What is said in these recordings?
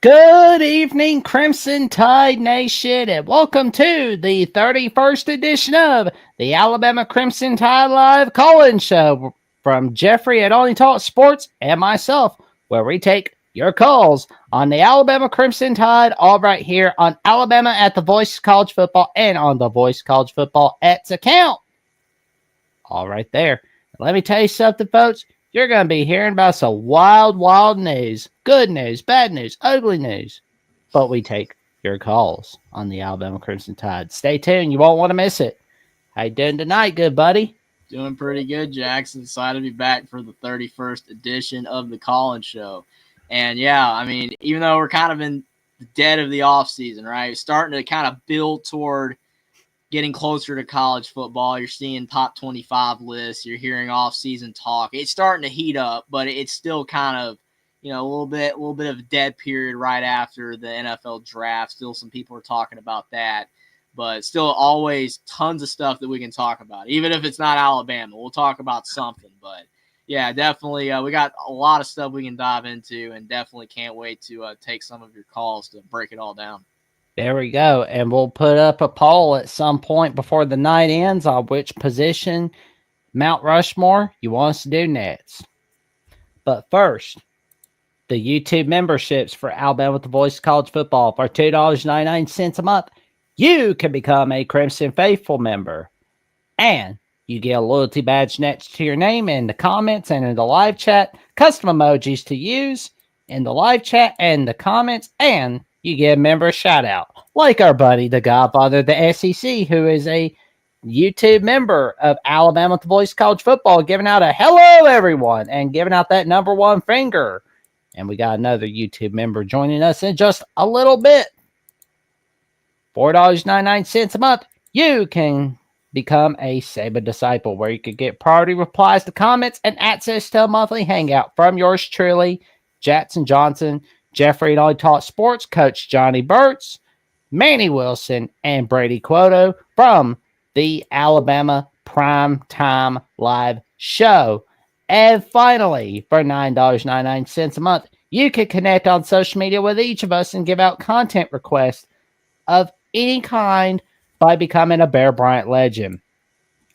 Good evening, Crimson Tide Nation, and welcome to the 31st edition of the Alabama Crimson Tide Live call-in show from Jeffrey at Only Talk Sports and myself, where we take your calls on the Alabama Crimson Tide, all right here on Alabama at the Voice of College Football and on the Voice of College Football X account. All right there. Let me tell you something, folks. You're going to be hearing about some wild, wild news. Good news, bad news, ugly news. But we take your calls on the Alabama Crimson Tide. Stay tuned. You won't want to miss it. How you doing tonight, good buddy? Doing pretty good, Jackson. Excited to be back for the 31st edition of the call-in show. And, yeah, I mean, even though we're kind of in the dead of the offseason, right, starting to kind of build toward getting closer to college football. You're seeing top 25 lists. You're hearing off-season talk. It's starting to heat up, but it's still kind of, a little bit of a dead period right after the NFL draft. Still some people are talking about that, but still always tons of stuff that we can talk about. Even if it's not Alabama, we'll talk about something. But, yeah, definitely we got a lot of stuff we can dive into, and definitely can't wait to take some of your calls to break it all down. There we go. And we'll put up a poll at some point before the night ends on which position, Mount Rushmore, you want us to do next. But first, the YouTube memberships for Alabama with the Voice of College Football for $2.99 a month. You can become a Crimson Faithful member. And you get a loyalty badge next to your name in the comments and in the live chat. Custom emojis to use in the live chat and the comments. And you get a member shout out, like our buddy, the Godfather of the SEC, who is a YouTube member of Alabama with the Voice of College Football, giving out a hello, everyone, and giving out that number one finger. And we got another YouTube member joining us in just a little bit. $4.99 a month. You can become a Sabin disciple, where you can get priority replies to comments and access to a monthly hangout from yours truly, Jackson Johnson, Jeffrey and Only Talk Sports, Coach Johnny Burtz, Manny Wilson, and Brady Quoto from the Alabama Prime Time Live Show. And finally, for $9.99 a month, you can connect on social media with each of us and give out content requests of any kind by becoming a Bear Bryant legend.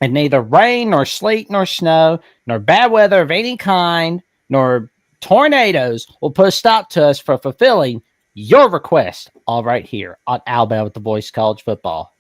And neither rain, nor sleet, nor snow, nor bad weather of any kind, nor tornadoes will put a stop to us for fulfilling your request all right here on Alabama with the Voice of College Football.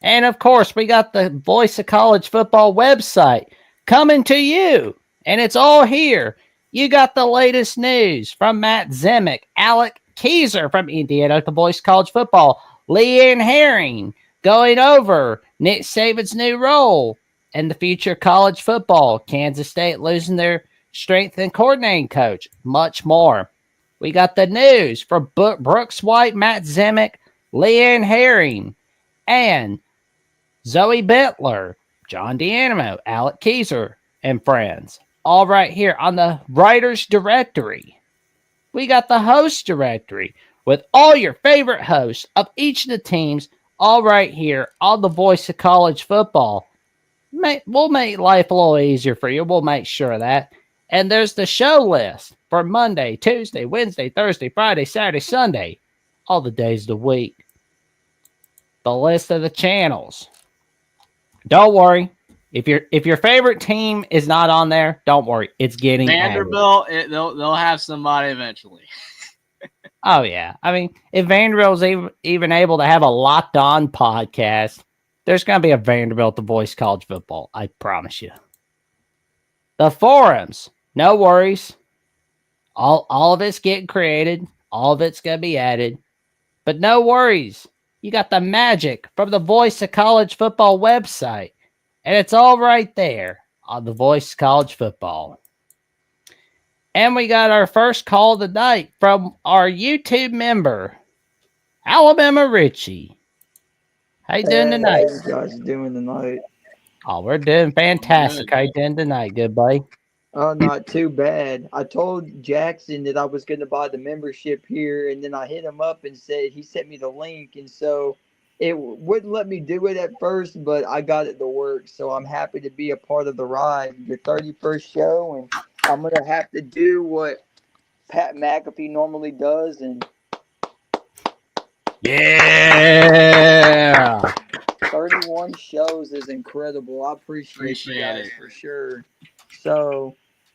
And of course, we got the Voice of College Football website coming to you, and it's all here. You got the latest news from Matt Zemek, Alec Keyser from Indiana with the Voice of College Football, Leanne Herring going over Nick Saban's new role and the future of college football, Kansas State losing their strength and coordinating coach, much more. We got the news from Brooks White, Matt Zemek, Leanne Herring, and Zoe Bentler, John D'Animo, Alec Keyser, and friends. All right here on the Writers Directory. We got the Host Directory with all your favorite hosts of each of the teams, all right here on the Voice of College Football. We'll make life a little easier for you. We'll make sure of that. And there's the show list for Monday, Tuesday, Wednesday, Thursday, Friday, Saturday, Sunday, all the days of the week. The list of the channels. Don't worry. If your favorite team is not on there, don't worry. It's getting Vanderbilt. They'll have somebody eventually. Oh, yeah. I mean, if Vanderbilt's even able to have a Locked On podcast, there's going to be a Vanderbilt The Voice College Football. I promise you. The forums. No worries. All of it's getting created. All of it's going to be added. But no worries. You got the magic from the Voice of College Football website. And it's all right there on the Voice of College Football. And we got our first call of the night from our YouTube member, Alabama Richie. How you doing tonight? How you guys doing tonight? Oh, we're doing fantastic. How you doing tonight, good buddy? Oh, not too bad. I told Jackson that I was going to buy the membership here, and then I hit him up and said he sent me the link, and so it wouldn't let me do it at first, but I got it to work, so I'm happy to be a part of the ride, your 31st show, and I'm going to have to do what Pat McAfee normally does and Yeah. 31 shows is incredible. I appreciate you guys it. for sure. So,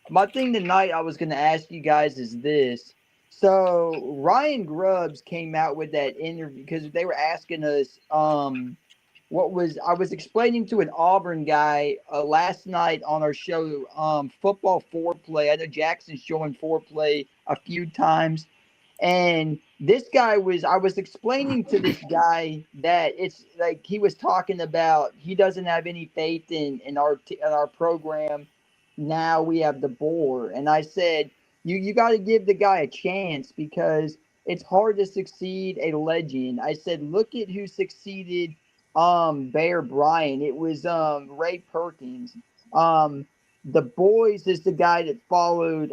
my thing tonight I was going to ask you guys is this. So, Ryan Grubbs came out with that interview because they were asking us I was explaining to an Auburn guy last night on our show football foreplay. I know Jackson's showing foreplay a few times. And I was explaining to this guy that it's like he was talking about he doesn't have any faith in our program. Now we have the bore, and I said you got to give the guy a chance because it's hard to succeed a legend. I said look at who succeeded Bear Bryant. It was Ray Perkins. The boys is the guy that followed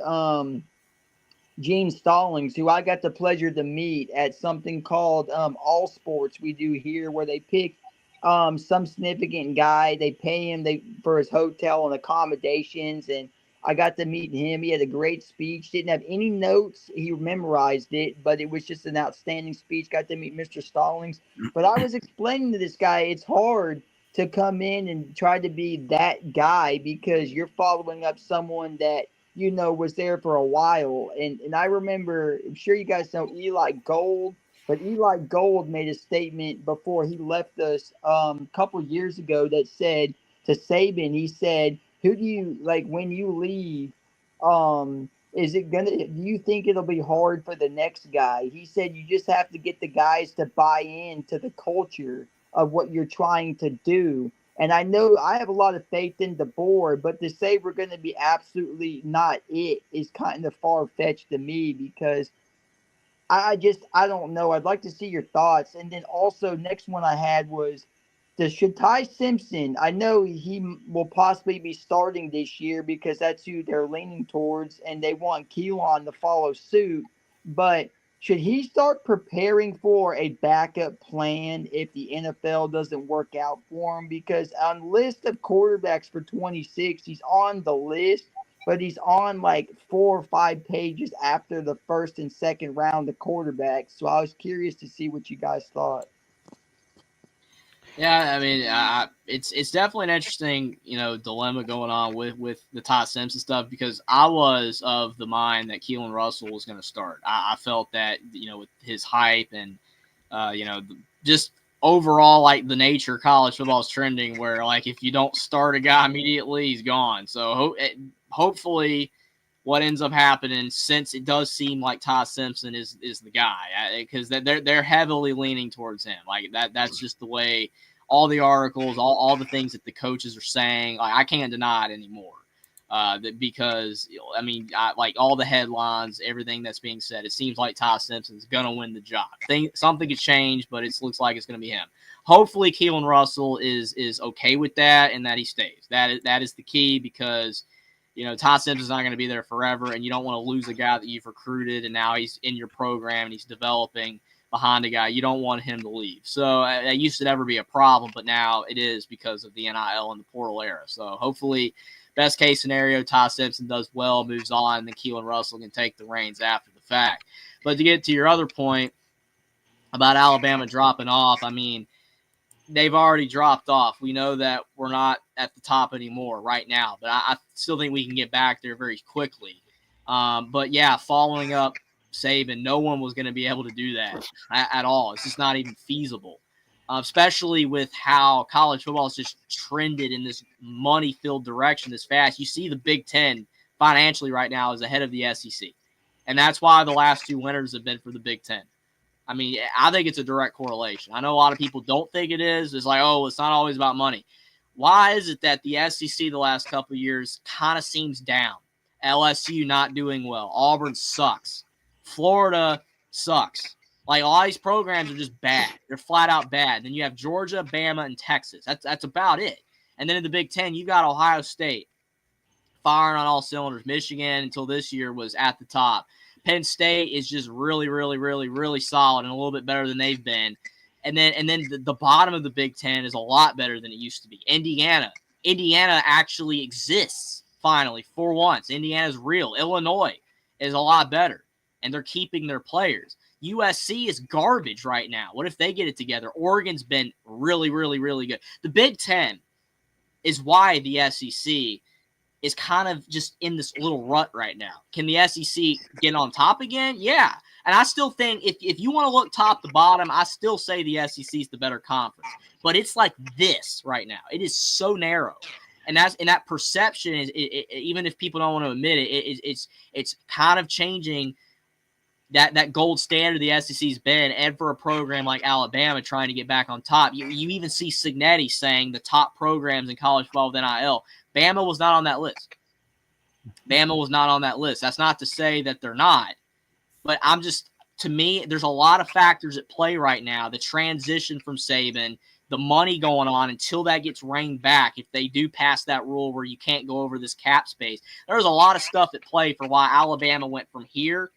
Gene Stallings, who I got the pleasure to meet at something called All Sports we do here, where they pick some significant guy. They pay him for his hotel and accommodations, and I got to meet him. He had a great speech. Didn't have any notes. He memorized it, but it was just an outstanding speech. Got to meet Mr. Stallings. But I was explaining to this guy, it's hard to come in and try to be that guy because you're following up someone that was there for a while. And I remember, I'm sure you guys know Eli Gold, but Eli Gold made a statement before he left us a couple years ago that said to Sabin, he said, who do you like when you leave? Do you think it'll be hard for the next guy? He said you just have to get the guys to buy into the culture of what you're trying to do. And I know I have a lot of faith in the board, but to say we're going to be absolutely not it is kind of far fetched to me because I don't know. I'd like to see your thoughts. And then also, next one I had was should Ty Simpson? I know he will possibly be starting this year because that's who they're leaning towards, and they want Keelin to follow suit. But should he start preparing for a backup plan if the NFL doesn't work out for him? Because on the list of quarterbacks for 26, he's on the list, but he's on like 4 or 5 pages after the first and second round of quarterbacks. So I was curious to see what you guys thought. Yeah, I mean, it's definitely an interesting, dilemma going on with the Ty Simpson stuff because I was of the mind that Keelin Russell was going to start. I felt that, with his hype and, just overall, like, the nature of college football is trending where, like, if you don't start a guy immediately, he's gone. So hopefully what ends up happening, since it does seem like Ty Simpson is the guy, because they're heavily leaning towards him. Like, that's just the way all the articles, all the things that the coaches are saying, like, I can't deny it anymore. Because, like all the headlines, everything that's being said, it seems like Ty Simpson's going to win the job. Something could change, but it looks like it's going to be him. Hopefully Keelin Russell is okay with that and that he stays. That is the key because, Ty Simpson's not going to be there forever, and you don't want to lose a guy that you've recruited and now he's in your program and he's developing behind a guy. You don't want him to leave. So that used to never be a problem, but now it is because of the NIL and the portal era. So hopefully, best case scenario, Ty Simpson does well, moves on, and then Keelin Russell can take the reins after the fact. But to get to your other point about Alabama dropping off, they've already dropped off. We know that we're not at the top anymore right now, but I still think we can get back there very quickly. But yeah, following up Sabin, no one was going to be able to do that at all. It's just not even feasible, especially with how college football has just trended in this money-filled direction this fast. You see the Big Ten financially right now is ahead of the SEC, and that's why the last 2 winners have been for the Big Ten. I think it's a direct correlation. I know a lot of people don't think it is. It's like, oh, it's not always about money. Why is it that the SEC the last couple of years kind of seems down? LSU not doing well. Auburn sucks. Florida sucks. Like, all these programs are just bad. They're flat out bad. Then you have Georgia, Bama, and Texas. That's about it. And then in the Big Ten, you got Ohio State firing on all cylinders. Michigan, until this year, was at the top. Penn State is just really, really, really, really solid and a little bit better than they've been. And then the bottom of the Big Ten is a lot better than it used to be. Indiana actually exists finally for once. Indiana's real. Illinois is a lot better, and they're keeping their players. USC is garbage right now. What if they get it together? Oregon's been really, really, really good. The Big Ten is why the SEC is kind of just in this little rut right now. Can the SEC get on top again? Yeah. And I still think if you want to look top to bottom, I still say the SEC is the better conference. But it's like this right now. It is so narrow. And that perception is even if people don't want to admit it, it's kind of changing that gold standard the SEC's been, and for a program like Alabama trying to get back on top. You even see Signetti saying the top programs in college football with NIL. Bama was not on that list. Bama was not on that list. That's not to say that they're not, but to me, there's a lot of factors at play right now. The transition from Sabin, the money going on until that gets reined back. If they do pass that rule where you can't go over this cap space, there's a lot of stuff at play for why Alabama went from here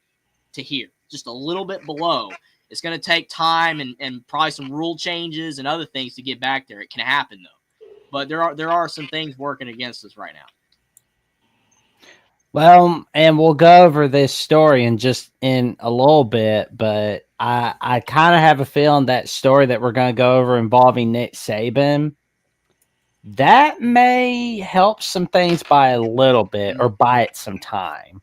to here, just a little bit below. It's going to take time and probably some rule changes and other things to get back there. It can happen though, but there are some things working against us right now. Well, and we'll go over this story in a little bit, but I kind of have a feeling that story that we're going to go over involving Nick Saban, that may help some things by a little bit or buy it some time.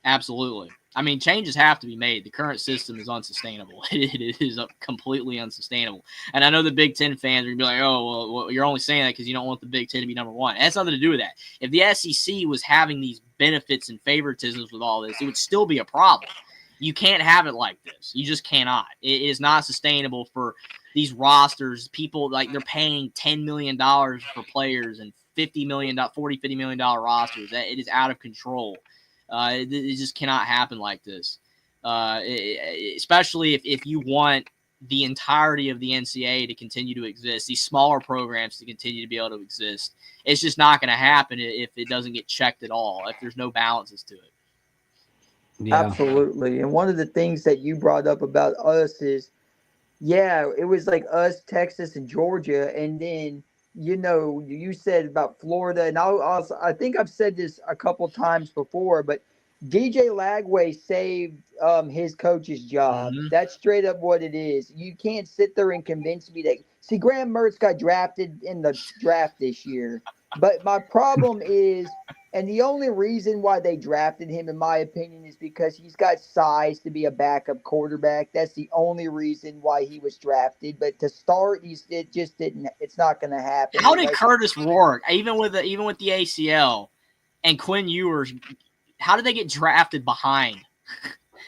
Absolutely. I mean, changes have to be made. The current system is unsustainable. It is completely unsustainable. And I know the Big Ten fans are going to be like, oh, well, you're only saying that because you don't want the Big Ten to be number one. It has nothing to do with that. If the SEC was having these benefits and favoritisms with all this, it would still be a problem. You can't have it like this. You just cannot. It is not sustainable for these rosters. People, like, they're paying $10 million for players and $50 million rosters. It is out of control. It just cannot happen like this, especially if you want the entirety of the NCAA to continue to exist, these smaller programs to continue to be able to exist. It's just not going to happen if it doesn't get checked at all, if there's no balances to it. Yeah. Absolutely. And one of the things that you brought up about us is, yeah, it was like us, Texas, and Georgia, and then you said about Florida, and I think I've said this a couple times before, but DJ Lagway saved his coach's job. Mm-hmm. That's straight up what it is. You can't sit there and convince me that. See, Graham Mertz got drafted in the draft this year, but my problem is, and the only reason why they drafted him, in my opinion, is because he's got size to be a backup quarterback. That's the only reason why he was drafted. But to start, it just didn't. It's not going to happen. How did Curtis Rourke, even with the ACL, and Quinn Ewers, how did they get drafted behind?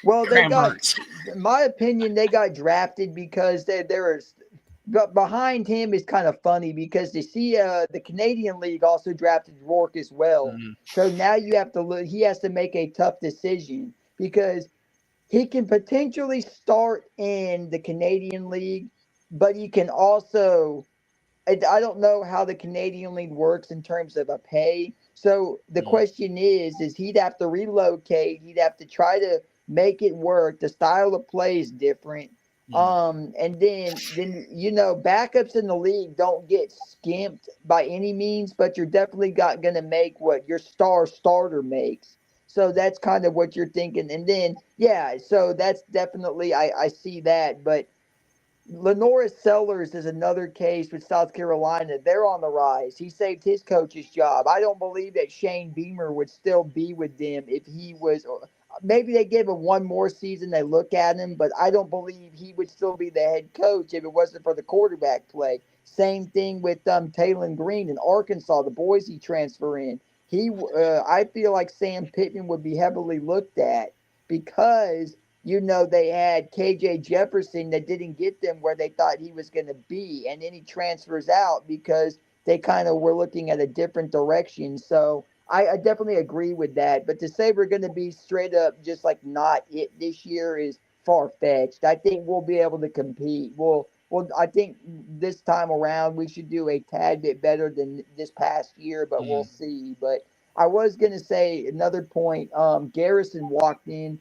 Well, they got, in my opinion, they got drafted because but behind him is kind of funny because the Canadian League also drafted Rourke as well. Mm-hmm. So now you have to look. He has to make a tough decision because he can potentially start in the Canadian League, but he can also. I don't know how the Canadian League works in terms of a pay. So the question is he'd have to relocate. He'd have to try to make it work. The style of play is different. And then backups in the league don't get skimped by any means, but you're definitely going to make what your starter makes. So that's kind of what you're thinking. And then, yeah, so that's definitely, I see that. But Lenoris Sellers is another case with South Carolina. They're on the rise. He saved his coach's job. I don't believe that Shane Beamer would still be with them if he was – maybe they gave him one more season, they look at him, but I don't believe he would still be the head coach if it wasn't for the quarterback play. Same thing with Talon Green in Arkansas, the Boise transfer in. I feel like Sam Pittman would be heavily looked at because – they had KJ Jefferson that didn't get them where they thought he was going to be. And then he transfers out because they kind of were looking at a different direction. So I definitely agree with that. But to say we're going to be straight up just like not it this year is far-fetched. I think we'll be able to compete. I think this time around we should do a tad bit better than this past year, but we'll see. But I was going to say another point. Garrison walked in.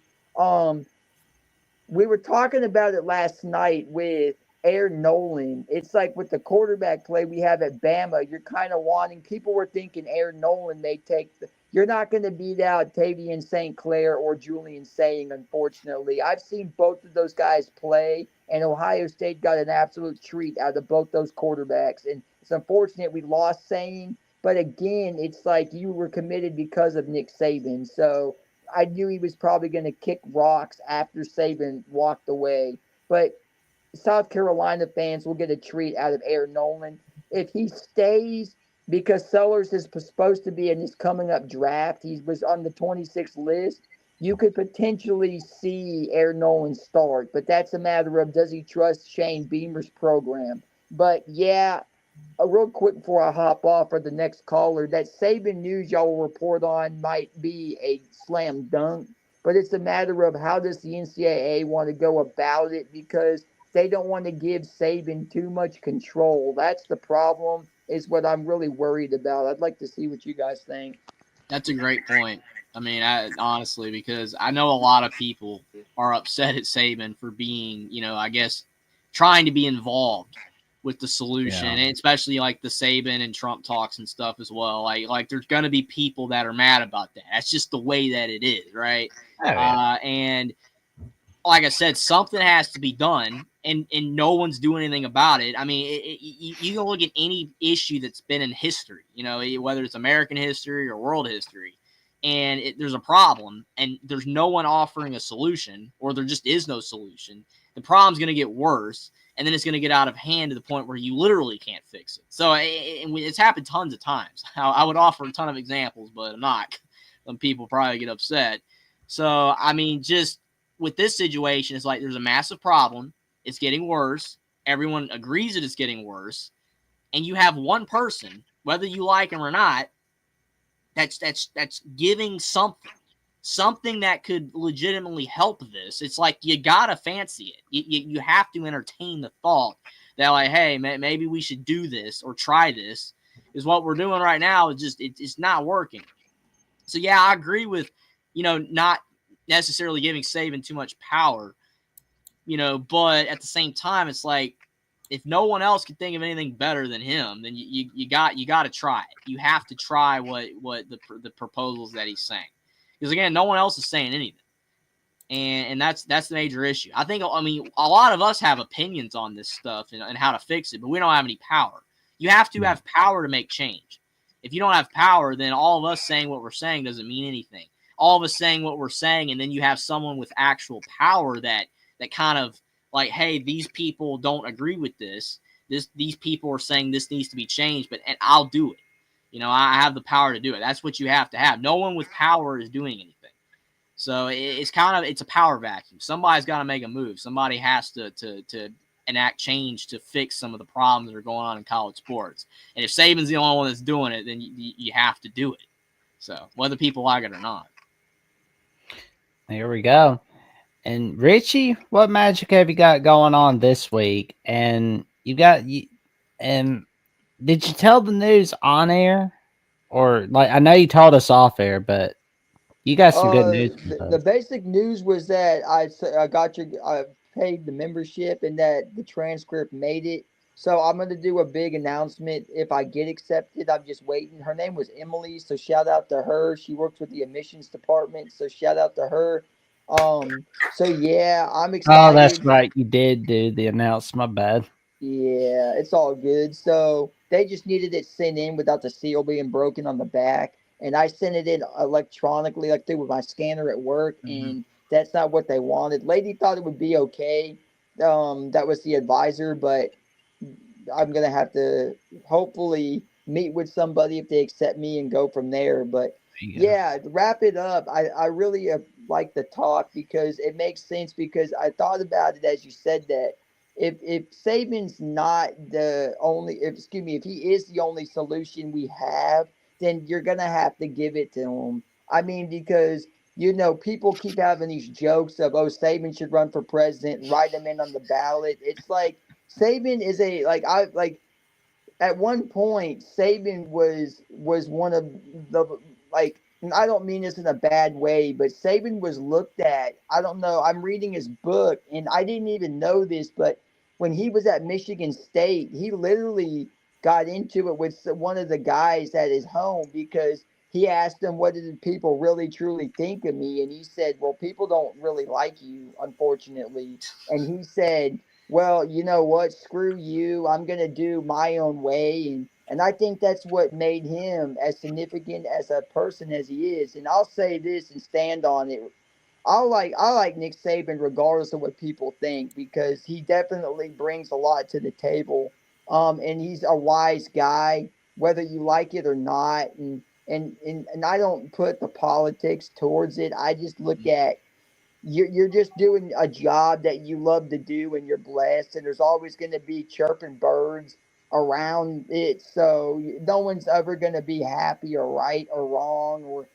We were talking about it last night with Aaron Nolan. It's like with the quarterback play we have at Bama, you're kind of wanting – people were thinking Aaron Nolan may take you're not going to beat out Tavian St. Clair or Julian Saying, unfortunately. I've seen both of those guys play, and Ohio State got an absolute treat out of both those quarterbacks. And it's unfortunate we lost Saying, but again, it's like you were committed because of Nick Saban. So I knew he was probably going to kick rocks after Saban walked away. But South Carolina fans will get a treat out of Aaron Nolan. If he stays, because Sellers is supposed to be in his coming up draft, he was on the 26th list, you could potentially see Aaron Nolan start. But that's a matter of, does he trust Shane Beamer's program? But yeah, real quick before I hop off for the next caller, that Saban news y'all will report on might be a slam dunk, but it's a matter of how does the NCAA want to go about it, because they don't want to give Saban too much control. That's the problem, is what I'm really worried about. I'd like to see what you guys think. That's a great point. I mean, honestly, because I know a lot of people are upset at Saban for being, I guess, trying to be involved with the solution, and especially like the Sabin and Trump talks and stuff as well. Like there's going to be people that are mad about that. That's just the way that it is, right? Oh, yeah. And like I said, something has to be done, and no one's doing anything about it. I mean, you can look at any issue that's been in history, whether it's American history or world history, and there's a problem, and there's no one offering a solution, or there just is no solution. The problem's going to get worse, and then it's going to get out of hand to the point where you literally can't fix it. So it's happened tons of times. I would offer a ton of examples, but I'm not. Some people probably get upset. So, I mean, just with this situation, it's like there's a massive problem. It's getting worse. Everyone agrees that it's getting worse. And you have one person, whether you like him or not, that's giving something that could legitimately help this. It's like you gotta fancy it. You have to entertain the thought that, like, hey, maybe we should do this or try this. Is what we're doing right now is just it's not working. So yeah, I agree with not necessarily giving Saban too much power, but at the same time, it's like if no one else can think of anything better than him, then you got to try it. You have to try what the proposals that he's saying. Because again, no one else is saying anything, and that's the major issue. I mean, a lot of us have opinions on this stuff and how to fix it, but we don't have any power. You have to have power to make change. If you don't have power, then all of us saying what we're saying doesn't mean anything. All of us saying what we're saying, and then you have someone with actual power that kind of like, hey, these people don't agree with this. These people are saying this needs to be changed, and I'll do it. I have the power to do it. That's what you have to have. No one with power is doing anything. So it's a power vacuum. Somebody's got to make a move. Somebody has to enact change to fix some of the problems that are going on in college sports. And if Saban's the only one that's doing it, then you have to do it. So whether people like it or not. There we go. And Richie, what magic have you got going on this week? And and did you tell the news on air, or like I know you told us off air, but you got some good news. The basic news was that I paid the membership and that the transcript made it. So I'm going to do a big announcement if I get accepted. I'm just waiting. Her name was Emily, so shout out to her. She works with the admissions department, so shout out to her. So yeah, I'm excited. Oh, that's right. You did do the announcement. My bad. Yeah, it's all good. So they just needed it sent in without the seal being broken on the back. And I sent it in electronically, like through with my scanner at work, and that's not what they wanted. Lady thought it would be okay. That was the advisor, but I'm gonna have to hopefully meet with somebody if they accept me and go from there. But yeah, to wrap it up, I really like the talk because it makes sense, because I thought about it as you said that if Saban's not the only, if he is the only solution we have, then you're gonna have to give it to him. I mean, because people keep having these jokes of, oh, Saban should run for president, write him in on the ballot. It's like Saban is at one point, Sabin was one of the, like, and I don't mean this in a bad way, but Sabin was looked at. I don't know. I'm reading his book, and I didn't even know this, but when he was at Michigan State, he literally got into it with one of the guys at his home because he asked him, what did people really truly think of me? And he said, well, people don't really like you, unfortunately. And he said, well, you know what? Screw you. I'm going to do my own way. And I think that's what made him as significant as a person as he is. And I'll say this and stand on it. I like Nick Saban regardless of what people think, because he definitely brings a lot to the table. And he's a wise guy, whether you like it or not. And I don't put the politics towards it. I just look at you're just doing a job that you love to do and you're blessed, and there's always going to be chirping birds around it, so no one's ever going to be happy or right or wrong or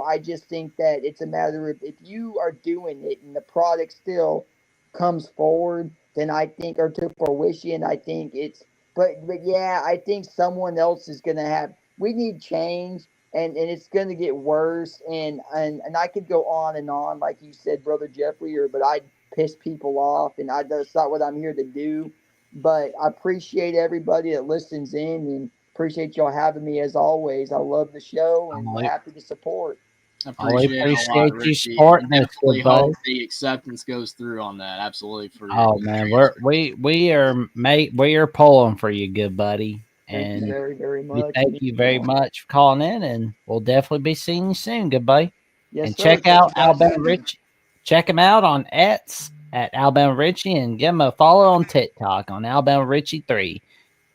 I just think that it's a matter of, if you are doing it and the product still comes forward, then I think, or to fruition, I think it's, but yeah, I think someone else is going to have, we need change, and it's going to get worse, and I could go on like you said, brother Jeffrey, but I piss people off, and that's not what I'm here to do. But I appreciate everybody that listens in, and appreciate y'all having me as always. I love the show and happy to support. I I appreciate it a lot, appreciate you Richie. supporting us, Definitely good buddy. hope the acceptance goes through on that. Absolutely. For Oh man, we are pulling for you, good buddy. Thank you And very, very we much. thank you very much for calling in, and we'll definitely be seeing you soon, good buddy. Yes, And sir. check Thank out you guys. Alabama Richie. Check him out on X at Alabama Richie, and give him a follow on TikTok on Alabama Richie 3.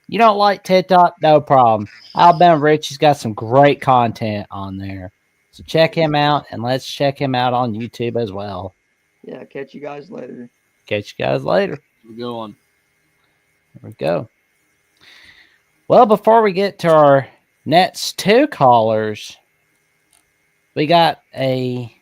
You don't like TikTok? No problem. Alabama Richie's got some great content on there. So check him out, and let's check him out on YouTube as well. Yeah, catch you guys later. Catch you guys later. We're going. There we go. Well, before we get to our next two callers, we got a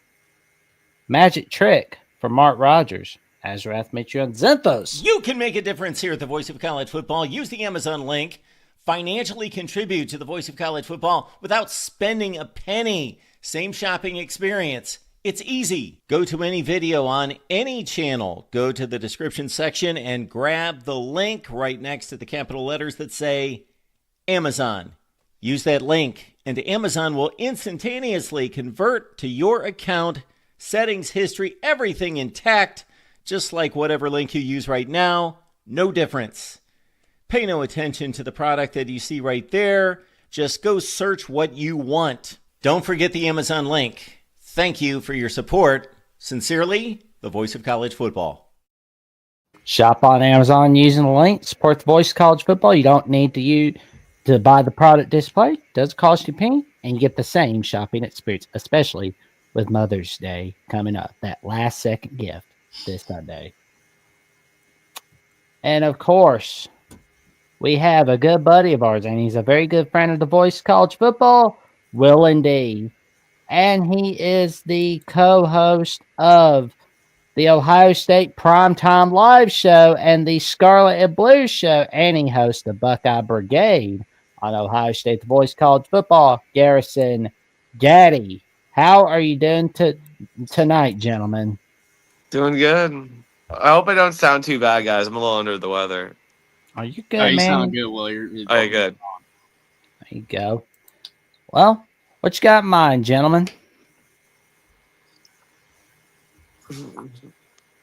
magic trick from Mark Rogers. Azrath meet you on Zenthos. You can make a difference here at the Voice of College Football. Use the Amazon link. Financially contribute to the Voice of College Football without spending a penny. Same shopping experience. It's easy. Go to any video on any channel. Go to the description section and grab the link right next to the capital letters that say Amazon. Use that link, and Amazon will instantaneously convert to your account, settings, history, everything intact, just like whatever link you use right now. No difference. Pay no attention to the product that you see right there. Just go search what you want. Don't forget the Amazon link. Thank you for your support. Sincerely, the Voice of College Football. Shop on Amazon using the link. Support the Voice of College Football. You don't need to buy the product display. It does cost you a penny, and you get the same shopping experience, especially with Mother's Day coming up. That last second gift this Sunday. And of course, we have a good buddy of ours, and he's a very good friend of the Voice of College Football, Will indeed. And he is the co-host of the Ohio State Primetime Live Show and the Scarlet and Blue Show, and he hosts the Buckeye Brigade on Ohio State The Voice of College Football. Garrison Gaddy, how are you doing tonight, gentlemen? Doing good. I hope I don't sound too bad, guys. I'm a little under the weather. Are you good, Oh, you man? sound good, Will. You're Okay, good. There you go. Well, what you got in mind, gentlemen?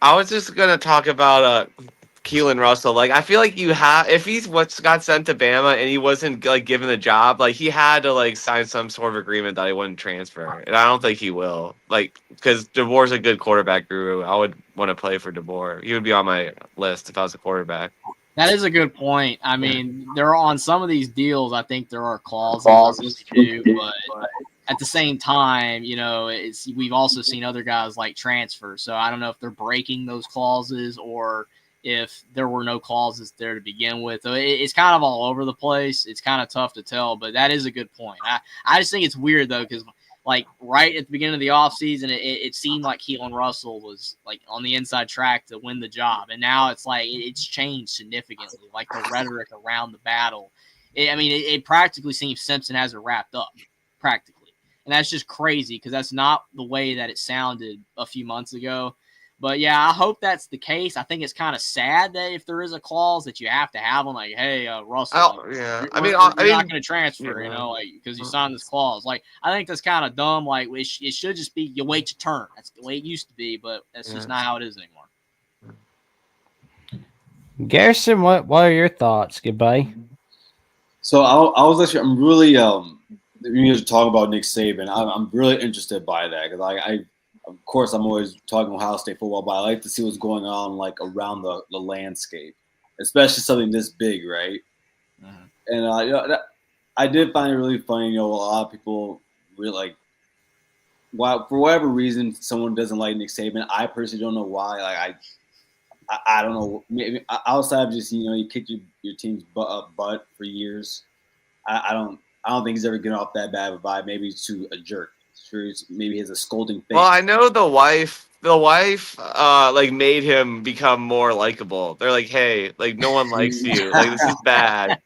I was just gonna talk about Keelin Russell. Like, I feel like you have, if he's what's got sent to Bama and he wasn't like given the job, like he had to like sign some sort of agreement that he wouldn't transfer, and I don't think he will. Like, because DeBoer's a good quarterback guru. I would want to play for DeBoer. He would be on my list if I was a quarterback. That is a good point. I mean, there are on some of these deals, I think there are clauses too, but at the same time, we've also seen other guys like transfer. So I don't know if they're breaking those clauses or if there were no clauses there to begin with. So it's kind of all over the place. It's kind of tough to tell, but that is a good point. I just think it's weird though, because like right at the beginning of the offseason, it seemed like Keelin Russell was like on the inside track to win the job. And now it's like it's changed significantly, like the rhetoric around the battle. It practically seems Simpson has it wrapped up, practically. And that's just crazy because that's not the way that it sounded a few months ago. But yeah, I hope that's the case. I think it's kind of sad that if there is a clause that you have to have one, like, hey, Russell, yeah. you're not going to transfer, like because you signed this clause. Like, I think that's kind of dumb. Like, it should just be you wait your turn. That's the way it used to be, but that's just not how it is anymore. Garrison, what are your thoughts? Goodbye. So I'm really you guys are talking about Nick Saban. I'm really interested by that because I of course I'm always talking Ohio State football, but I like to see what's going on like around the landscape, especially something this big, right? Mm-hmm. And I did find it really funny. A lot of people really like, for whatever reason, someone doesn't like Nick Saban. I personally don't know why. Like I don't know. Maybe outside of just you kicked your team's butt for years. I don't think he's ever getting off that bad of a vibe. Maybe he's to a jerk. Sure, maybe he has a scolding face. Well, I know the wife like made him become more likable. They're like, hey, like no one likes you. Like this is bad.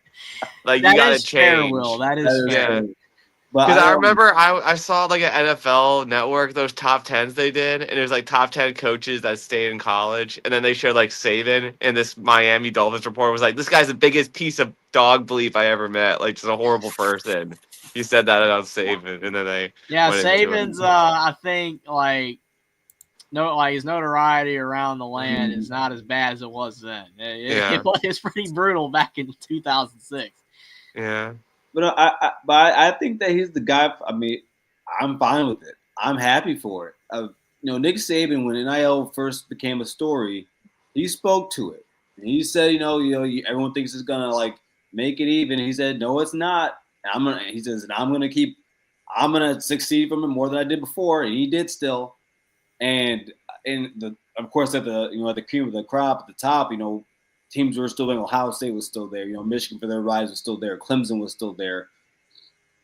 Like you gotta change. Fair, Will. That is fair. Yeah. Because I remember I saw like an NFL Network, those top 10s they did, and it was like top 10 coaches that stayed in college, and then they showed like Sabin, and this Miami Dolphins reporter was like, this guy's the biggest piece of dog bleep I ever met, like just a horrible person. He said that about Sabin, and then Sabin's I think his notoriety around the land is not as bad as it was then. It was pretty brutal back in 2006. Yeah. But I think that he's the guy. I mean, I'm fine with it. I'm happy for it. Nick Saban, when NIL first became a story, he spoke to it. And he said, everyone thinks it's gonna like make it even. He said, no, it's not. And he says, I'm gonna succeed from it more than I did before, and he did still. And of course at the cream of the crop at the top, teams were still there. Ohio State was still there. Michigan for their rise was still there. Clemson was still there.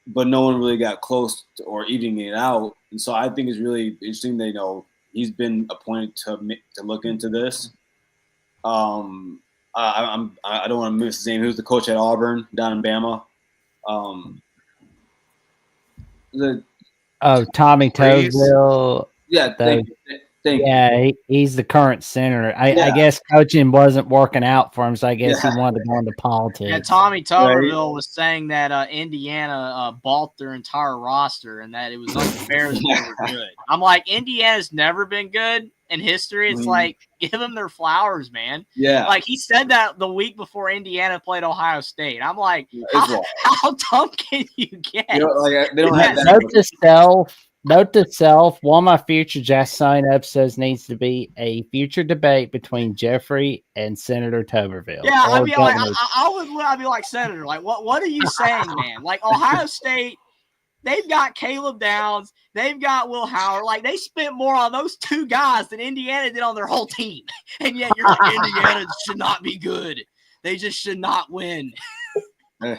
But no one really got close or evening it out. And so I think it's really interesting that, he's been appointed to look into this. I don't want to miss his name. He was the coach at Auburn down in Bama. Tommy Toberville. Yeah, thank you. He's the current senator. I guess coaching wasn't working out for him, so I guess he wanted to go into politics. Yeah, Tommy Toberville was saying that Indiana bought their entire roster and that it was unfair that they were good. I'm like, Indiana's never been good in history. It's like, give them their flowers, man. Yeah. Like, he said that the week before Indiana played Ohio State. I'm like, how dumb can you get? They don't have that. Note to self, one of my future Just Sign episodes needs to be a future debate between Jeffrey and Senator Toberville. Yeah, I'd be like, Senator, like, what are you saying, man? Like, Ohio State, they've got Caleb Downs, they've got Will Howard. Like, they spent more on those two guys than Indiana did on their whole team. And yet you're like, Indiana should not be good. They just should not win. Oh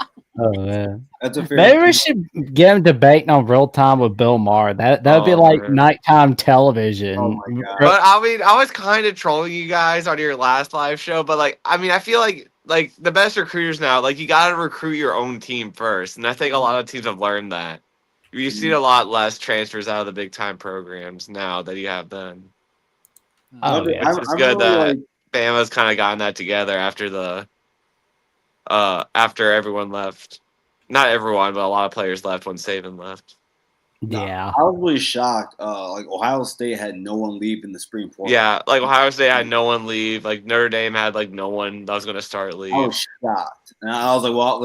man, that's a fair. Maybe we should get him debating on Real Time with Bill Maher. That would be like nighttime television. Oh my god! But I mean, I was kind of trolling you guys on your last live show, but I feel like the best recruiters now, you got to recruit your own team first, and I think a lot of teams have learned that. You see a lot less transfers out of the big time programs now that you have then. It's good that Bama's kind of gotten that together after after everyone left. Not everyone, but a lot of players left when Sabin left. Yeah. I was really shocked. Ohio State had no one leave in the spring portal. Yeah, Ohio State had no one leave. Notre Dame had no one that was going to start leave. I was shocked. And I was like, well,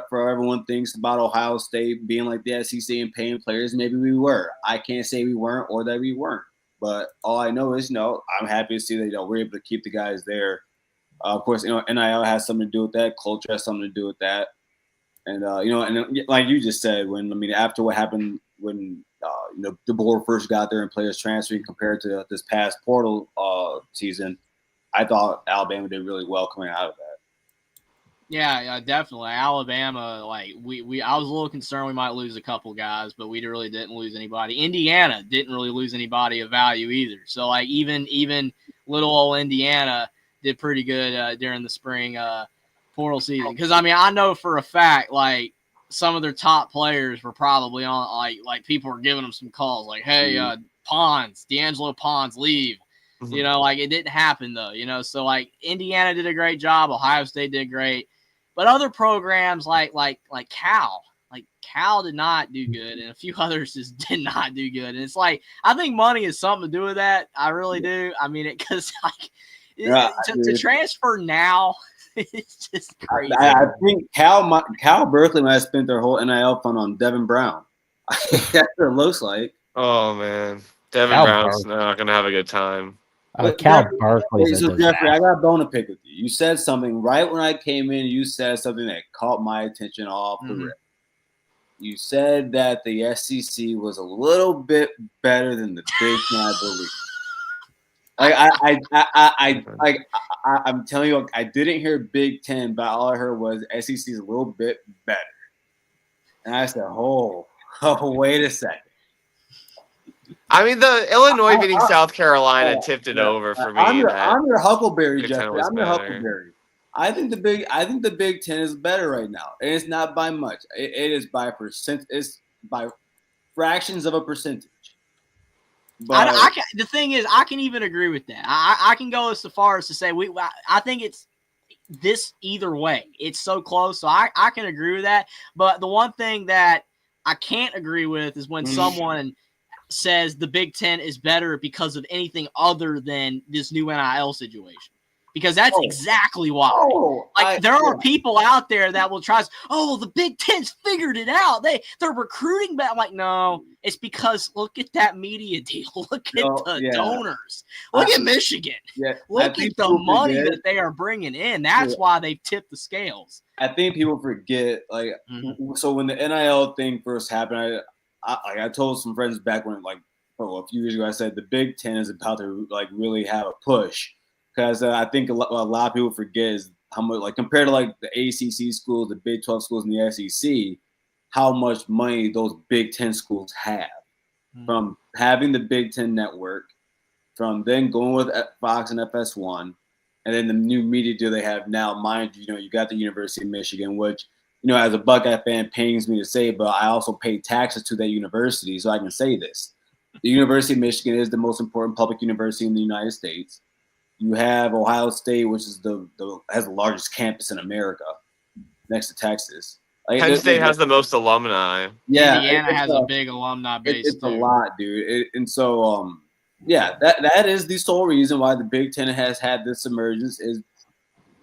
for everyone thinks about Ohio State being like the SEC and paying players, maybe we were. I can't say we weren't or that we weren't. But all I know is, I'm happy to see that we're able to keep the guys there. Of course, NIL has something to do with that. Culture has something to do with that. And, and like you just said, after what happened when, the board first got there and players transferring compared to this past portal season, I thought Alabama did really well coming out of that. Yeah, definitely. Alabama, I was a little concerned we might lose a couple guys, but we really didn't lose anybody. Indiana didn't really lose anybody of value either. So, even little old Indiana did pretty good during the spring portal season. Because, I know for a fact, some of their top players were probably on, people were giving them some calls. Hey, D'Angelo Pons leave. You know, like it didn't happen though, you know. So like Indiana did a great job, Ohio State did great. But other programs like Cal did not do good, and a few others just did not do good. And it's like I think money has something to do with that. I really do. I mean, because to transfer now, it's just crazy. I think Cal Berkeley might have spent their whole NIL fund on Devin Brown. That's what it looks like. Oh man, Devin Brown's not gonna have a good time. Cal Berkeley. So Jeffrey, I got a bone to pick with you. You said something right when I came in. You said something that caught my attention off the rip. You said that the SEC was a little bit better than the Big Ten, I believe. I'm telling you, I didn't hear Big Ten, but all I heard was SEC is a little bit better. And I said, oh, wait a second. I mean, the Illinois beating South Carolina tipped it over for me. I'm your Huckleberry, Jeffrey. I'm your Huckleberry. I think the Big Ten is better right now, and it's not by much. It is by percent. It's by fractions of a percentage. But the thing is, I can even agree with that. I can go as far as to say I think it's this either way. It's so close, so I can agree with that. But the one thing that I can't agree with is when someone says the Big Ten is better because of anything other than this new NIL situation. Because that's exactly why. There are people out there that will try. The Big Ten's figured it out. They're recruiting back. I'm like, no, it's because look at that media deal. Look at the donors. Look at Michigan. Look at the money that they are bringing in. That's why they've tipped the scales. I think people forget. So when the NIL thing first happened, I told some friends back when a few years ago, I said the Big Ten is about to really have a push. Because I think a lot of people forget is how much, compared to the ACC schools, the Big 12 schools, and the SEC, how much money those Big 10 schools have from having the Big 10 network, from then going with Fox and FS1, and then the new media deal they have now. Mind you, you got the University of Michigan, which, as a Buckeye fan, pains me to say, but I also pay taxes to that university, so I can say this. The University of Michigan is the most important public university in the United States. You have Ohio State, which is has the largest campus in America, next to Texas. Penn State has the most alumni. Yeah, Indiana has a big alumni base. It's a lot, dude. That is the sole reason why the Big Ten has had this emergence. Is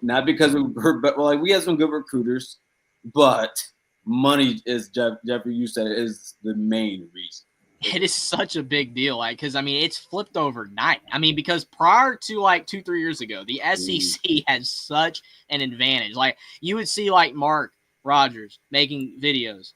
not because we have some good recruiters, but money is Jeffrey. You said is the main reason. It is such a big deal, because it's flipped overnight. Because prior to 2-3 years ago, the SEC had such an advantage. You would see Mark Rogers making videos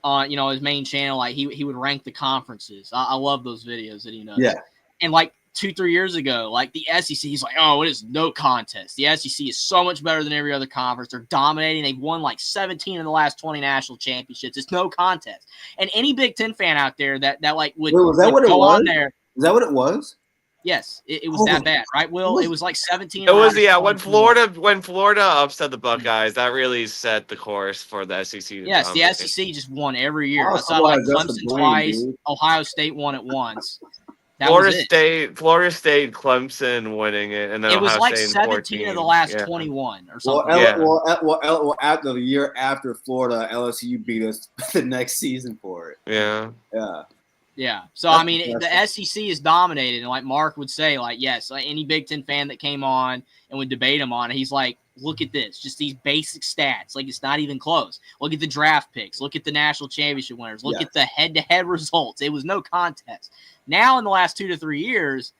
on his main channel. He would rank the conferences. I love those videos that he does. Yeah. And 2-3 years ago, the SEC, he's it is no contest. The SEC is so much better than every other conference. They're dominating. They've won 17 of the last 20 national championships. It's no contest. And any Big Ten fan out there that would was that what it go was? on there. Is that what it was? Yes, it was that bad, right, Will? It was 17. It was, when Florida upset the Buckeyes, that really set the course for the SEC. Yes, the SEC just won every year. I saw Clemson twice, Ohio State won it once. Florida State, Clemson winning it, and then it was Ohio State 17 of the last 21 or something. Well, after the year after Florida, LSU beat us the next season for it. Yeah. So the SEC is dominated, and like Mark would say, any Big Ten fan that came on and would debate him on it, he's like, look at this, just these basic stats. It's not even close. Look at the draft picks. Look at the national championship winners. Look at the head-to-head results. It was no contest. Now in the last 2 to 3 years,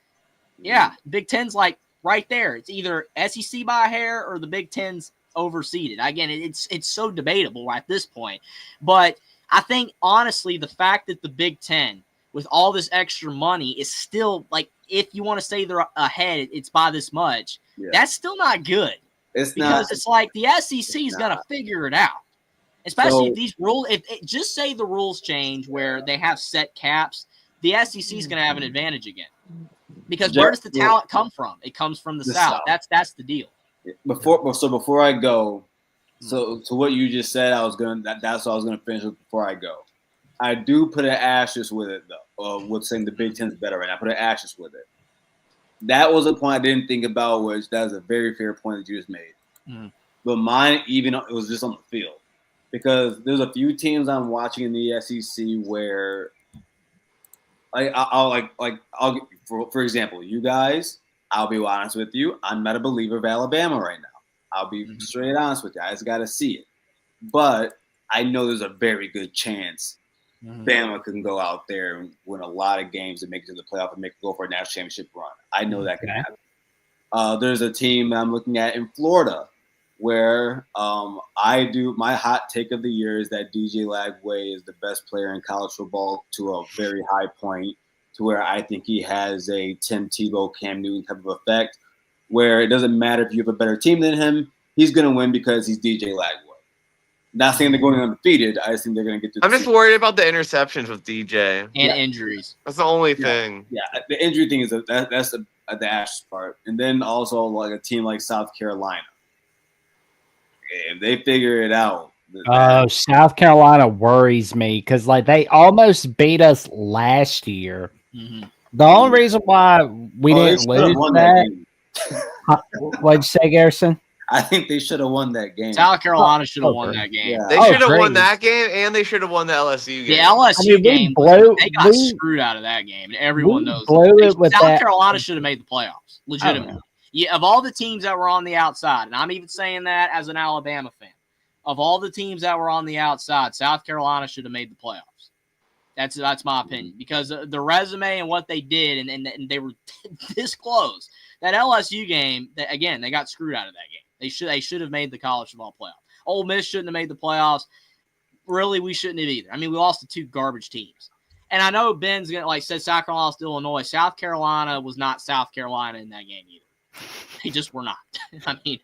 Big Ten's right there. It's either SEC by a hair or the Big Ten's overseeded. Again, it's so debatable at this point. But I think, honestly, the fact that the Big Ten, with all this extra money, is still, if you want to say they're ahead, it's by this much, that's still not good. It's the SEC is going to figure it out. Especially if these rules, just say the rules change where they have set caps, the SEC is going to have an advantage again. Because where does the talent come from? It comes from the South. That's the deal. Before I go, so what you just said, that's what I was gonna finish with before I go. I do put an asterisk with it, though, with saying the Big Ten's better right now. I put an asterisk with it. That was a point I didn't think about, which that was a very fair point that you just made. Mhm. But mine, even it was just on the field. Because there's a few teams I'm watching in the SEC where I'll for example, you guys, I'll be honest with you, I'm not a believer of Alabama right now. I'll be straight honest with you. I just got to see it. But I know there's a very good chance Bama can go out there and win a lot of games and make it to the playoff and go for a national championship run. I know that can happen. There's a team that I'm looking at in Florida where my hot take of the year is that DJ Lagway is the best player in college football to a very high point, to where I think he has a Tim Tebow, Cam Newton type of effect, where it doesn't matter if you have a better team than him, he's going to win because he's DJ Lagway. Not saying they're going undefeated. I just think they're going to get to. I'm just worried about the interceptions with DJ and injuries. That's the only thing. Yeah, the injury thing is that's the Ash part, and then also like a team like South Carolina, if they figure it out. South Carolina worries me because like they almost beat us last year. Mm-hmm. The only reason why we didn't lose that. What'd you say, Garrison? I think they should have won that game. South Carolina should have won that game. Yeah. They should have won that game, and they should have won the LSU game. The LSU game, they got screwed out of that game. Everyone knows. South Carolina should have made the playoffs, legitimately. Yeah, of all the teams that were on the outside, and I'm even saying that as an Alabama fan, of all the teams that were on the outside, South Carolina should have made the playoffs. That's my opinion, because the resume and what they did, and they were this close. That LSU game, again, they got screwed out of that game. They should have made the college football playoff. Ole Miss shouldn't have made the playoffs. Really, we shouldn't have either. I mean, we lost to two garbage teams. And I know Ben's going to, said South Carolina lost to Illinois. South Carolina was not South Carolina in that game either. They just were not. I mean,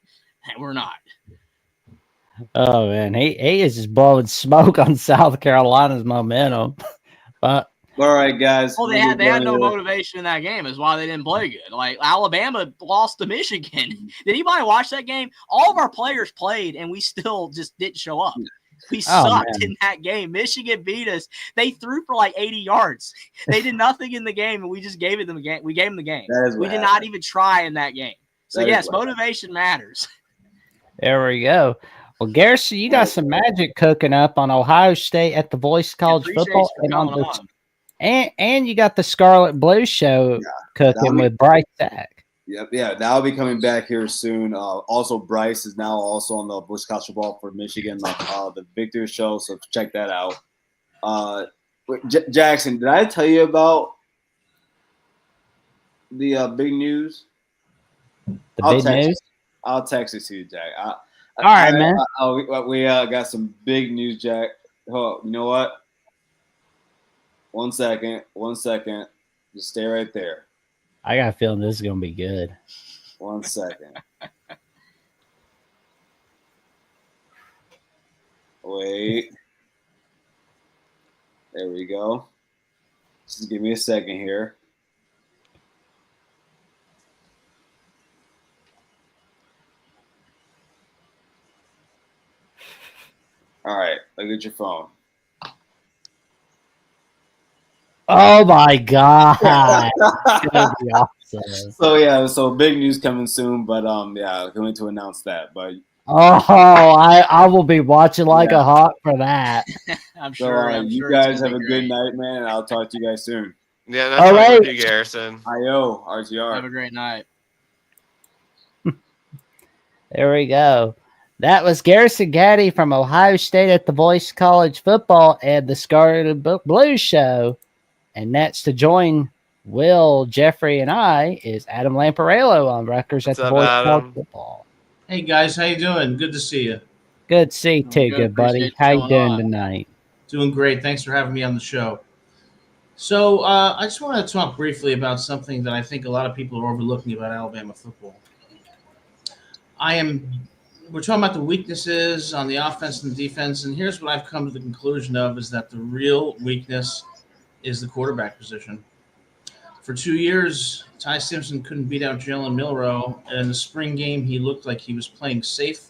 we're not. Oh, man. He is just blowing smoke on South Carolina's momentum. But all right, guys. Well, they had no motivation in that game. Is why they didn't play good. Like Alabama lost to Michigan. Did anybody watch that game? All of our players played, and we still just didn't show up. We sucked in that game. Michigan beat us. They threw for 80 yards. They did nothing in the game, and we just gave them the game. We gave them the game. We did not even try in that game. So yes, motivation matters. There we go. Well, Garrison, you got some magic cooking up on Ohio State at the Voice College Football and on the. And you got the Scarlet Blue show cooking with Bryce Sack. Yep, yeah, that'll be coming back here soon. Also, Bryce is now also on the Bush College Football for Michigan, the Victor Show. So check that out. Jackson, did I tell you about the big news? I'll text it to you, Jack. All right, man. We got some big news, Jack. Oh, you know what? One second. Just stay right there. I got a feeling this is going to be good. 1 second. Wait. There we go. Just give me a second here. All right. Look at your phone. Oh my God! Awesome. So big news coming soon, but going to announce that. But I will be watching like a hawk for that. I'm sure. You guys have a good night, man. I'll talk to you guys soon. Yeah, that's all right. With you, Garrison. I.O. RTR. Have a great night. There we go. That was Garrison Gaddy from Ohio State at the Voice College Football and the Scarlet Blue Show. And next to join Will, Jeffrey, and I is Adam Lampereello on Rutgers at the Voice College Football. Hey guys, how you doing? Good to see you. Good to see you too, good buddy. How you doing tonight? Doing great. Thanks for having me on the show. So I just want to talk briefly about something that I think a lot of people are overlooking about Alabama football. We're talking about the weaknesses on the offense and the defense, and here's what I've come to the conclusion of is that the real weakness is the quarterback position. For 2 years, Ty Simpson couldn't beat out Jalen Milroe. And in the spring game, he looked like he was playing safe,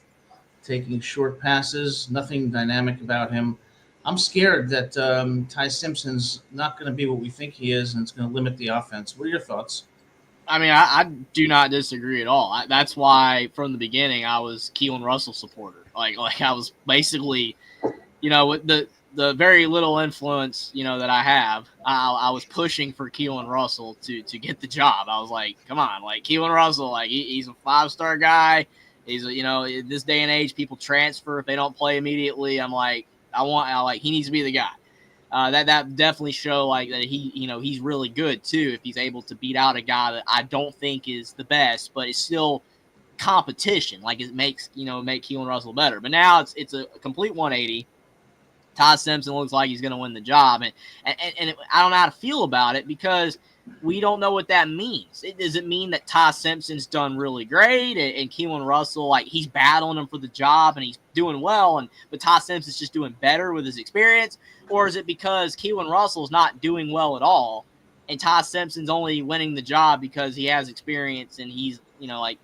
taking short passes, nothing dynamic about him. I'm scared that Ty Simpson's not going to be what we think he is, and it's going to limit the offense. What are your thoughts? I mean, I do not disagree at all. That's why from the beginning I was Keelin Russell supporter. Like I was basically, with the very little influence, that I have, I was pushing for Keelin Russell to get the job. I was like, come on, like Keelin Russell, like he's a 5-star guy. He's in this day and age, people transfer if they don't play immediately. I'm like, he needs to be the guy. That definitely show like that he's really good too if he's able to beat out a guy that I don't think is the best, but it's still competition. Like it makes make Keelin Russell better. But now it's a complete 180. Ty Simpson looks like he's going to win the job, and I don't know how to feel about it because we don't know what that means. Does it mean that Ty Simpson's done really great and Keelin Russell, like he's battling him for the job and he's doing well, but Ty Simpson's just doing better with his experience? Or is it because Keelin Russell's not doing well at all and Ty Simpson's only winning the job because he has experience and he's, like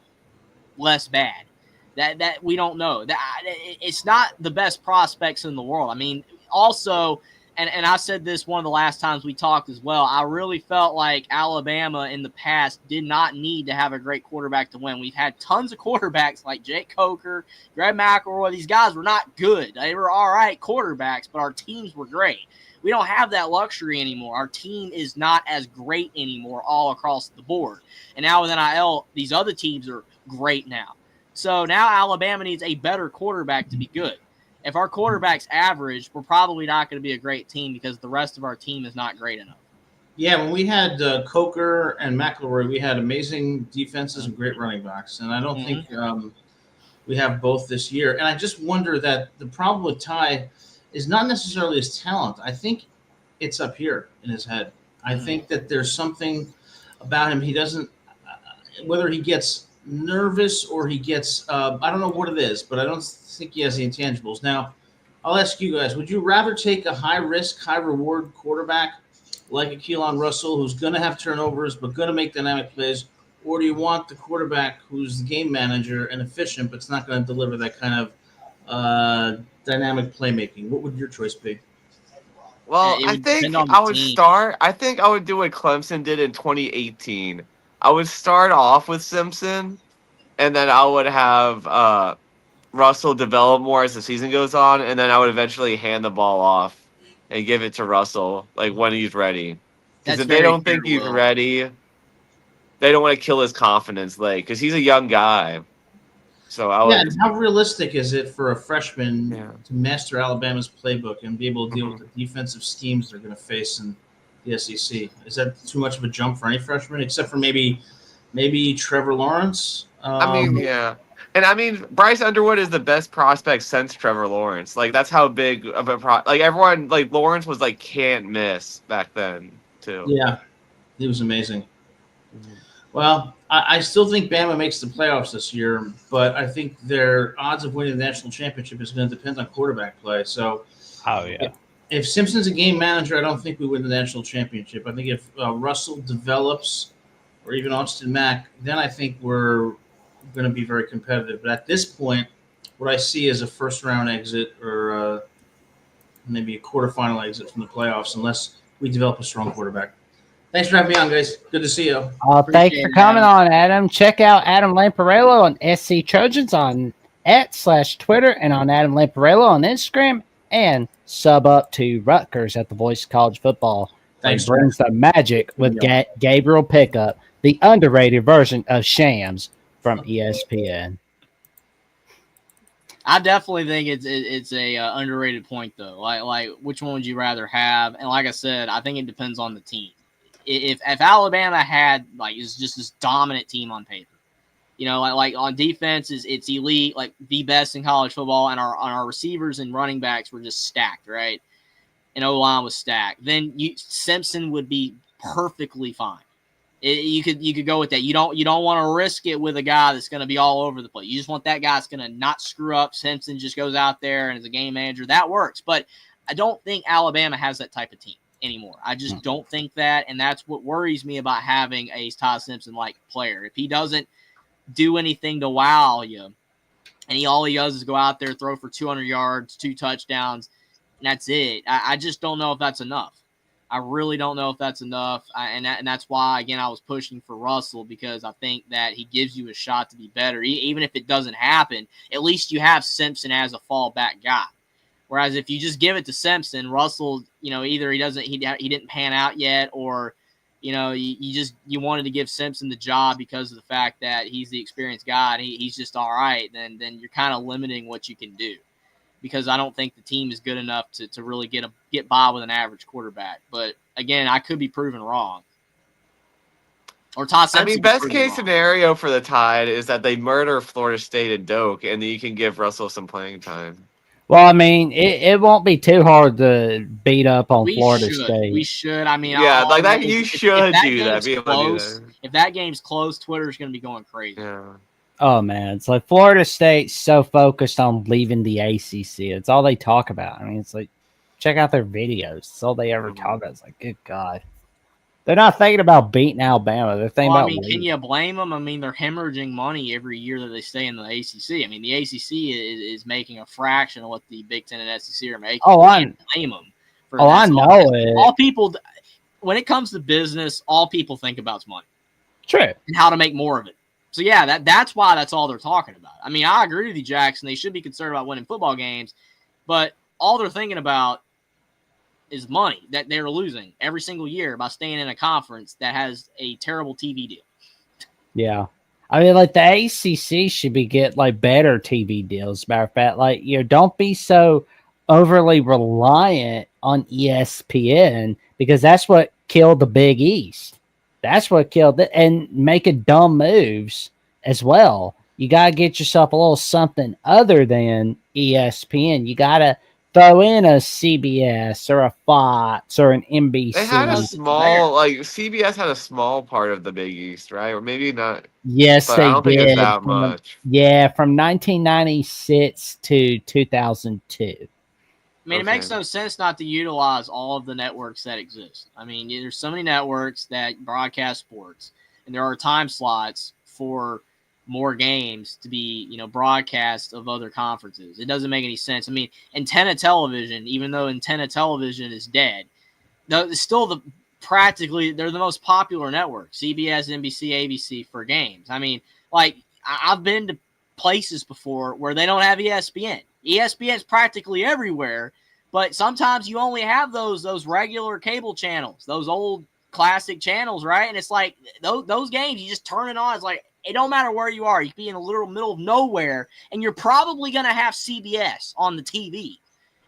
less bad? That we don't know. It's not the best prospects in the world. I mean, also, and I said this one of the last times we talked as well, I really felt like Alabama in the past did not need to have a great quarterback to win. We've had tons of quarterbacks like Jake Coker, Greg McElroy. These guys were not good. They were all right quarterbacks, but our teams were great. We don't have that luxury anymore. Our team is not as great anymore all across the board. And now with NIL, these other teams are great now. So now Alabama needs a better quarterback to be good. If our quarterback's average, we're probably not going to be a great team because the rest of our team is not great enough. Yeah, when we had Coker and McElroy, we had amazing defenses and great running backs. And I don't think we have both this year. And I just wonder that the problem with Ty is not necessarily his talent. I think it's up here in his head. I think that there's something about him. He doesn't whether he gets nervous or he gets I don't know what it is, but I don't think he has the intangibles. Now, I'll ask you guys, would you rather take a high-risk, high-reward quarterback like a Keelin Russell who's going to have turnovers but going to make dynamic plays, or do you want the quarterback who's the game manager and efficient but it's not going to deliver that kind of dynamic playmaking? What would your choice be? Well, I think I would do what Clemson did in 2018. I would start off with Simpson, and then I would have Russell develop more as the season goes on, and then I would eventually hand the ball off and give it to Russell, like when he's ready. Because if they don't think he's ready, they don't want to kill his confidence late, because he's a young guy. So and how realistic is it for a freshman to master Alabama's playbook and be able to deal with the defensive schemes they're going to face in the SEC? Is that too much of a jump for any freshman, except for maybe Trevor Lawrence? And I mean, Bryce Underwood is the best prospect since Trevor Lawrence. Like, that's how big of a like everyone, like Lawrence was like can't miss back then too. Yeah, he was amazing. Well, I still think Bama makes the playoffs this year, but I think their odds of winning the national championship is going to depend on quarterback play. So, if Simpson's a game manager, I don't think we win the national championship. I think if Russell develops, or even Austin Mack, then I think we're going to be very competitive. But at this point, what I see is a first-round exit or maybe a quarterfinal exit from the playoffs, unless we develop a strong quarterback. Thanks for having me on, guys. Good to see you. Thanks for coming on, Adam. Check out Adam Lampereello on SC Trojans on @/Twitter and on Adam Lampereello on Instagram, and sub up to Rutgers at the Voice of College Football. Thanks. He brings the magic with Gabriel Pickup, the underrated version of Shams from ESPN. I definitely think it's a underrated point though. Like which one would you rather have? And like I said, I think it depends on the team. If Alabama had is just this dominant team on paper, like on defense it's elite, like the best in college football, and our receivers and running backs were just stacked, right? And O-line was stacked. Then Simpson would be perfectly fine. You could go with that. You don't want to risk it with a guy that's going to be all over the place. You just want that guy that's going to not screw up. Simpson just goes out there and is a game manager. That works. But I don't think Alabama has that type of team anymore. I just don't think that, and that's what worries me about having a Ty Simpson-like player. If he doesn't do anything to wow you, and all he does is go out there, throw for 200 yards, 2 touchdowns, and that's it. I just don't know if that's enough. I really don't know if that's enough, and that's why, again, I was pushing for Russell, because I think that he gives you a shot to be better. Even if it doesn't happen, at least you have Simpson as a fallback guy. Whereas if you just give it to Simpson, Russell, either he didn't pan out yet, or you wanted to give Simpson the job because of the fact that he's the experienced guy and he's just all right, then you're kind of limiting what you can do. Because I don't think the team is good enough to really get by with an average quarterback. But again, I could be proven wrong. Or Todd Simpson. I mean, best case scenario for the Tide is that they murder Florida State and Doak, and then you can give Russell some playing time. Well, I mean, it won't be too hard to beat up on Florida State. We should. I mean, yeah, like that. You should do that. If that game's close, Twitter's going to be going crazy. Yeah. Oh man, it's like Florida State's so focused on leaving the ACC. It's all they talk about. I mean, it's like, check out their videos. It's all they ever talk about. It's like, good God. They're not thinking about beating Alabama. They're thinking about can you blame them? I mean, they're hemorrhaging money every year that they stay in the ACC. I mean, the ACC is making a fraction of what the Big Ten and SEC are making. I blame them. I know it. All people, when it comes to business, all people think about is money. True. And how to make more of it. So, yeah, that's why that's all they're talking about. I mean, I agree with you, Jackson. They should be concerned about winning football games, but all they're thinking about is money that they're losing every single year by staying in a conference that has a terrible TV deal. Yeah. I mean, like, the ACC should be get like better TV deals. Matter of fact, like, don't be so overly reliant on ESPN, because that's what killed the Big East. That's what killed it, and making dumb moves as well. You got to get yourself a little something other than ESPN. You got to throw in a CBS or a Fox or an NBC. They had a small, CBS had a small part of the Big East, right? Or maybe not. Yes, but they I don't did. think it's that much. From 1996 to 2002. I mean, It makes no sense not to utilize all of the networks that exist. I mean, there's so many networks that broadcast sports, and there are time slots for more games to be, broadcast of other conferences. It doesn't make any sense. I mean, antenna television, even though antenna television is dead, it's still they're the most popular network. CBS, NBC, ABC for games. I mean, I've been to places before where they don't have ESPN. ESPN's practically everywhere, but sometimes you only have those regular cable channels, those old classic channels, right? And it's like those games, you just turn it on. It's like, it don't matter where you are. You could be in a literal middle of nowhere, and you're probably going to have CBS on the TV.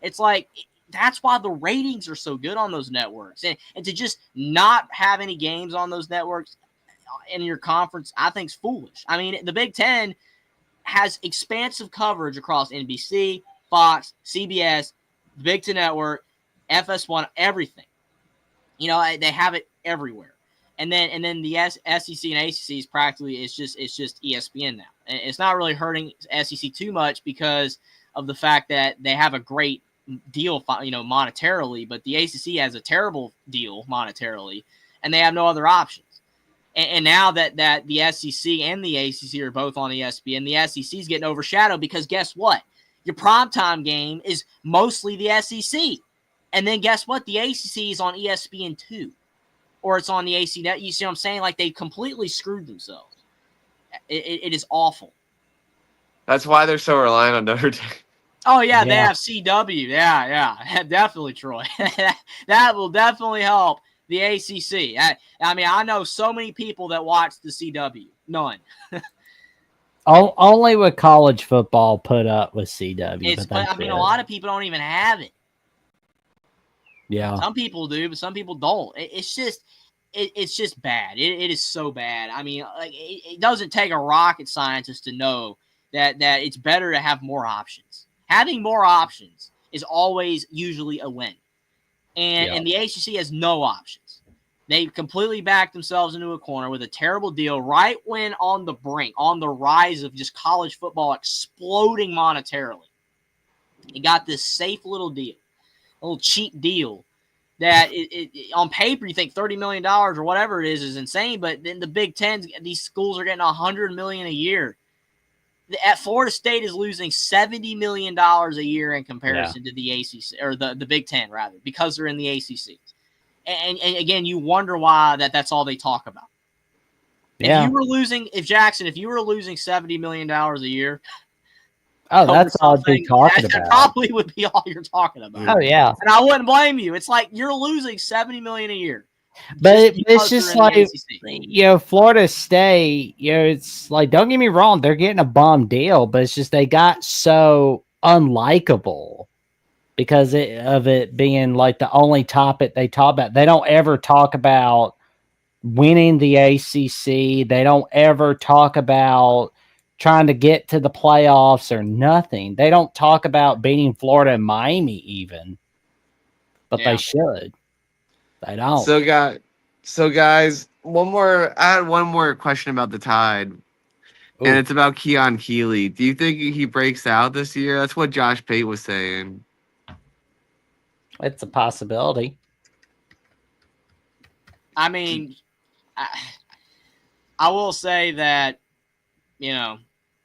It's like, that's why the ratings are so good on those networks. And to just not have any games on those networks in your conference, I think is foolish. I mean, the Big Ten has expansive coverage across NBC, Fox, CBS, the Big Ten Network, FS1, everything. They have it everywhere. And then the SEC and ACC is practically it's just ESPN now. And it's not really hurting SEC too much because of the fact that they have a great deal, monetarily, but the ACC has a terrible deal monetarily, and they have no other options. And now that the SEC and the ACC are both on ESPN, the SEC is getting overshadowed because guess what? Your primetime game is mostly the SEC. And then guess what? The ACC is on ESPN too. Or it's on the AC Net. You see what I'm saying? Like, they completely screwed themselves. It is awful. That's why they're so reliant on Notre Dame. Oh, yeah, they have CW. Yeah, definitely, Troy. That will definitely help the ACC. I mean, I know so many people that watch the CW. None. Only with college football put up with CW. A lot of people don't even have it. Yeah. Some people do, but some people don't. It's just bad. It is so bad. I mean, it doesn't take a rocket scientist to know that it's better to have more options. Having more options is always usually a win. And the ACC has no options. They completely backed themselves into a corner with a terrible deal right when on the brink, on the rise of just college football exploding monetarily. They got this safe little deal, a little cheap deal that on paper you think $30 million or whatever it is insane, but then the Big Ten, these schools are getting $100 million a year. at Florida State is losing $70 million a year in comparison to the ACC or the Big Ten rather, because they're in the ACC. And again, you wonder why that's all they talk about. Yeah. If you were losing $70 million a year, that's all I'd be talking that about. probably would be all you're talking about. Oh yeah, and I wouldn't blame you. It's like you're losing $70 million a year. But it's just like, Florida State, it's like, don't get me wrong, they're getting a bomb deal, but it's just they got so unlikable because of it being like the only topic they talk about. They don't ever talk about winning the ACC. They don't ever talk about trying to get to the playoffs or nothing. They don't talk about beating Florida and Miami even, but they should. They don't. So guys, I had one more question about the Tide. Ooh. And it's about Keon Keeley. Do you think he breaks out this year? That's what Josh Pate was saying. It's a possibility. I mean, I will say that,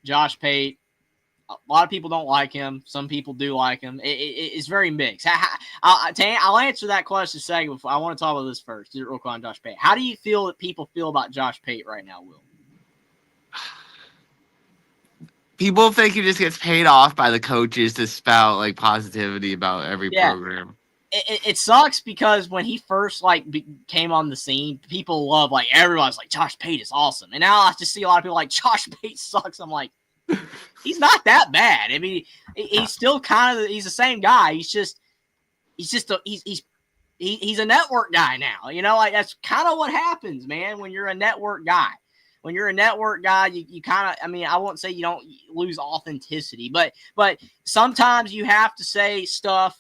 Josh Pate, a lot of people don't like him. Some people do like him. It's very mixed. I'll answer that question second. I want to talk about this first. Real quick on Josh Pate. How do you feel that people feel about Josh Pate right now, Will? People think he just gets paid off by the coaches to spout like positivity about every program. It sucks because when he first came on the scene, people love everyone's like Josh Pate is awesome, and now I just see a lot of people like Josh Pate sucks. I'm like, he's not that bad. I mean, he's still he's the same guy. He's a network guy now. That's kind of what happens, man. When you're a network guy, you kind of, I won't say you don't lose authenticity, but sometimes you have to say stuff,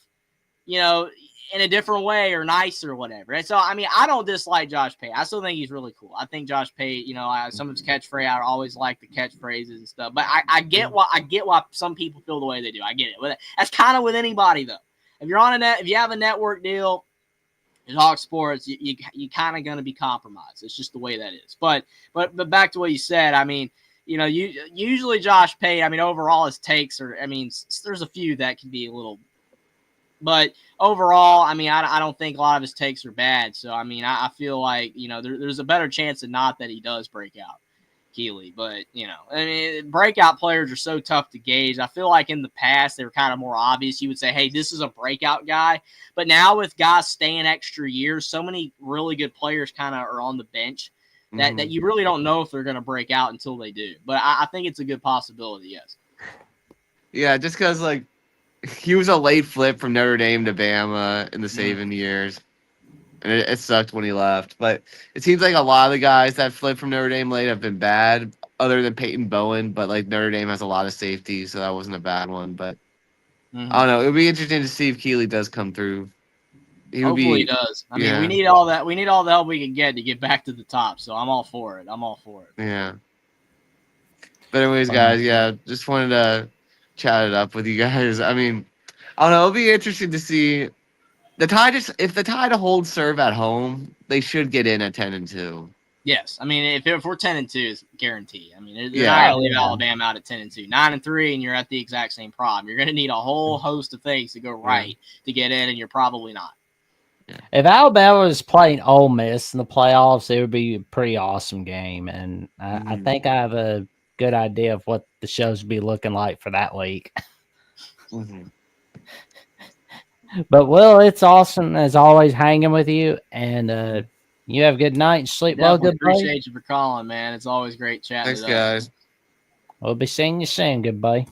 in a different way or nicer or whatever. And so, I don't dislike Josh Pate. I still think he's really cool. I think Josh Pate, some of his catchphrase, I always like the catchphrases and stuff, but I get why some people feel the way they do. I get it. That's kind of with anybody though. If you're on if you have a network deal in Hawk Sports, you kind of going to be compromised. It's just the way that is. But back to what you said, usually Josh Pate, overall his takes are, there's a few that can be a little, but overall, I don't think a lot of his takes are bad. So, I feel like, there's a better chance than not that he does break out, Keeley. But, breakout players are so tough to gauge. I feel like in the past, they were kind of more obvious. You would say, hey, this is a breakout guy. But now with guys staying extra years, so many really good players kind of are on the bench that you really don't know if they're going to break out until they do. But I think it's a good possibility, yes. Yeah, just because, he was a late flip from Notre Dame to Bama in the Sabin years. And it sucked when he left. But it seems like a lot of the guys that flipped from Notre Dame late have been bad, other than Peyton Bowen. But, Notre Dame has a lot of safety, so that wasn't a bad one. But, I don't know. It would be interesting to see if Keeley does come through. Hopefully he does. We need all that. We need all the help we can get to get back to the top. So I'm all for it. Yeah. But anyways, guys, just wanted to chat it up with you guys. I don't know. It'll be interesting to see the Tide. If the Tide holds serve at home, they should get in at 10-2. Yes, if we're 10-2, it's guaranteed. They're not going to leave Alabama out at 10-2, 9-3, and you're at the exact same problem. You're going to need a whole host of things to go right to get in, and you're probably not. If Alabama was playing Ole Miss in the playoffs, it would be a pretty awesome game, and I think I have a good idea of what the shows would be looking like for that week. But Will, it's awesome as always hanging with you, and you have a good night and sleep well. Good appreciate you for calling, man. It's always great chatting. Thanks, guys. We'll be seeing you soon. Goodbye.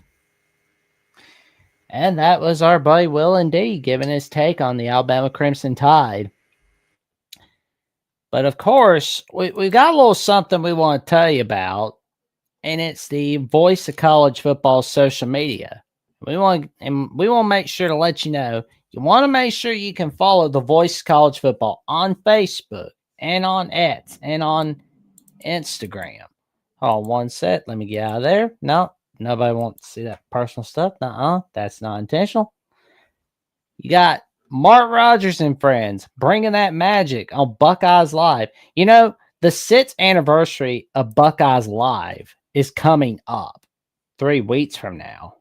And that was our buddy Will and D giving his take on the Alabama Crimson Tide. But of course, we got a little something we want to tell you about, and it's the voice of college football social media. We want to make sure to let you know, you want to make sure you can follow the voice of college football on Facebook and on X and on Instagram. Hold on one sec. Let me get out of there. No, nobody wants to see that personal stuff. That's not intentional. You got Mark Rogers and friends bringing that magic on Buckeyes Live. The 6th anniversary of Buckeyes Live is coming up. 3 weeks from now.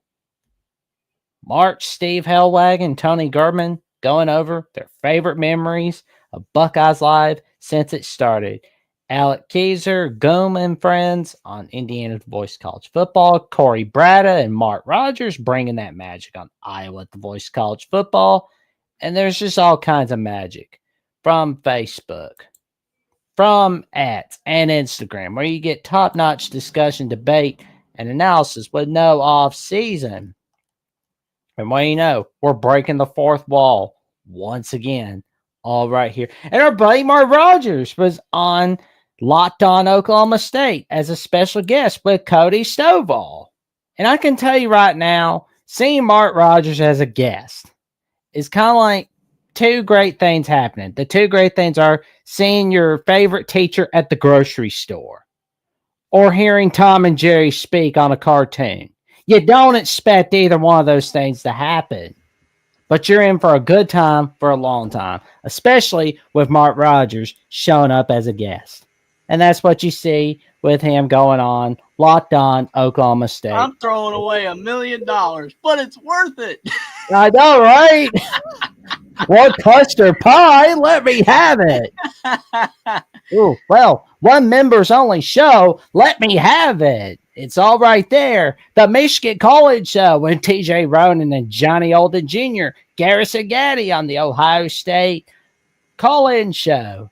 Mark, Steve Hellwagon, Tony German going over their favorite memories of Buckeyes Live since it started. Alec Keyser, Goom and friends on Indiana's Voice College Football. Corey Bratta and Mark Rogers bringing that magic on Iowa at the Voice College Football. And there's just all kinds of magic from Facebook, from ads and Instagram, where you get top-notch discussion, debate, and analysis with no off-season. And what do you know? We're breaking the fourth wall once again, all right here. And our buddy Mark Rogers was on Locked On Oklahoma State as a special guest with Cody Stovall. And I can tell you right now, seeing Mark Rogers as a guest is kind of like two great things happening. The two great things are seeing your favorite teacher at the grocery store or hearing Tom and Jerry speak on a cartoon. You don't expect either one of those things to happen, but you're in for a good time for a long time, especially with Mark Rogers showing up as a guest. And that's what you see with him going on Locked On Oklahoma State. I'm throwing away $1 million, but it's worth it. I know, right? One custard pie, let me have it. Ooh, well, one members only show, let me have it. It's all right there. The Michigan College Show with TJ Ronan and Johnny Olden Jr., Garrison Gaddy on the Ohio State Call-In Show.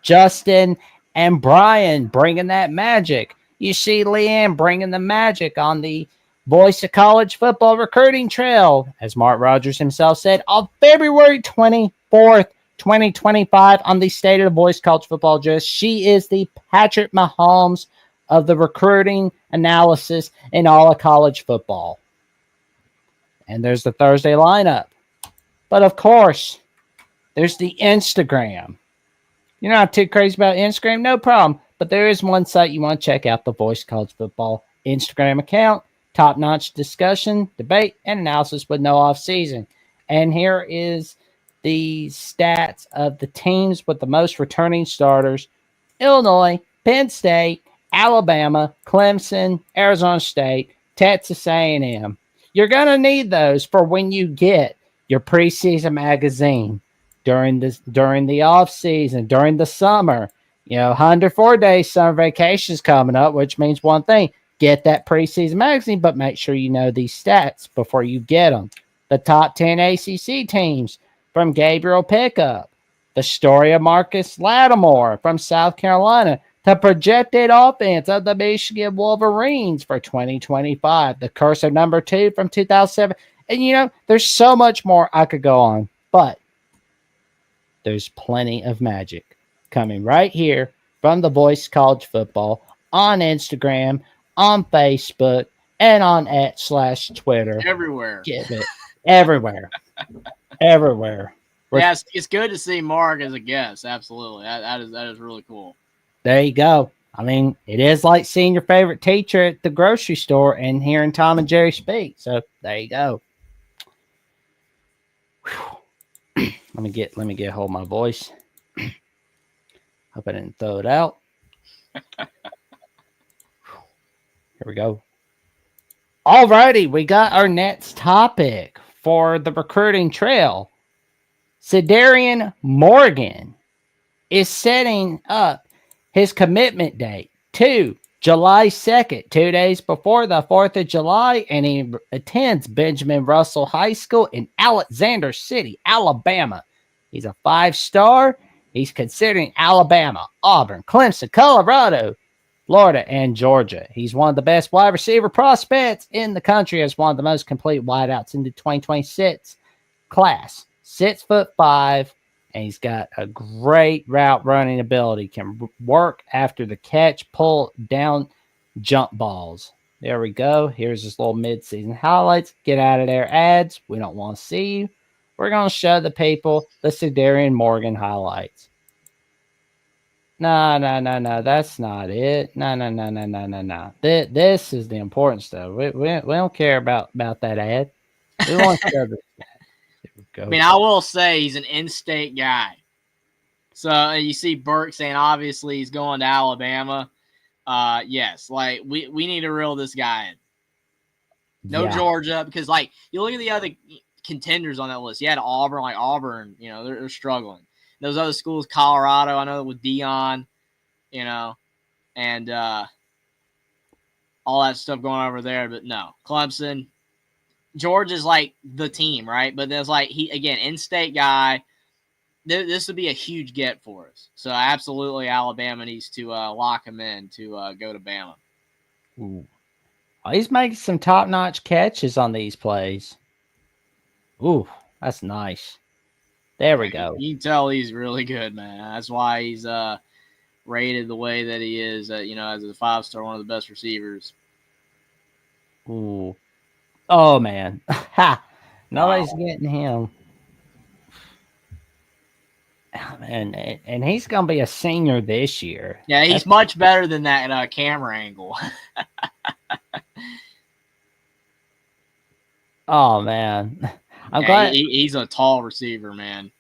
Justin and Brian bringing that magic. You see Leanne bringing the magic on the Voice of College Football Recruiting Trail, as Mark Rogers himself said, on February 24th, 2025 on the State of the Voice College Football Address. She is the Patrick Mahomes of the recruiting analysis in all of college football. And there's the Thursday lineup. But of course, there's the Instagram. You're not too crazy about Instagram? No problem. But there is one site you want to check out, the Voice College Football Instagram account. Top-notch discussion, debate, and analysis with no off-season. And here is the stats of the teams with the most returning starters. Illinois, Penn State, Alabama, Clemson, Arizona State, Texas A&M. You're going to need those for when you get your preseason magazine during the off-season, during the summer. 104-day summer vacation is coming up, which means one thing. Get that preseason magazine, but make sure you know these stats before you get them. The top 10 ACC teams from Gabriel Pickup. The story of Marcus Lattimore from South Carolina. The projected offense of the Michigan Wolverines for 2025. The curse of number 2 from 2007. And, there's so much more I could go on. But there's plenty of magic coming right here from the Voice College Football on Instagram, on Facebook, and on @/Twitter. Everywhere. Get it. Everywhere. Everywhere. Yeah, it's good to see Mark as a guest. Absolutely. That is really cool. There you go. I mean, it is like seeing your favorite teacher at the grocery store and hearing Tom and Jerry speak. So there you go. Whew. Let me get a hold of my voice. Hope I didn't throw it out. Here we go. Alrighty, we got our next topic for the recruiting trail. Cedarian Morgan is setting up his commitment date to July 2nd, 2 days before the 4th of July, and he attends Benjamin Russell High School in Alexander City, Alabama. He's a 5-star. He's considering Alabama, Auburn, Clemson, Colorado, Florida, and Georgia. He's one of the best wide receiver prospects in the country, as one of the most complete wideouts in the 2026 class. 6'5", and he's got a great route running ability. Can work after the catch, pull down jump balls. There we go. Here's his little midseason highlights. Get out of there, ads. We don't want to see you. We're going to show the people the Cedarian Morgan highlights. No. That's not it. No. This is the important stuff. We don't care about that ad. We want to show this. I mean, I will say he's an in-state guy. So you see Burke saying obviously he's going to Alabama. Yes, like we need to reel this guy in. No Yeah. Georgia, because like you look at the other contenders on that list. You had Auburn, you know, they're struggling. Those other schools, Colorado, I know with Dion, you know, and all that stuff going over there. But no, Clemson, Georgia's like the team, right? But there's like in-state guy. This would be a huge get for us. So absolutely, Alabama needs to lock him in to go to Bama. Ooh. Oh, he's making some top-notch catches on these plays. Ooh, that's nice. There we go. You can tell he's really good, man. That's why he's rated the way that he is. You know, as a 5-star, one of the best receivers. Ooh. Oh, man. Ha! Nobody's getting him. And he's going to be a senior this year. Yeah, he's much better than that camera angle. Oh, man. I'm glad. He's a tall receiver, man.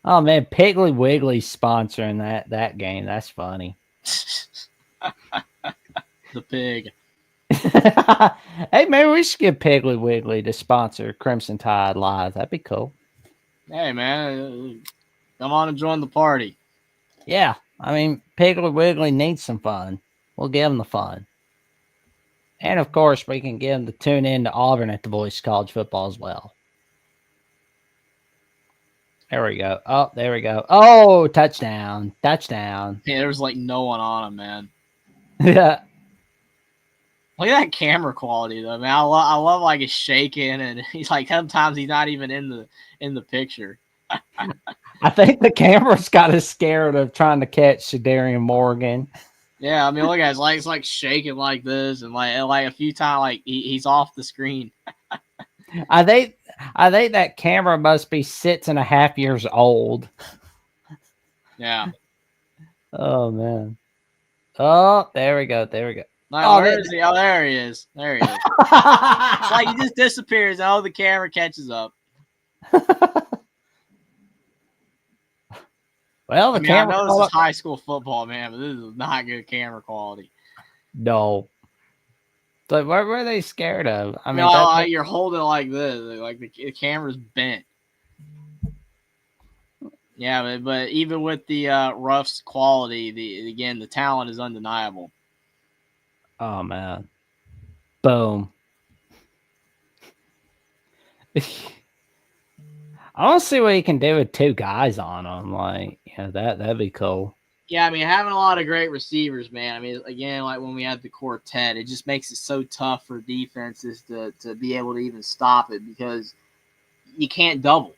Oh, man. Piggly Wiggly's sponsoring that game. That's funny. The pig. Hey, maybe we should get Piggly Wiggly to sponsor Crimson Tide Live. That'd be cool. Hey, man. Come on and join the party. Yeah. I mean, Piggly Wiggly needs some fun. We'll give him the fun. And, of course, we can get him to tune in to Auburn at the Voice of College Football as well. There we go. Oh, there we go. Oh, touchdown. Touchdown. Yeah, there was like no one on him, man. Yeah. Look at that camera quality, though, man. I love like he's shaking, and he's like sometimes he's not even in the picture. I think the camera's got us scared of trying to catch Shadarian Morgan. Yeah, I mean, look at it's like shaking like this, and like a few times, like he's off the screen. I think that camera must be 6.5 years old. Yeah. Oh man. Oh, there we go. There we go. Like, Oh, where is he? Oh, there he is. There he is. It's like he just disappears. Oh, the camera catches up. Well, I camera. know this is high school football, man, but this is not good camera quality. No. But what were they scared of? I mean, like you're holding it like this, like the camera's bent. Yeah, but even with the rough quality, the talent is undeniable. oh man. Boom. I don't see what you can do with 2 guys on them. Like, yeah, that'd be cool. Yeah, I mean, having a lot of great receivers, man. I mean, again, like when we had the quartet, it just makes it so tough for defenses to be able to even stop it because you can't double.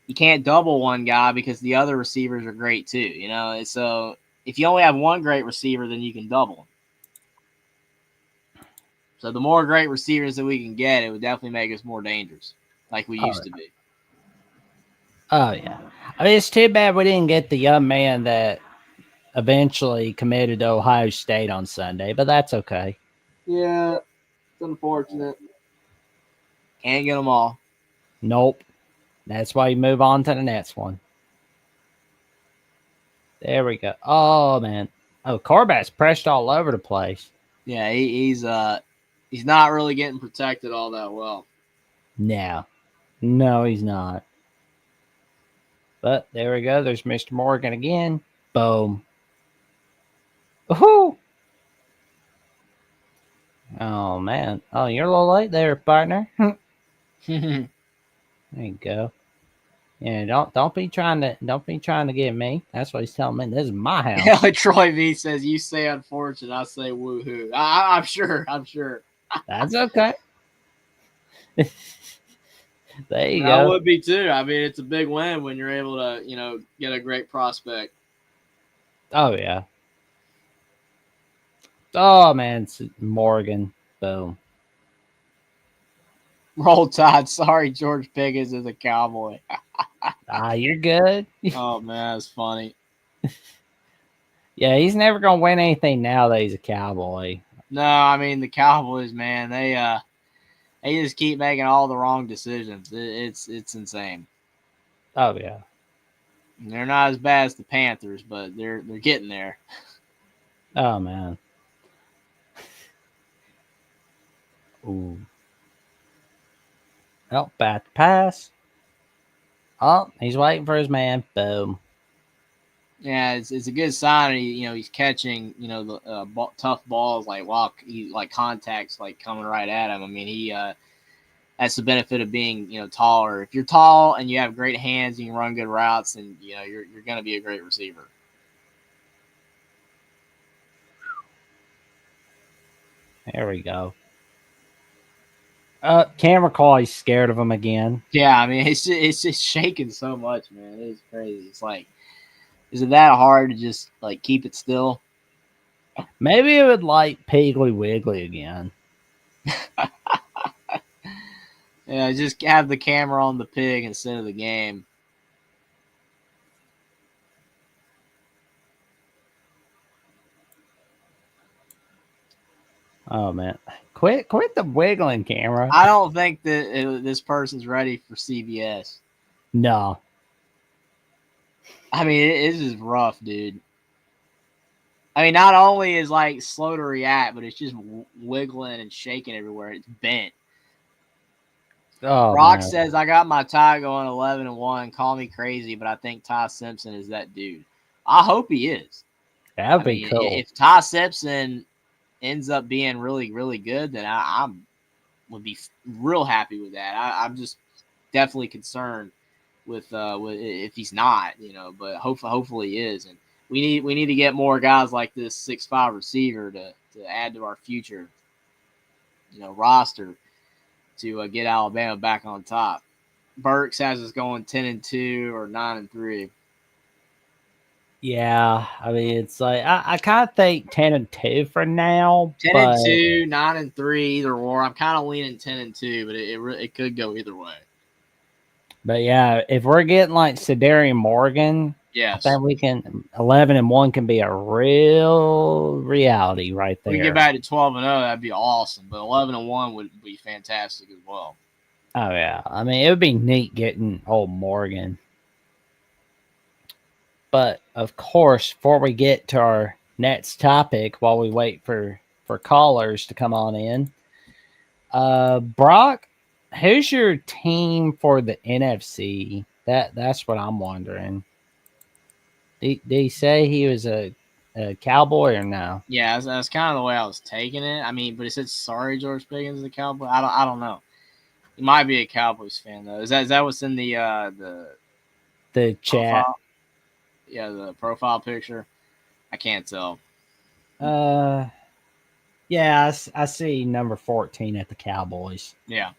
You can't double one guy because the other receivers are great too, you know? And so if you only have one great receiver, then you can double them. So the more great receivers that we can get, it would definitely make us more dangerous like we used to be. Oh, yeah. I mean, it's too bad we didn't get the young man that eventually committed to Ohio State on Sunday, but that's okay. Yeah, it's unfortunate. Can't get them all. Nope. That's why you move on to the next one. There we go. Oh, man. Oh, Corbat's pressed all over the place. Yeah, he's not really getting protected all that well. No, he's not. But there we go. There's Mr. Morgan again. Boom. Woohoo! Oh man. Oh, you're a little late there, partner. There you go. Yeah, don't be trying to get me. That's what he's telling me. This is my house. Yeah, like Troy V says, you say unfortunate, I say woohoo. I'm sure. That's okay. There you I go. would be too. I mean, it's a big win when you're able to, get a great prospect. Oh yeah. Oh man, it's Morgan. Boom. Roll Tide. Sorry, George Pickens is a Cowboy. You're good. Oh man, that's funny. Yeah, he's never gonna win anything now that he's a Cowboy. No, I mean the Cowboys, man. They just keep making all the wrong decisions. It's insane. Oh yeah. They're not as bad as the Panthers, but they're getting there. Ooh. Oh, bad pass. Oh, he's waiting for his man. Boom. Yeah, it's a good sign. He's catching the tough balls while he contacts coming right at him. I mean, he that's the benefit of being taller. If you're tall and you have great hands, you can run good routes, and you're going to be a great receiver. There we go. Camera call. He's scared of him again. Yeah, I mean, it's just shaking so much, man. It's crazy. It's is it that hard to just keep it still? Maybe it would Piggly Wiggly again. Yeah, just have the camera on the pig instead of the game. Oh man, quit the wiggling, camera. I don't think that this person's ready for CBS. No. I mean, it's just rough, dude. I mean, not only is slow to react, but it's just wiggling and shaking everywhere. It's bent. Oh, Brock man. says, I got my tie going 11-1. Call me crazy, but I think Ty Simpson is that dude. I hope he is. That'd be cool. If Ty Simpson ends up being really, really good, then I would be real happy with that. I'm just definitely concerned with if he's not, but hopefully he is. And we need to get more guys like this 6'5" receiver to add to our future, roster to get Alabama back on top. Burks has us going 10-2 or 9-3. Yeah, I mean, it's I kind of think 10-2 for now. 10-2, 9-3, either or. I'm kind of leaning 10-2, but it could go either way. But yeah, if we're getting Sedarian Morgan, yes, I think we can 11-1 can be a real reality right there. We get back to 12-0, that'd be awesome. But 11-1 would be fantastic as well. Oh yeah, I mean it would be neat getting old Morgan. But of course, before we get to our next topic, while we wait for callers to come on in, Brock, who's your team for the NFC? That's what I'm wondering. Did he say he was a Cowboy or no? Yeah, that's kind of the way I was taking it. I mean, but it said sorry, George Pickens is a Cowboy. I don't know. He might be a Cowboys fan though. Is that what's in the chat? Profile? Yeah, the profile picture. I can't tell. Yeah, I see number 14 at the Cowboys. Yeah.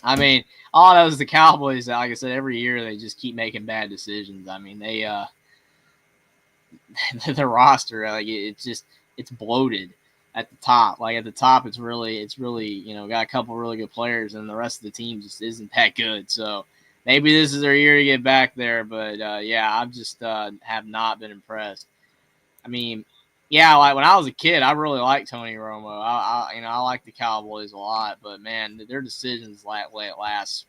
I mean, all I know is the Cowboys, like I said, every year they just keep making bad decisions. I mean, they their roster, it's bloated at the top. At the top, it's really got a couple really good players, and the rest of the team just isn't that good. So maybe this is their year to get back there. But yeah, I've just have not been impressed. I mean, yeah, when I was a kid, I really liked Tony Romo. I like the Cowboys a lot, but man, their decisions last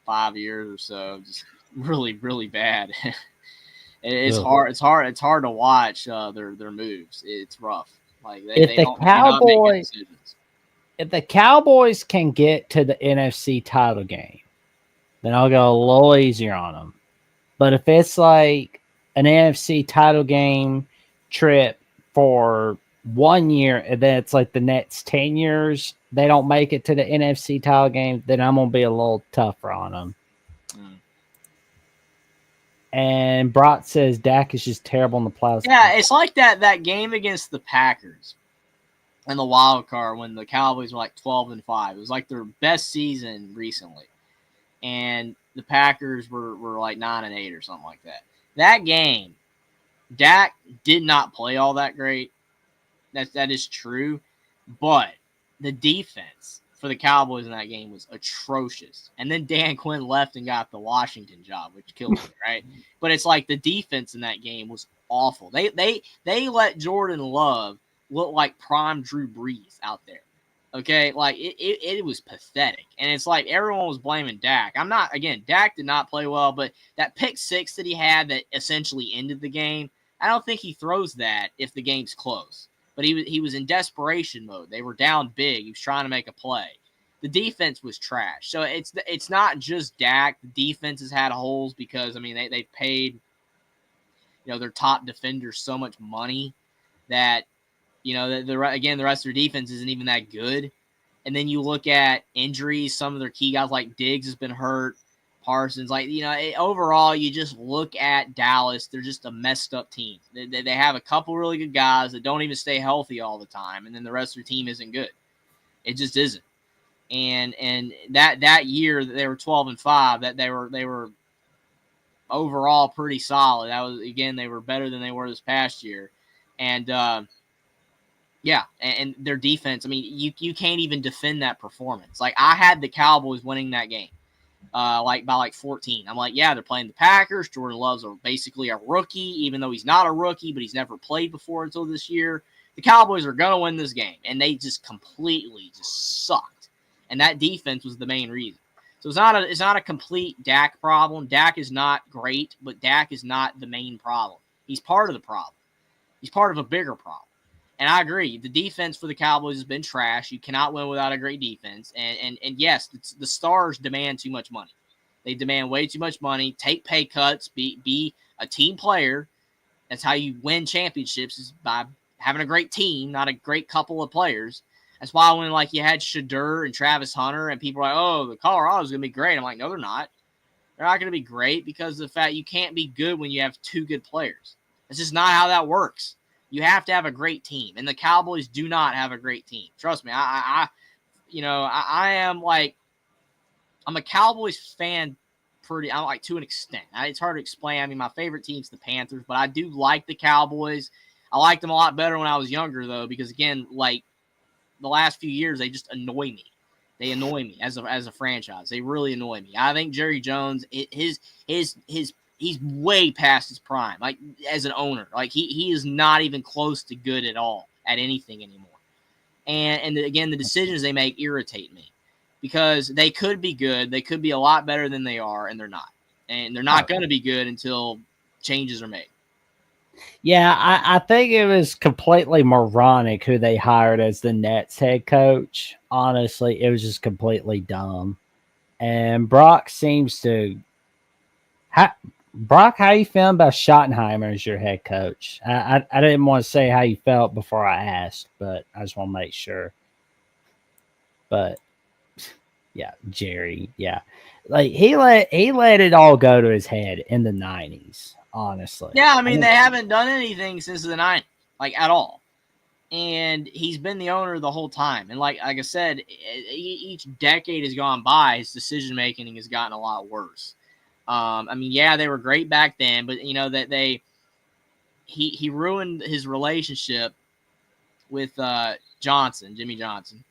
5 years or so just really, really bad. It's hard. It's hard to watch their moves. It's rough. If the Cowboys can get to the NFC title game, then I'll go a little easier on them. But if it's an NFC title game trip for 1 year and then it's the next 10 years they don't make it to the NFC title game, then I'm gonna be a little tougher on them. And Brock says Dak is just terrible in the playoffs. Yeah, it's like that game against the Packers and the wild card when the Cowboys were 12-5. It was their best season recently, and the Packers were 9-8 or something like that. That game, Dak did not play all that great. That is true, but the defense for the Cowboys in that game was atrocious. And then Dan Quinn left and got the Washington job, which killed me, right? But it's the defense in that game was awful. They let Jordan Love look like prime Drew Brees out there. Okay, it was pathetic. And it's everyone was blaming Dak. Dak did not play well, but that pick six that he had that essentially ended the game, I don't think he throws that if the game's close. but he was in desperation mode. They were down big. He was trying to make a play. The defense was trash. So it's not just Dak. The defense has had holes because, I mean, they paid, their top defenders so much money that, the rest of their defense isn't even that good. And then you look at injuries. Some of their key guys like Diggs has been hurt. Parsons, overall, you just look at Dallas. They're just a messed up team. They have a couple really good guys that don't even stay healthy all the time. And then the rest of their team isn't good. It just isn't. And that year that they were 12-5, that they were overall pretty solid. That was, again, they were better than they were this past year. And and their defense, I mean, you can't even defend that performance. Like, I had the Cowboys winning that game, by 14. I'm like, yeah, they're playing the Packers. Jordan Love's basically a rookie, even though he's not a rookie, but he's never played before until this year. The Cowboys are going to win this game, and they just completely just sucked. And that defense was the main reason. So it's not a complete Dak problem. Dak is not great, but Dak is not the main problem. He's part of the problem. He's part of a bigger problem. And I agree. The defense for the Cowboys has been trash. You cannot win without a great defense. And yes, the stars demand too much money. They demand way too much money. Take pay cuts. Be a team player. That's how you win championships, is by having a great team, not a great couple of players. That's why when you had Shadur and Travis Hunter and people are like, oh, the Colorado's going to be great. I'm like, no, they're not. They're not going to be great because of the fact you can't be good when you have two good players. That's just not how that works. You have to have a great team, and the Cowboys do not have a great team. Trust me. I'm a Cowboys fan to an extent. It's hard to explain. I mean, my favorite team's the Panthers, but I do like the Cowboys. I liked them a lot better when I was younger, though, because again, the last few years, they just annoy me. They annoy me as a franchise. They really annoy me. I think Jerry Jones, he's way past his prime, as an owner. He is not even close to good at all at anything anymore. And again, the decisions they make irritate me because they could be good. They could be a lot better than they are, and they're not. And they're not going to be good until changes are made. Yeah, I think it was completely moronic who they hired as the Nets head coach. Honestly, it was just completely dumb. And Brock seems to... Brock, how you feeling about Schottenheimer as your head coach? I didn't want to say how you felt before I asked, but I just want to make sure. But, yeah, Jerry, yeah. He let it all go to his head in the 90s. Honestly. Yeah, I mean, they haven't done anything since the 90s, at all. And he's been the owner the whole time. And like I said, each decade has gone by, his decision-making has gotten a lot worse. I mean, yeah, they were great back then, but, that he ruined his relationship with Jimmy Johnson.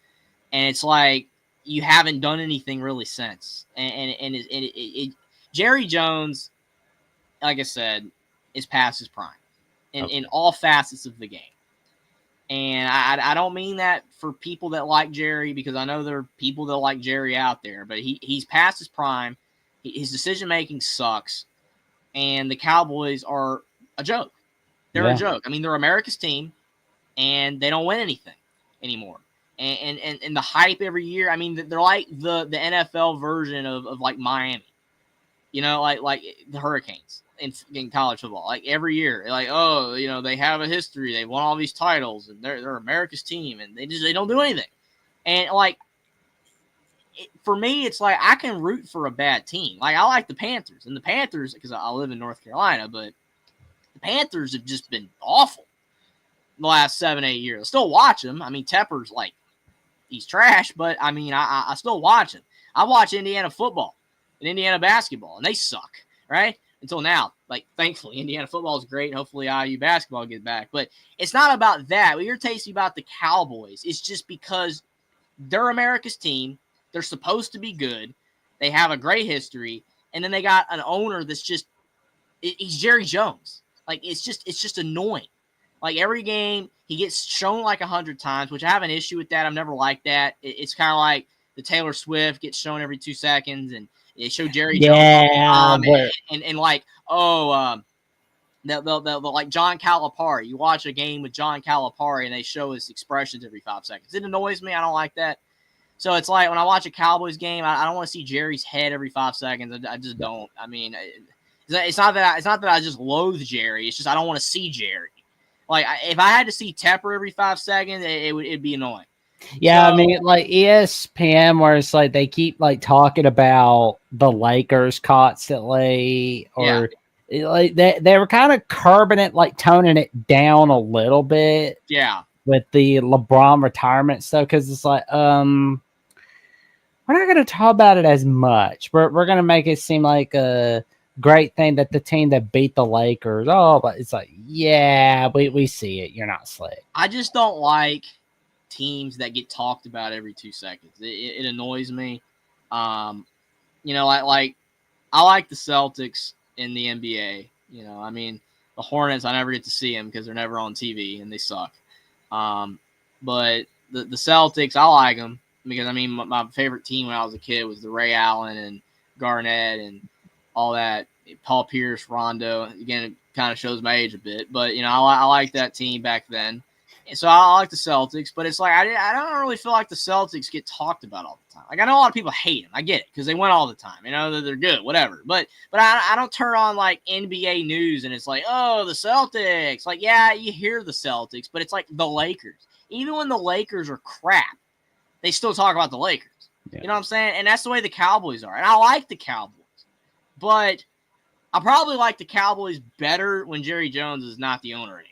And it's like, you haven't done anything really since. And Jerry Jones, like I said, is past his prime in all facets of the game. And I don't mean that for people that like Jerry, because I know there are people that like Jerry out there, but he's past his prime. His decision-making sucks, and the Cowboys are a joke. They're a joke. I mean, they're America's team, and they don't win anything anymore. And the hype every year, I mean, they're like the NFL version of Miami. Like the Hurricanes in college football. Every year, they have a history. They won all these titles, and they're America's team, and they don't do anything. And for me, it's I can root for a bad team. I like the Panthers, and the Panthers, because I live in North Carolina, but the Panthers have just been awful the last 7-8 years. I still watch them. I mean, Tepper's he's trash, but I mean, I still watch him. I watch Indiana football and Indiana basketball, and they suck, right? Until now. Thankfully, Indiana football is great. Hopefully, IU basketball gets back. But it's not about that. What irritates me about the Cowboys is just because they're America's team. They're supposed to be good. They have a great history. And then they got an owner that's he's Jerry Jones. It's just annoying. Every game, he gets shown 100 times, which I have an issue with that. I've never liked that. It's kind of like the Taylor Swift gets shown every 2 seconds, and they show Jerry Jones all the time, They'll like John Calipari. You watch a game with John Calipari and they show his expressions every 5 seconds. It annoys me. I don't like that. So it's like when I watch a Cowboys game, I don't want to see Jerry's head every 5 seconds. I just don't. I mean, it's not that I just loathe Jerry. It's just I don't want to see Jerry. Like if I had to see Tepper every 5 seconds, it'd be annoying. Yeah, So, I mean, like ESPN, where it's like they keep like talking about the Lakers constantly, or like they were kind of curbing it, like toning it down a little bit. Yeah, with the LeBron retirement stuff, because it's like, we're not going to talk about it as much. We're going to make it seem like a great thing that the team that beat the Lakers. Oh, but it's like, yeah, we see it. You're not slick. I just don't like teams that get talked about every 2 seconds. It annoys me. You know, like I like the Celtics in the NBA. You know, I mean, the Hornets, I never get to see them because they're never on TV and they suck. But the Celtics, I like them because, I mean, my favorite team when I was a kid was the Ray Allen and Garnett and all that. Paul Pierce, Rondo. Again, it kind of shows my age a bit. But, you know, I like that team back then. And so I like the Celtics. But it's like I don't really feel like the Celtics get talked about all the time. Like, I know a lot of people hate them. I get it because they win all the time. You know, they're good, whatever. But I don't turn on, like, NBA news and it's like, oh, the Celtics. Like, yeah, you hear the Celtics, but it's like the Lakers. Even when the Lakers are crap, they still talk about the Lakers. Yeah. You know what I'm saying? And that's the way the Cowboys are. And I like the Cowboys. But I probably like the Cowboys better when Jerry Jones is not the owner anymore.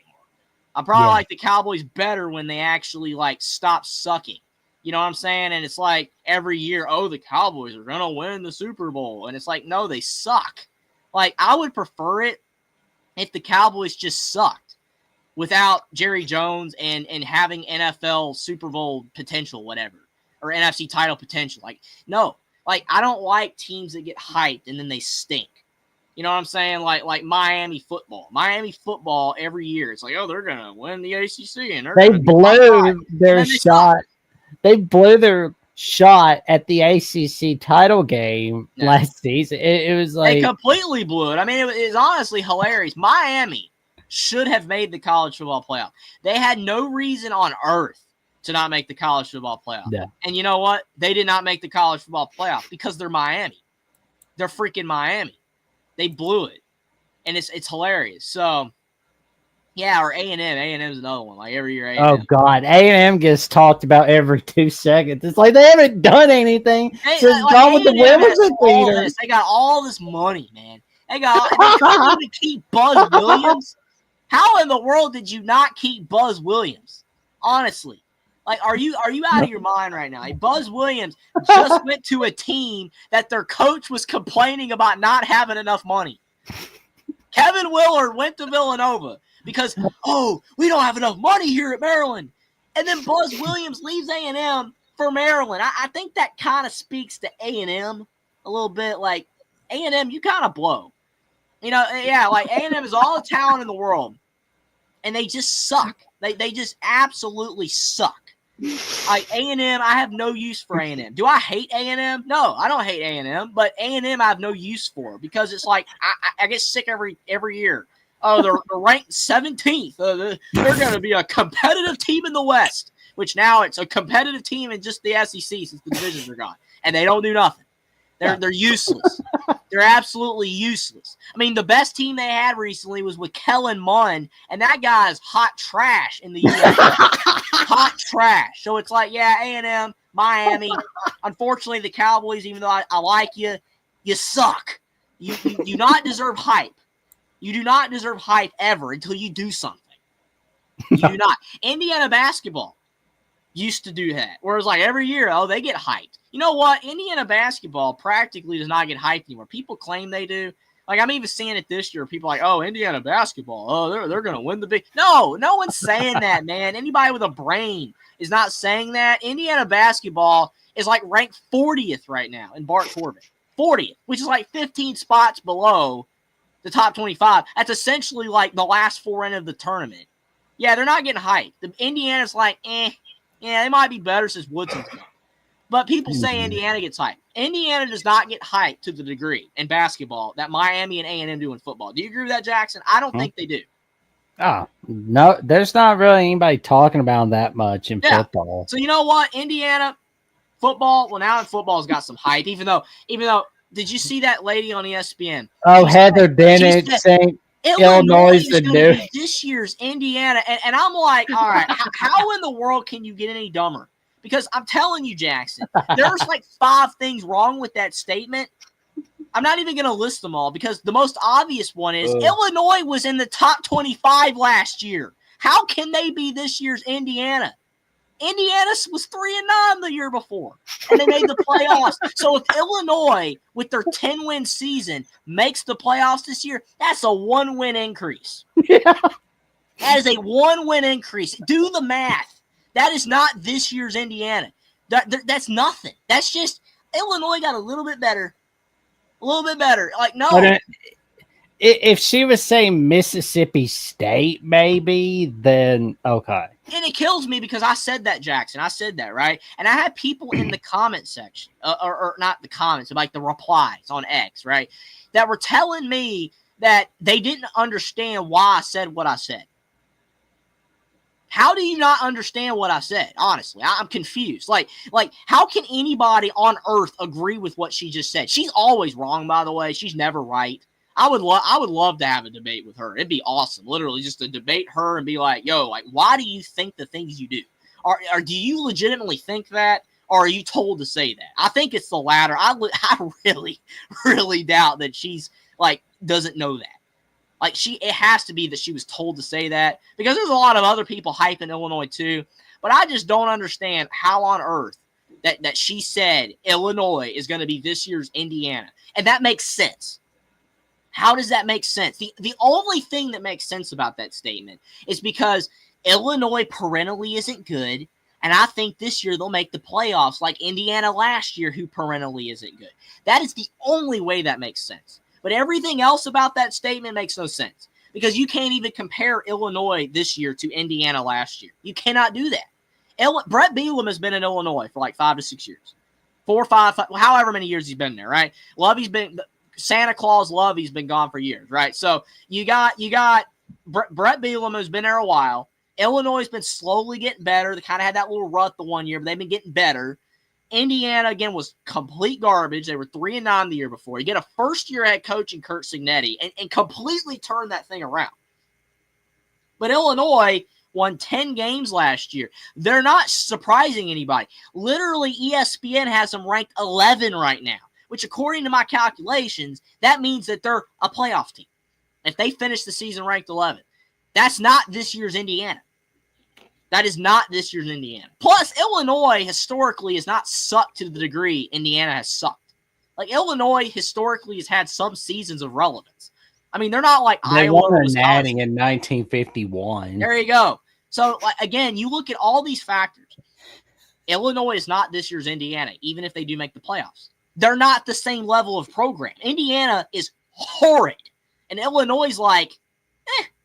I probably like the Cowboys better when they actually, like, stop sucking. You know what I'm saying? And it's like every year, oh, the Cowboys are going to win the Super Bowl. And it's like, no, they suck. Like, I would prefer it if the Cowboys just sucked without Jerry Jones and having NFL Super Bowl potential, whatever, or NFC title potential. Like, no. Like, I don't like teams that get hyped and then they stink. You know what I'm saying? Like Miami football. Miami football every year. It's like, oh, they're going to win the ACC. And they blew their shot. They blew their shot at the ACC title game last season. It was like... They completely blew it. I mean, it was honestly hilarious. Miami should have made the college football playoff. They had no reason on earth to not make the college football playoff. Yeah. And you know what? They did not make the college football playoff because they're Miami. They're freaking Miami. They blew it. And it's hilarious. So, yeah, or A&M. A&M is another one. Like every year, A&M. Oh, God. A&M gets talked about every 2 seconds. It's like they haven't done anything since gone with the Williams Theater. They got all this money, man. They couldn't even keep Buzz Williams. How in the world did you not keep Buzz Williams? Honestly. Like, are you out of your mind right now? Like, Buzz Williams just went to a team that their coach was complaining about not having enough money. Kevin Willard went to Villanova because, oh, we don't have enough money here at Maryland. And then Buzz Williams leaves A&M for Maryland. I think that kind of speaks to A&M a little bit. Like, A&M, you kind of blow. You know, yeah, like A&M is all the talent in the world, and they just suck. They just absolutely suck. Like A&M, I have no use for A&M. Do I hate A&M? No, I don't hate A&M, but A&M I have no use for because it's like I get sick every year. Oh, they're ranked 17th. They're going to be a competitive team in the West, which now it's a competitive team in just the SEC since the divisions are gone, and they don't do nothing. They're useless. They're absolutely useless. I mean, the best team they had recently was with Kellen Mond, and that guy is hot trash in the U.S. Hot trash. So it's like, yeah, A&M, Miami. Unfortunately, the Cowboys, even though I like you, you suck. You do not deserve hype. You do not deserve hype ever until you do something. You do not. Indiana basketball used to do that. Whereas, like, every year, oh, they get hyped. You know what? Indiana basketball practically does not get hyped anymore. People claim they do. Like, I'm even seeing it this year. People are like, oh, Indiana basketball. Oh, they're going to win the big. No one's saying that, man. Anybody with a brain is not saying that. Indiana basketball is, like, ranked 40th right now in Bart Corbin. 40th, which is, like, 15 spots below the top 25. That's essentially, like, the last four end of the tournament. Yeah, they're not getting hyped. The Indiana's like, yeah, they might be better since Woodson's gone. But people say Indiana gets hyped. Indiana does not get hyped to the degree in basketball that Miami and A&M do in football. Do you agree with that, Jackson? I don't think they do. Oh, no, there's not really anybody talking about that much in football. So you know what? Indiana football, well, now in football's got some hype, even though, did you see that lady on ESPN? Oh, Heather Bennett saying Illinois is going to be this year's Indiana. And I'm like, all right, how in the world can you get any dumber? Because I'm telling you, Jackson, there's like 5 things wrong with that statement. I'm not even going to list them all because the most obvious one is Illinois was in the top 25 last year. How can they be this year's Indiana? Indiana was 3-9 the year before, and they made the playoffs. So if Illinois, with their 10-win season, makes the playoffs this year, that's a 1-win increase. Yeah. That is a 1-win increase. Do the math. That is not this year's Indiana. That's nothing. That's just Illinois got a little bit better. A little bit better. Like, no. But if she was saying Mississippi State, maybe, then okay. And it kills me because I said that, Jackson. I said that, right? And I had people in the comment section, or not the comments, but like the replies on X, right, that were telling me that they didn't understand why I said what I said. How do you not understand what I said? Honestly, I'm confused. Like, how can anybody on earth agree with what she just said? She's always wrong, by the way. She's never right. I would love to have a debate with her. It'd be awesome, literally, just to debate her and be like, yo, like, why do you think the things you do? Or do you legitimately think that? Or are you told to say that? I think it's the latter. I really, really doubt that she's, like, doesn't know that. Like, it has to be that she was told to say that because there's a lot of other people hyping Illinois too. But I just don't understand how on earth that she said Illinois is going to be this year's Indiana. And that makes sense. How does that make sense? The only thing that makes sense about that statement is because Illinois perennially isn't good, and I think this year they'll make the playoffs like Indiana last year, who perennially isn't good. That is the only way that makes sense. But everything else about that statement makes no sense because you can't even compare Illinois this year to Indiana last year. You cannot do that. Brett Bielema has been in Illinois for like 5 to 6 years. 4, 5, however many years he's been there, right? Lovey's been – Santa Claus Lovey's been gone for years, right? So you got Brett Bielema who's been there a while. Illinois has been slowly getting better. They kind of had that little rut the one year, but they've been getting better. Indiana, again, was complete garbage. They were 3-9 the year before. You get a first-year head coach in Kurt Signetti and completely turn that thing around. But Illinois won 10 games last year. They're not surprising anybody. Literally, ESPN has them ranked 11 right now, which according to my calculations, that means that they're a playoff team. If they finish the season ranked 11, that's not this year's Indiana. That is not this year's Indiana. Plus, Illinois historically has not sucked to the degree Indiana has sucked. Like, Illinois historically has had some seasons of relevance. I mean, they're not like they Iowa won or a natty Wisconsin. in 1951. There you go. So, like, again, you look at all these factors. Illinois is not this year's Indiana, even if they do make the playoffs. They're not the same level of program. Indiana is horrid. And Illinois is like,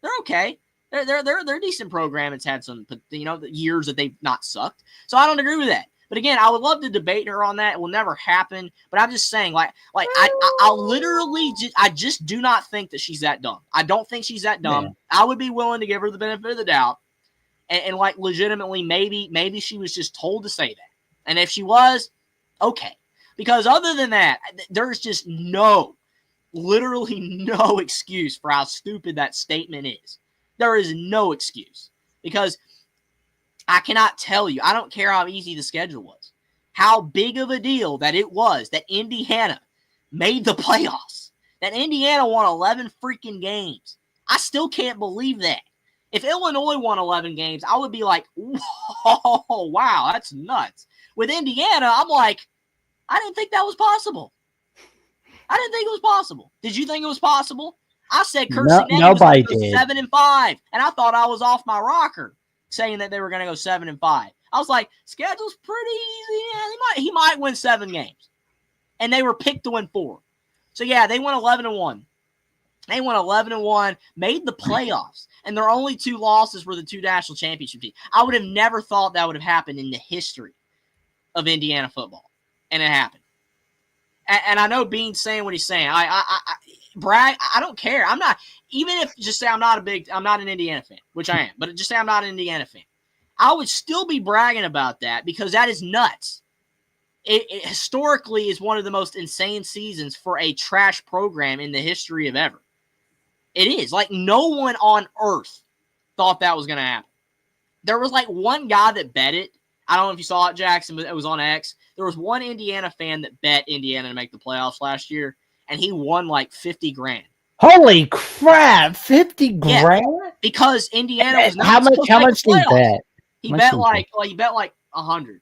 they're okay. They're a decent program. It's had some, years that they've not sucked. So I don't agree with that. But again, I would love to debate her on that. It will never happen. But I'm just saying, I just do not think that she's that dumb. I don't think she's that dumb. Yeah. I would be willing to give her the benefit of the doubt. And like, legitimately, maybe she was just told to say that. And if she was, okay. Because other than that, there's just literally no excuse for how stupid that statement is. There is no excuse because I cannot tell you, I don't care how easy the schedule was, how big of a deal that it was that Indiana made the playoffs, that Indiana won 11 freaking games. I still can't believe that. If Illinois won 11 games, I would be like, whoa, wow, that's nuts. With Indiana, I'm like, I didn't think that was possible. I didn't think it was possible. Did you think it was possible? I said Kurt Signetti was going to go 7-5, and I thought I was off my rocker saying that they were going to go 7-5. I was like, schedule's pretty easy. Yeah, he might win 7 games, and they were picked to win 4. So yeah, they went 11-1. They went 11-1, made the playoffs, and their only 2 losses were the 2 national championship teams. I would have never thought that would have happened in the history of Indiana football, and it happened. And I know Bean's saying what he's saying. I brag. I don't care. I'm not, even if just say I'm not an Indiana fan, which I am, but just say I'm not an Indiana fan. I would still be bragging about that because that is nuts. It historically is one of the most insane seasons for a trash program in the history of ever. It is. Like, no one on earth thought that was going to happen. There was like one guy that bet it. I don't know if you saw it, Jackson, but it was on X. There was one Indiana fan that bet Indiana to make the playoffs last year, and he won like 50 grand. Holy crap, 50 grand? Because Indiana was not how much supposed to make the did he playoffs. bet? He bet like 100.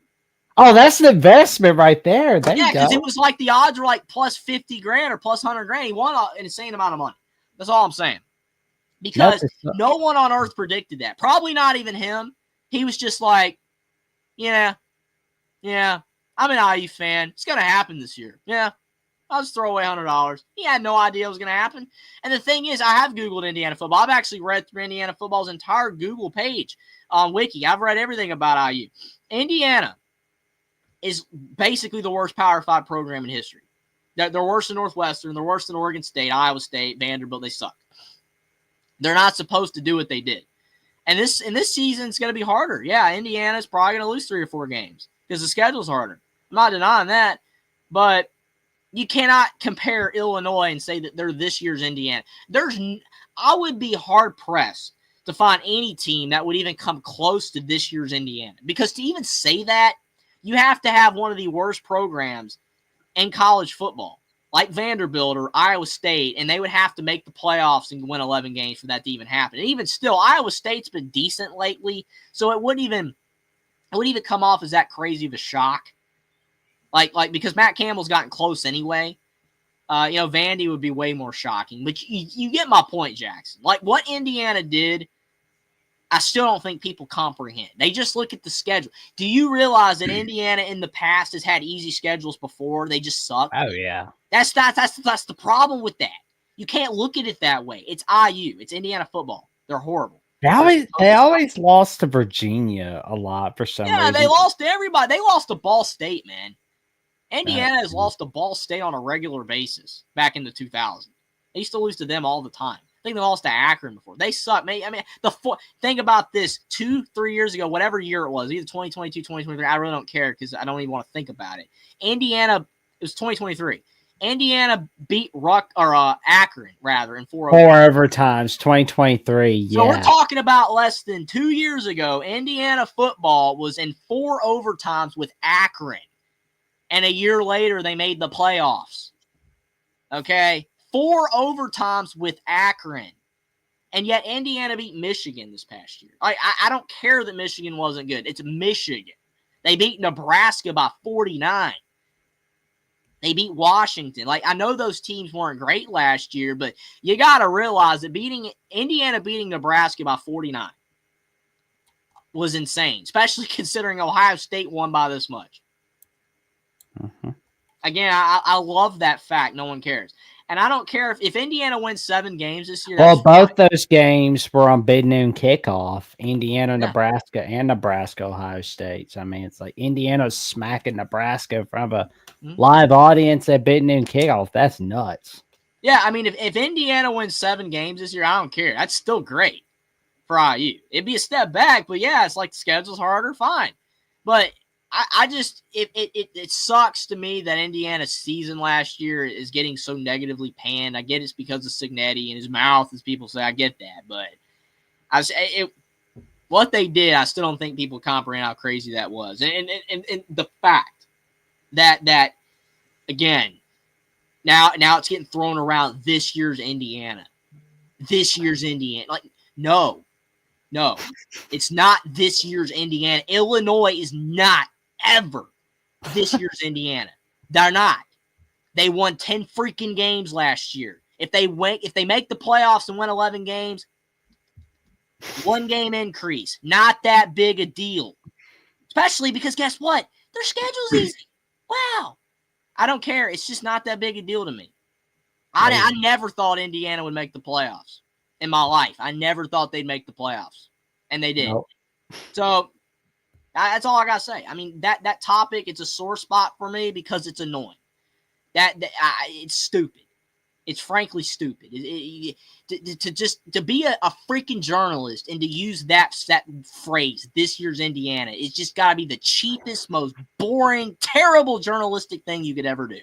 Oh, that's an investment right there. There you go. Because it was like the odds were like plus 50 grand or plus 100 grand. He won an insane amount of money. That's all I'm saying. Because no one on earth predicted that. Probably not even him. He was just like, yeah, I'm an IU fan. It's going to happen this year. Yeah, I'll just throw away $100. He had no idea it was going to happen. And the thing is, I have Googled Indiana football. I've actually read through Indiana football's entire Google page on Wiki. I've read everything about IU. Indiana is basically the worst Power 5 program in history. They're worse than Northwestern. They're worse than Oregon State, Iowa State, Vanderbilt. They suck. They're not supposed to do what they did. And this season, it's going to be harder. Yeah, Indiana's probably going to lose 3 or 4 games because the schedule's harder. I'm not denying that. But you cannot compare Illinois and say that they're this year's Indiana. I would be hard-pressed to find any team that would even come close to this year's Indiana. Because to even say that, you have to have one of the worst programs in college football, like Vanderbilt or Iowa State, and they would have to make the playoffs and win 11 games for that to even happen. And even still, Iowa State's been decent lately, so it wouldn't even come off as that crazy of a shock. Like because Matt Campbell's gotten close anyway. Vandy would be way more shocking. But you get my point, Jackson. Like what Indiana did, I still don't think people comprehend. They just look at the schedule. Do you realize that Indiana in the past has had easy schedules before? They just suck. Oh yeah. That's the problem with that. You can't look at it that way. It's IU. It's Indiana football. They're horrible. They always lost to Virginia a lot for some reason. Yeah, they lost to everybody. They lost to Ball State, man. Indiana has lost to Ball State on a regular basis back in the 2000s. They used to lose to them all the time. I think they lost to Akron before. They suck, man. I mean, think about this 2-3 years ago, whatever year it was, either 2022, 2023. I really don't care because I don't even want to think about it. Indiana, it was 2023. Indiana beat Akron rather in 4 overtimes. 2023. Yeah. So we're talking about less than 2 years ago. Indiana football was in 4 overtimes with Akron, and a year later they made the playoffs. Okay, 4 overtimes with Akron, and yet Indiana beat Michigan this past year. I don't care that Michigan wasn't good. It's Michigan. They beat Nebraska by 49. They beat Washington. I know those teams weren't great last year, but you got to realize that Indiana beating Nebraska by 49 was insane, especially considering Ohio State won by this much. Mm-hmm. Again, I love that fact. No one cares. And I don't care if Indiana wins 7 games this year. Well, both those games were on big noon kickoff. Indiana, Nebraska, and Nebraska, Ohio State. So, I mean, it's like Indiana's smacking Nebraska in front of a live audience at big noon kickoff. That's nuts. Yeah, I mean, if Indiana wins 7 games this year, I don't care. That's still great for IU. It'd be a step back, but yeah, it's like the schedule's harder. Fine. But I just it sucks to me that Indiana's season last year is getting so negatively panned. I get it's because of Cignetti and his mouth, as people say. I get that, but what they did, I still don't think people comprehend how crazy that was. And the fact that again, now it's getting thrown around this year's Indiana. Like, no, it's not this year's Indiana. Illinois is not ever this year's Indiana. They're not. They won 10 freaking games last year. If they make the playoffs and win 11 games, 1 game increase. Not that big a deal. Especially because guess what? Their schedule's easy. Wow. I don't care. It's just not that big a deal to me. I never thought Indiana would make the playoffs in my life. I never thought they'd make the playoffs. And they did. Nope. So that's all I got to say. I mean, that topic, it's a sore spot for me because it's annoying. It's stupid. It's frankly stupid. To be a freaking journalist and to use that phrase, this year's Indiana, it's just got to be the cheapest, most boring, terrible journalistic thing you could ever do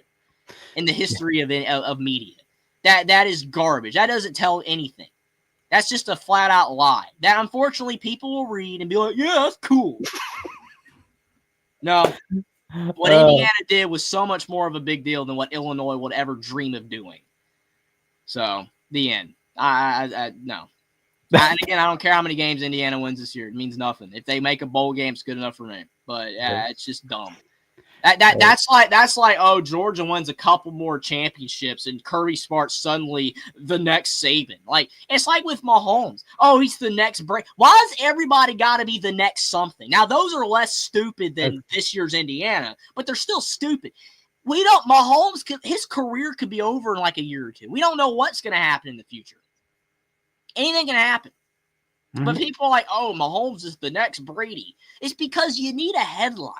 in the history of media. That is garbage. That doesn't tell anything. That's just a flat out lie that unfortunately people will read and be like, yeah, that's cool. No, what Indiana did was so much more of a big deal than what Illinois would ever dream of doing. So, the end. No. And again, I don't care how many games Indiana wins this year. It means nothing. If they make a bowl game, it's good enough for me. But it's just dumb. That's like Georgia wins a couple more championships and Kirby Smart's suddenly the next Sabin. Like, it's like with Mahomes. Oh, he's the next break. Why does everybody got to be the next something? Now, those are less stupid than this year's Indiana, but they're still stupid. Mahomes, his career could be over in like a year or two. We don't know what's going to happen in the future. Anything can happen. Mm-hmm. But people are like, oh, Mahomes is the next Brady. It's because you need a headline.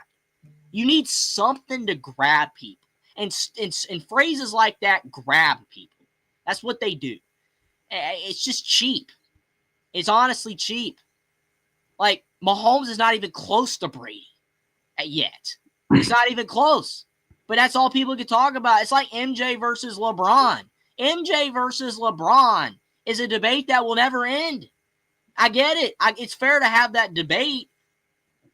You need something to grab people. And phrases like that grab people. That's what they do. It's just cheap. It's honestly cheap. Like, Mahomes is not even close to Brady yet. It's not even close. But that's all people can talk about. It's like MJ versus LeBron. MJ versus LeBron is a debate that will never end. I get it. It's fair to have that debate,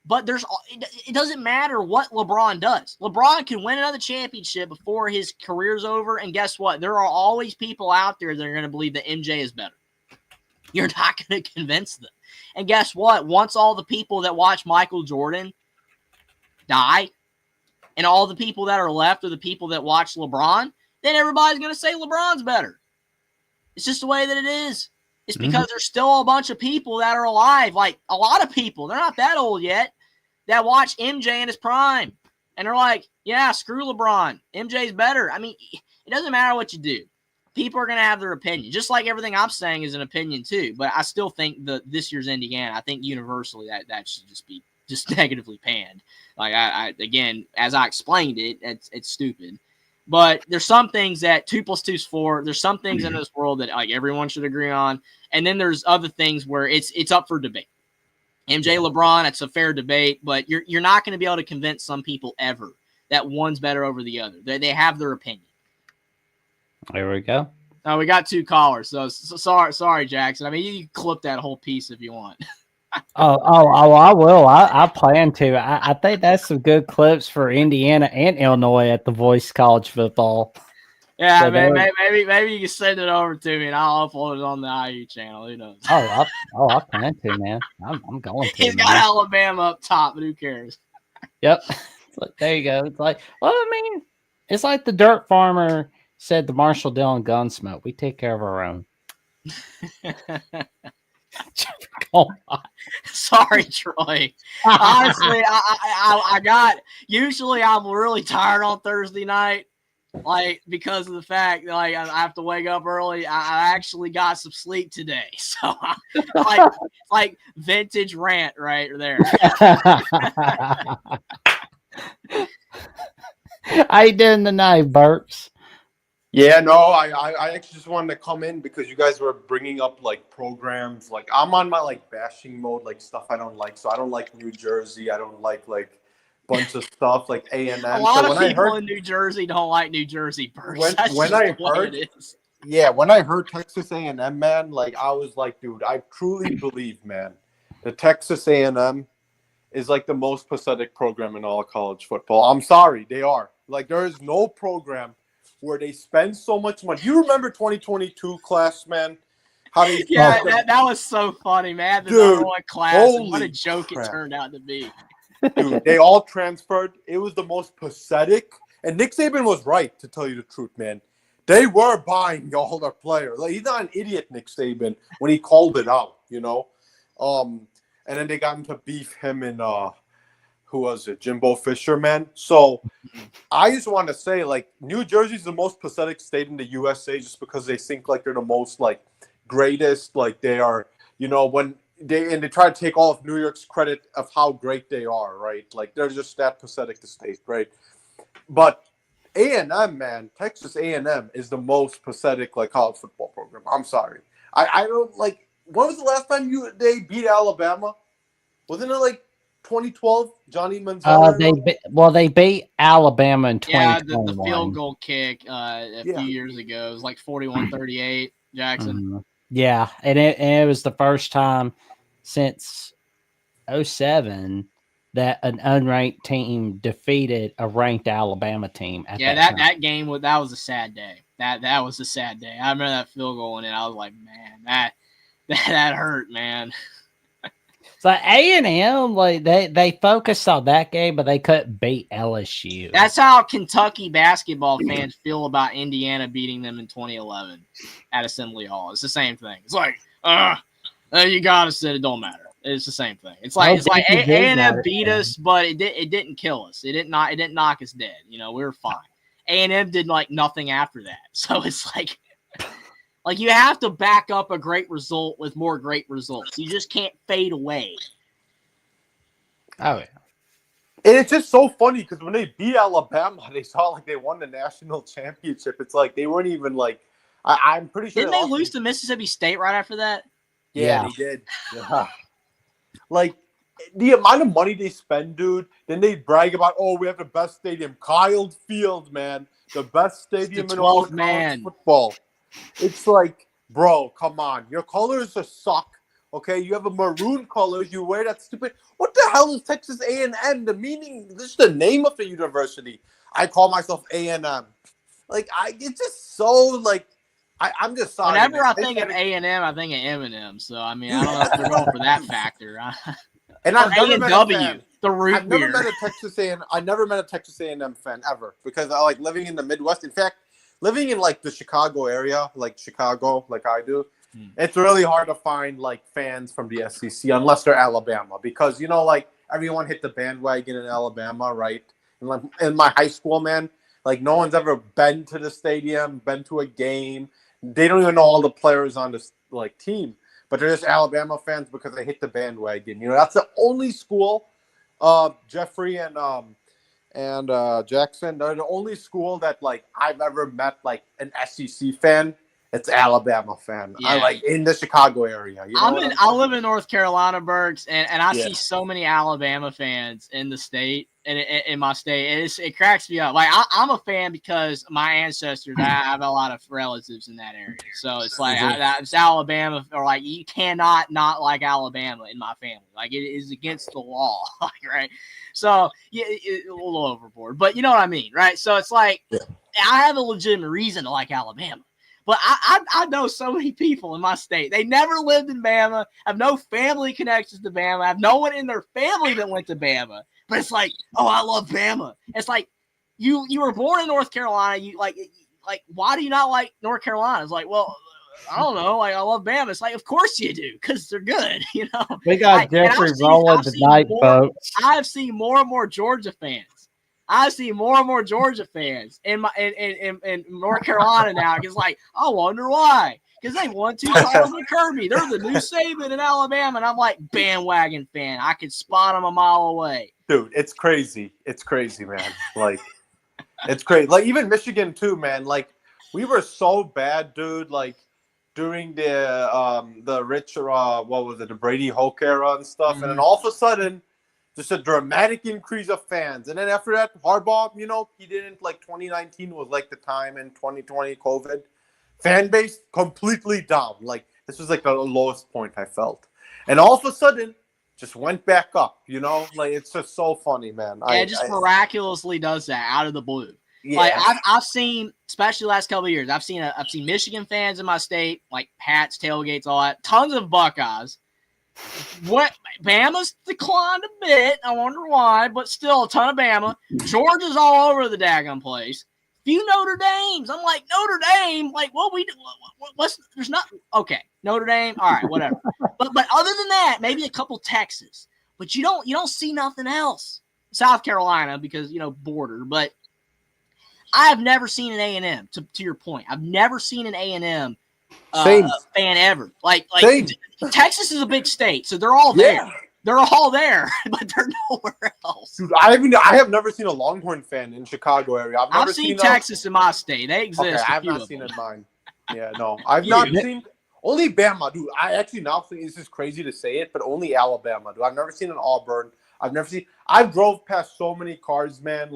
but it doesn't matter what LeBron does. LeBron can win another championship before his career's over, and guess what? There are always people out there that are going to believe that MJ is better. You're not going to convince them. And guess what? Once all the people that watch Michael Jordan die, and all the people that are left are the people that watch LeBron, then everybody's going to say LeBron's better. It's just the way that it is. It's because there's still a bunch of people that are alive, like a lot of people, they're not that old yet, that watch MJ in his prime. And they're like, yeah, screw LeBron. MJ's better. I mean, it doesn't matter what you do. People are going to have their opinion. Just like everything I'm saying is an opinion too. But I still think this year's Indiana, I think universally that should just be negatively panned. Like, I again, as I explained it, it's stupid. But there's some things that 2 + 2 is 4. There's some things in this world that like everyone should agree on. And then there's other things where it's up for debate. MJ, LeBron, it's a fair debate, but you're not going to be able to convince some people ever that one's better over the other. They have their opinion. There we go. We got 2 callers. So sorry, Jackson. I mean, you can clip that whole piece if you want. I will. I plan to. I think that's some good clips for Indiana and Illinois at the Voice College Football. Yeah, so maybe you can send it over to me and I'll upload it on the IU channel. Who knows? I plan to, man. I'm going to. He's got Alabama up top, but who cares? Yep. There you go. It's like, well, I mean, it's like the dirt farmer said to Marshall Dillon Gunsmoke. We take care of our own. Sorry, Troy. Honestly, I got. Usually, I'm really tired on Thursday night, like because of the fact that like I have to wake up early. I actually got some sleep today, so like vintage rant right there. How you doing tonight, Burks? Yeah, no, I actually just wanted to come in because you guys were bringing up like programs. Like I'm on my like bashing mode, like stuff I don't like. So I don't like New Jersey. I don't like bunch of stuff like A&M. A lot of people in New Jersey don't like New Jersey. When I heard Texas A&M, man, like I was like, dude, I truly believe, man, the Texas A&M is like the most pathetic program in all of college football. I'm sorry, they are. Like there is no program where they spend so much money. You remember 2022 class, man? That was so funny, man. The number one class, and what a joke it turned out to be. Dude, they all transferred. It was the most pathetic. And Nick Saban was right, to tell you the truth, man. They were buying all their players. Like, he's not an idiot, Nick Saban, when he called it out, you know? And then they got him to beef him and who was it? Jimbo Fisher, man. So I just want to say, like, New Jersey's the most pathetic state in the USA just because they think like they're the most like greatest, like they are, you know, when they try to take all of New York's credit of how great they are, right? Like they're just that pathetic the state, right? But A&M, man, Texas A&M is the most pathetic like college football program. I'm sorry. I don't like. When was the last time they beat Alabama? Wasn't it like 2012? Johnny Manziel. They beat Alabama in Yeah, 2021. the field goal kick a few years ago. It was like 41-38, Jackson. Mhm. Yeah, and it was the first time since 07 that an unranked team defeated a ranked Alabama team. That game was a sad day. That was a sad day. I remember that field goal, and I was like, man, that hurt, man. So A&M, like they focused on that game, but they couldn't beat LSU. That's how Kentucky basketball fans feel about Indiana beating them in 2011 at Assembly Hall. It's the same thing. It's like, you gotta sit. It don't matter. It's the same thing. It's like A&M beat us, but it didn't kill us. It didn't knock us dead. You know, we were fine. A&M did like nothing after that. So it's like you have to back up a great result with more great results. You just can't fade away. Oh yeah. And it's just so funny because when they beat Alabama, they saw like they won the national championship. It's like they weren't even like I'm pretty sure. Didn't they lose to Mississippi State right after that? Yeah, they did. Yeah. Like the amount of money they spend, dude. Then they brag about, oh, we have the best stadium, Kyle Field, man, the best stadium in all of college football. It's like, bro, come on, your colors are suck. Okay, you have a maroon color. You wear that stupid. What the hell is Texas A&M? The meaning, this is the name of the university. I call myself A&M. Like it's just so like. I'm just sorry. Whenever I think of A&M, I think of Eminem. So I mean, I don't know if they're going for that factor. And I've never met a fan. The root I've never met a Texas A&M. I never met a Texas A&M fan ever because I like living in the Midwest. In fact, living in like the Chicago area, like Chicago, like I do, it's really hard to find like fans from the SEC unless they're Alabama because you know like everyone hit the bandwagon in Alabama, right? And like in my high school, man, like no one's ever been to the stadium, been to a game. They don't even know all the players on this like team, but they're just Alabama fans because they hit the bandwagon. You know, that's the only school. Jeffrey and Jackson, they're the only school that like I've ever met like an SEC fan. It's Alabama fan. Yeah. I like in the Chicago area. You know I live in North Carolina, Bergs, and I see so many Alabama fans in the state and in my state. It cracks me up. Like I'm a fan because my ancestors. I have a lot of relatives in that area, so it's like it's Alabama, or like you cannot not like Alabama in my family. Like it is against the law, like right. So yeah, a little overboard, but you know what I mean, right? So it's like I have a legitimate reason to like Alabama. But I know so many people in my state. They never lived in Bama, have no family connections to Bama, have no one in their family that went to Bama. But it's like, oh, I love Bama. It's like you were born in North Carolina. You like why do you not like North Carolina? It's like, well, I don't know. Like I love Bama. It's like, of course you do, because they're good. You know. We got Jeffrey rolling tonight, folks. I've seen more and more Georgia fans. I see more and more Georgia fans in North Carolina now. It's like, I wonder why. Because they won 2 titles with Kirby. They're the new Sabin in Alabama. And I'm like, bandwagon fan. I could spot them a mile away. Dude, it's crazy. It's crazy, man. Like, it's crazy. Like, even Michigan, too, man. Like, we were so bad, dude. Like, during the rich, what was it, the Brady Hoke era and stuff. And then all of a sudden, just a dramatic increase of fans. And then after that, Harbaugh, you know, he didn't, like 2019 was like the time in 2020 COVID. Fan base completely down. Like, this was like the lowest point I felt. And all of a sudden, just went back up, you know? Like, it's just so funny, man. Yeah, it just miraculously does that out of the blue. Yeah. Like, I've seen, especially the last couple of years, I've seen Michigan fans in my state, like hats, tailgates, all that. Tons of Buckeyes. What Bama's declined a bit. I wonder why, but still a ton of Bama. Georgia's all over the daggone place. Few Notre Dames. I'm like, Notre Dame. Like, what's there's not okay. Notre Dame. All right, whatever. but other than that, maybe a couple Texas. But you don't see nothing else. South Carolina because border. But I have never seen an A&M. To your point, I've never seen an A&M fan ever. Like Texas is a big state, so they're all there. They're all there, but they're nowhere else. Dude, I have never seen a Longhorn fan in Chicago area. I've seen Texas in my state. They exist. Okay, I have not seen it in mine. Yeah, no. I've not seen only Bama, dude. I actually now think this is crazy to say it, but only Alabama, dude. I've never seen an Auburn. I've drove past so many cars, man,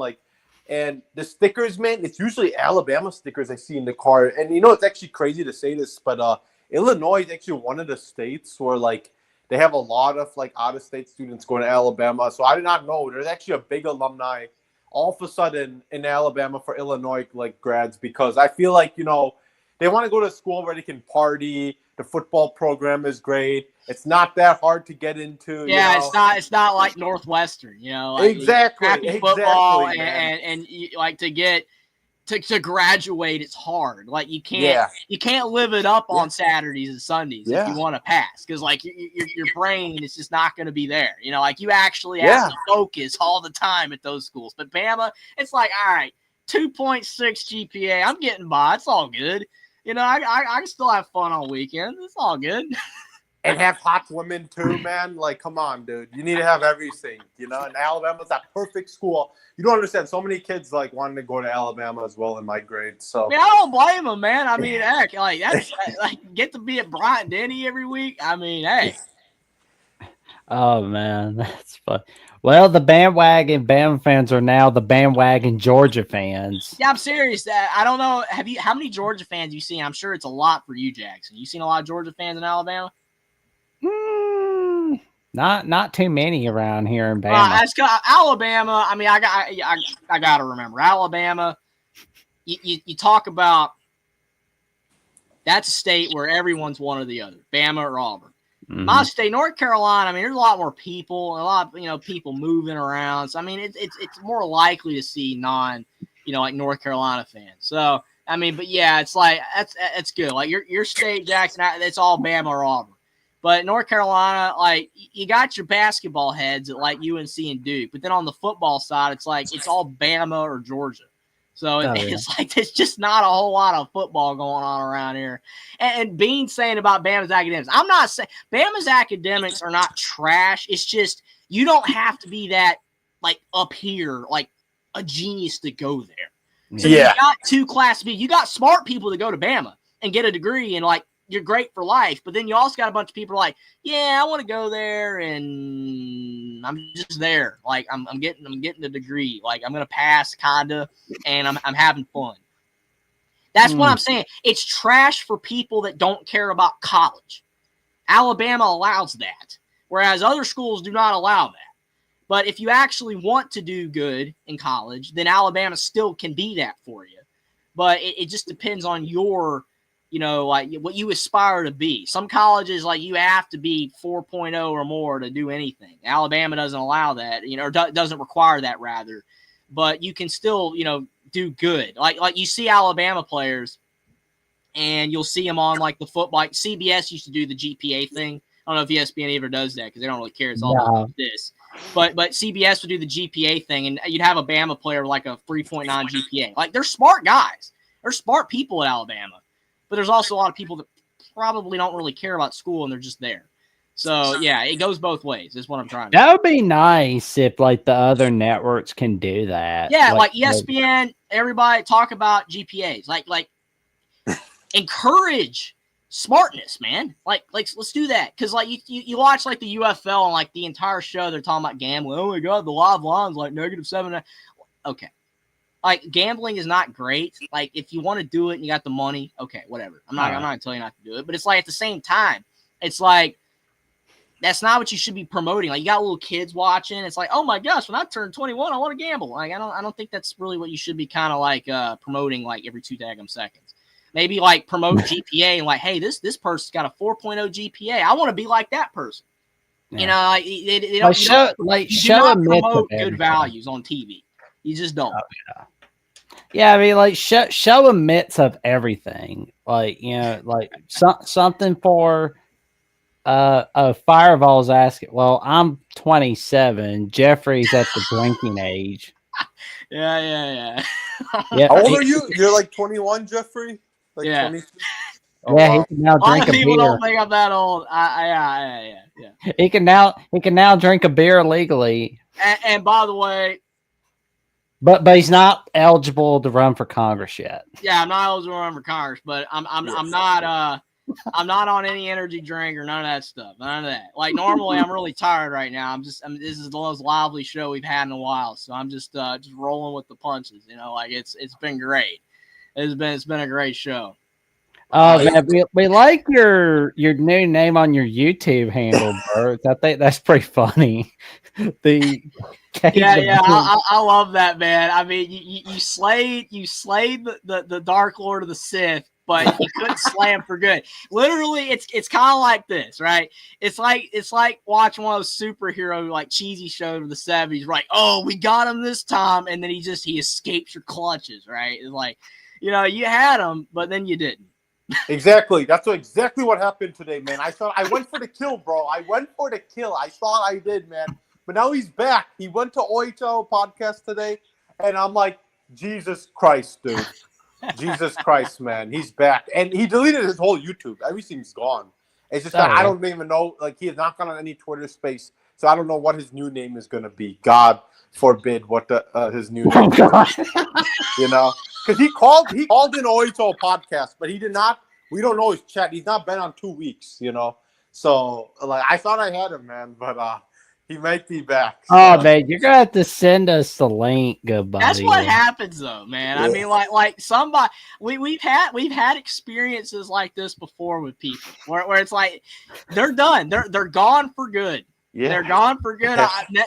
and the stickers, man, it's usually Alabama stickers I see in the car. And it's actually crazy to say this, but Illinois is actually one of the states where they have a lot of out-of-state students going to Alabama. So I did not know there's actually a big alumni all of a sudden in Alabama for Illinois grads, because I feel they want to go to a school where they can party. The football program is great. It's not that hard to get into. Yeah, it's not like Northwestern, exactly. Football and to get to graduate, it's hard. You can't live it up on Saturdays and Sundays if you want to pass, because your brain is just not going to be there. You actually have to focus all the time at those schools. But Bama, it's all right, 2.6 GPA, I'm getting by. It's all good. I can still have fun on weekends. It's all good. And have hot women too, man. Come on, dude. You need to have everything, And Alabama's that perfect school. You don't understand. So many kids wanting to go to Alabama as well in my grade. So I don't blame them, man. I mean, heck, that's get to be at Bryant Denny every week. I mean, hey. Oh man, that's fun. Well, the bandwagon Bama fans are now the bandwagon Georgia fans. Yeah, I'm serious. I don't know. How many Georgia fans have you seen? I'm sure it's a lot for you, Jackson. You seen a lot of Georgia fans in Alabama? Not too many around here in Bama. Alabama. I mean, I got to remember Alabama. You talk about that's a state where everyone's one or the other, Bama or Auburn. Mm-hmm. My state, North Carolina. I mean, there's a lot more people, a lot of people moving around. So I mean, it's more likely to see North Carolina fans. So I mean, but yeah, it's that's good. Your state, Jackson, it's all Bama or Auburn. But North Carolina, you got your basketball heads at UNC and Duke, but then on the football side, it's all Bama or Georgia. So it's just not a whole lot of football going on around here. And Bean saying about Bama's academics, I'm not saying Bama's academics are not trash. It's just you don't have to be that up here, a genius to go there. So you got two class B. You got smart people to go to Bama and get a degree and you're great for life, but then you also got a bunch of people I want to go there and I'm just there. I'm getting the degree. I'm gonna pass kinda, and I'm having fun. That's what I'm saying. It's trash for people that don't care about college. Alabama allows that, whereas other schools do not allow that. But if you actually want to do good in college, then Alabama still can be that for you. But it just depends on your what you aspire to be. Some colleges, you have to be 4.0 or more to do anything. Alabama doesn't allow that, or doesn't require that, rather. But you can still, do good. You see Alabama players, and you'll see them on, the football. CBS used to do the GPA thing. I don't know if ESPN ever does that because they don't really care. It's all about this. But CBS would do the GPA thing, and you'd have a Bama player with, a 3.9 GPA. They're smart guys. They're smart people at Alabama. But there's also a lot of people that probably don't really care about school and they're just there. So, yeah, it goes both ways is what I'm trying to say. That would be nice if, the other networks can do that. Yeah, ESPN, everybody talk about GPAs. Encourage smartness, man. Let's do that. Because, you watch, the UFL and, the entire show, they're talking about gambling. Oh, my God, the live line's, -7. Okay. Gambling is not great. If you want to do it and you got the money, okay, whatever. I'm not going to tell you not to do it. But it's at the same time, it's that's not what you should be promoting. You got little kids watching. It's oh my gosh, when I turn 21, I want to gamble. I don't think that's really what you should be kind of promoting every 2 daggum seconds. Maybe promote GPA and hey, this person's got a 4.0 GPA. I want to be like that person. Yeah. They don't show promote good values on TV. You just don't. Oh, yeah. Yeah, I mean, show a mix of everything. Something for Fireball's asking. Well, I'm 27. Jeffrey's at the drinking age. Yeah. How old are you? You're 21, Jeffrey? Yeah. 22? Oh, Yeah, he wow. can now A lot drink of a people beer. don't think I'm that old. Yeah. He can now drink a beer legally, And by the way, but he's not eligible to run for Congress yet. yeah, I'm not eligible to run for Congress, but I'm not on any energy drink or none of that stuff. None of that. Like normally, I'm really tired right now. This is the most lively show we've had in a while, so I'm just rolling with the punches. You know, like it's been great. It's been a great show. Oh man, we like your new name on your YouTube handle, Bert. I think that's pretty funny. I love that, man. I mean, you slayed the Dark Lord of the Sith, but you couldn't slay him for good. Literally, it's kind of like this, right? It's like watching one of those superhero like cheesy shows of the 70s, right? Oh, we got him this time, and then he escapes your clutches, right? It's like, you know, you had him, but then you didn't. Exactly. That's exactly what happened today, man. I went for the kill, bro. I went for the kill. I thought I did, man. But now he's back. He went to OHL podcast today, and I'm like, Jesus Christ, dude. Jesus Christ, man. He's back. And he deleted his whole YouTube. Everything's gone. It's just that I don't even know. Like, he has not gone on any Twitter space, so I don't know what his new name is going to be. God forbid what his new name is. You know? Because he called in OHL podcast, but he did not. We don't know his chat. He's not been on 2 weeks, you know? So, like, I thought I had him, man, but he might be back. So. Oh man, you're gonna have to send us the link, good buddy. That's what happens, though, man. I mean, like somebody we've had experiences like this before with people where it's like they're done, they're gone for good. Yeah. They're gone for good.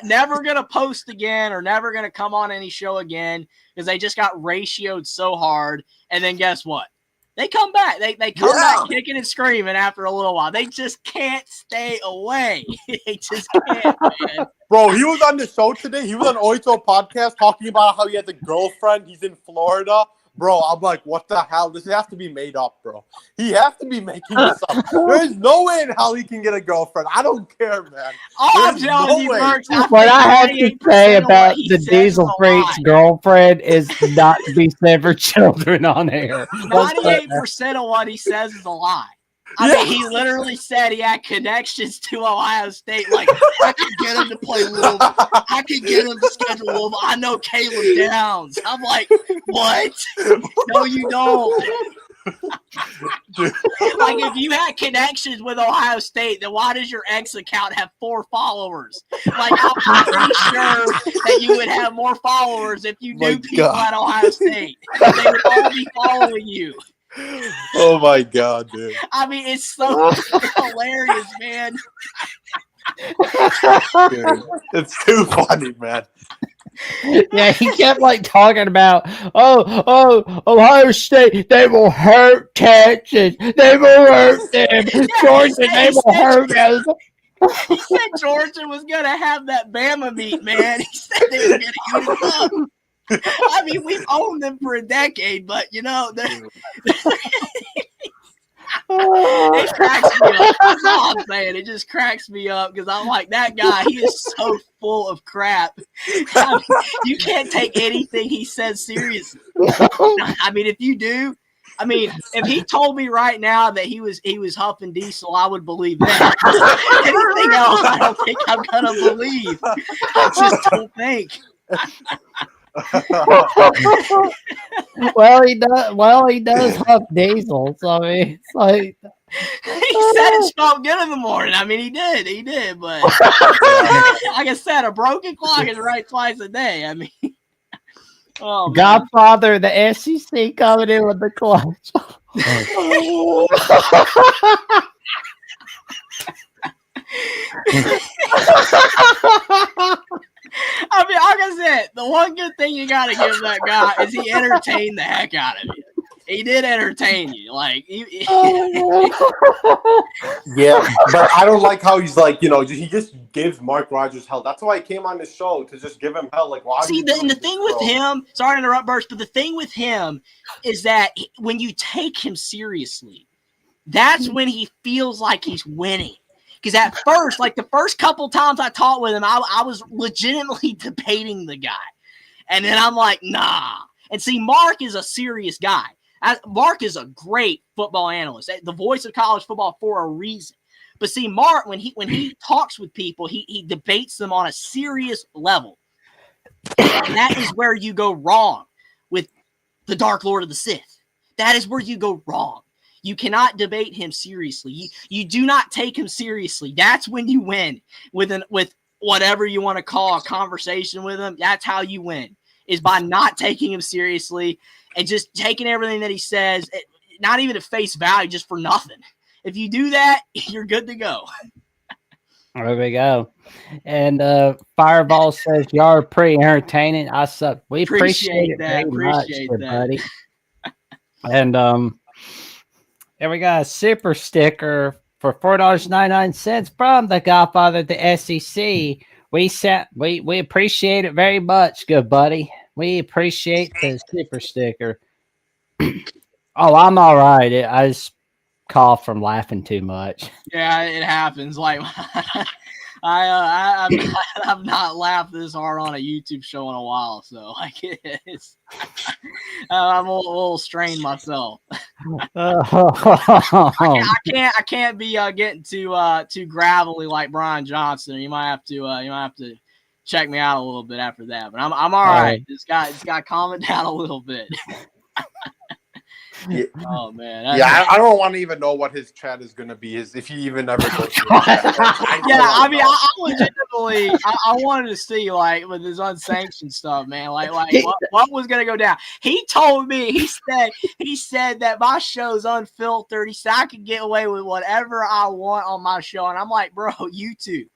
Never gonna post again or never gonna come on any show again because they just got ratioed so hard. And then guess what? They come back. They come back kicking and screaming after a little while. They just can't stay away. They just can't, man. Bro, he was on the show today. He was on OHL podcast talking about how he has a girlfriend. He's in Florida. Bro, I'm like, what the hell? This has to be made up, bro. He has to be making this up. There's no way in hell he can get a girlfriend. I don't care, man. I'm telling you, Merch, what I have to say about the Diesel Freak's girlfriend is not to be said for children on air. 98% of what he says is a lie. I mean, he literally said he had connections to Ohio State. Like, I could get him to play Louisville. I could get him to schedule Louisville. I know Caleb Downs. I'm like, what? No, you don't. Like, if you had connections with Ohio State, then why does your X account have 4 followers? Like, I'm pretty sure that you would have more followers if you knew people at Ohio State. They would all be following you. Oh my God, dude. I mean, it's so hilarious, man. Dude, it's too funny, man. Yeah, he kept like talking about, Ohio State, they will hurt Texas. They will hurt them. Georgia, they will hurt them. He said Georgia was going to have that Bama meat, man. He said they were going to eat it up. I mean, we've owned them for a decade, but you know, it cracks me up. That's all I'm saying. It just cracks me up because I'm like, that guy, he is so full of crap. I mean, you can't take anything he says seriously. I mean, if you do, I mean, if he told me right now that he was huffing diesel, I would believe that. Anything else, I don't think I'm gonna believe. I just don't think. He does huff diesel. So I mean, it's like he said it felt good in the morning. I mean, he did, but like I said, a broken clock is right twice a day. I mean, oh, Godfather, the SEC coming in with the clutch. I mean, like I said, the one good thing you got to give that guy is he entertained the heck out of you. He did entertain you. Like, yeah, but I don't like how he's like, you know, he just gives Mark Rogers hell. That's why I came on the show, to just give him hell. Like, why? See, the thing with him, sorry to interrupt, Burst, but the thing with him is that when you take him seriously, that's when he feels like he's winning. Because at first, like the first couple times I talked with him, I was legitimately debating the guy. And then I'm like, nah. And see, Mark is a serious guy. Mark is a great football analyst, the voice of college football for a reason. But see, Mark, when he talks with people, he debates them on a serious level. And that is where you go wrong with the Dark Lord of the Sith. That is where you go wrong. You cannot debate him seriously. You do not take him seriously. That's when you win with whatever you want to call a conversation with him. That's how you win, is by not taking him seriously and just taking everything that he says, not even at face value, just for nothing. If you do that, you're good to go. There we go. And Fireball says, y'all are pretty entertaining. I suck. We appreciate it very much, buddy. And and we got a super sticker for $4.99 from the Godfather of the SEC. We appreciate it very much, good buddy. We appreciate the super sticker. Oh, I'm all right. I just cough from laughing too much. Yeah, it happens. Like I've not laughed this hard on a YouTube show in a while, so like it's I'm a little strained myself. I can't be getting too gravelly like Brian Johnson. You might have to check me out a little bit after that. But I'm all right. It's got to calm it down a little bit. Yeah. Oh man! I don't want to even know what his chat is going to be. If he even ever goes. I mean, I legitimately, I wanted to see like with his unsanctioned stuff, man. Like what was going to go down? He told me. He said that my show's unfiltered. He said I could get away with whatever I want on my show, and I'm like, bro, YouTube.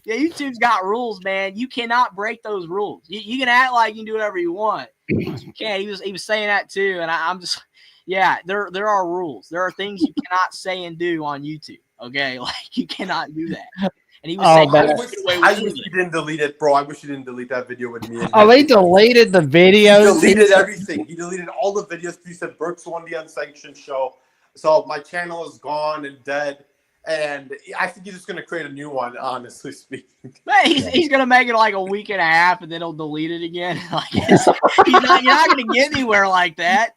Yeah, YouTube's got rules, man. You cannot break those rules. You can act like you can do whatever you want. You can't. He was saying that too, and I'm just. Yeah, there are rules. There are things you cannot say and do on YouTube. Okay, like you cannot do that. And he was saying, I wish he didn't delete it, bro. I wish he didn't delete that video with me. He deleted the videos. He deleted everything. He deleted all the videos. He said Brooks won the unsanctioned show, so my channel is gone and dead. And I think he's just gonna create a new one. Honestly speaking, man, he's gonna make it like a week and a half, and then he'll delete it again. Like you're not gonna get anywhere like that.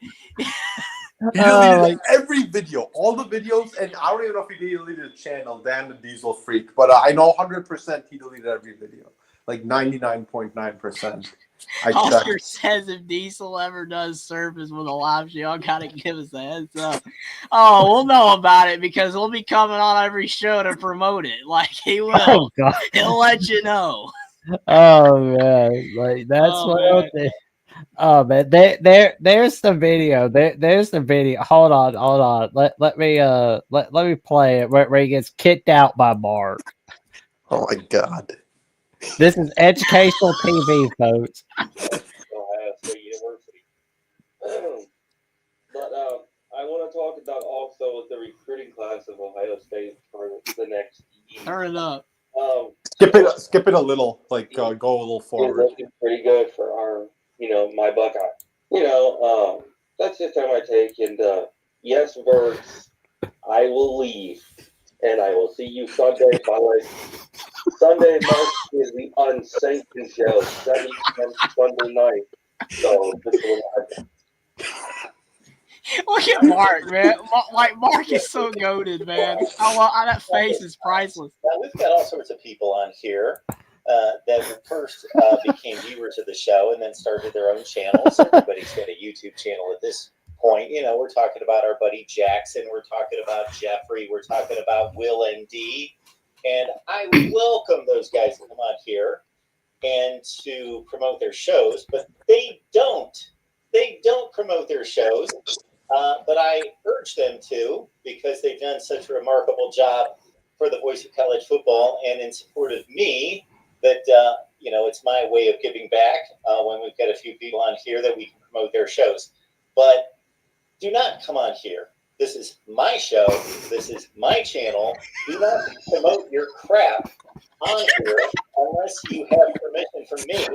He deleted every video, all the videos, and I don't even know if he deleted the channel, Dan the Diesel Freak, but I know 100% he deleted every video, like 99.9%. Oscar says if Diesel ever does surface with a live show, gotta give us a heads up. Oh, we'll know about it because we'll be coming on every show to promote it. Like he will. Oh, God. He'll let you know. Oh man, like that's Oh man, there's the video. There's the video. Hold on. Let me play it where he gets kicked out by Mark. Oh my God. This is educational TV, folks. Ohio State University. But I want to talk about also the recruiting class of Ohio State for the next year. Turn it up. Skip it a little, like go a little forward. Looking pretty good for our, my Buckeye. That's just how I take. And yes, Verts, I will leave, and I will see you Sunday. By the way, Sunday night is the unsanctioned show. Sunday night. So this will happen. Look at Mark, man. Mark is so goated, man. That face is priceless. Now, we've got all sorts of people on here that first became viewers of the show and then started their own channels. Everybody's got a YouTube channel at this point. We're talking about our buddy Jackson. We're talking about Jeffrey. We're talking about Will and D. And I welcome those guys to come on here and to promote their shows, but they don't promote their shows. But I urge them to, because they've done such a remarkable job for the Voice of College Football and in support of me that, it's my way of giving back when we've got a few people on here that we can promote their shows. But do not come on here. This is my show. This is my channel. Do not promote your crap on here unless you have permission from me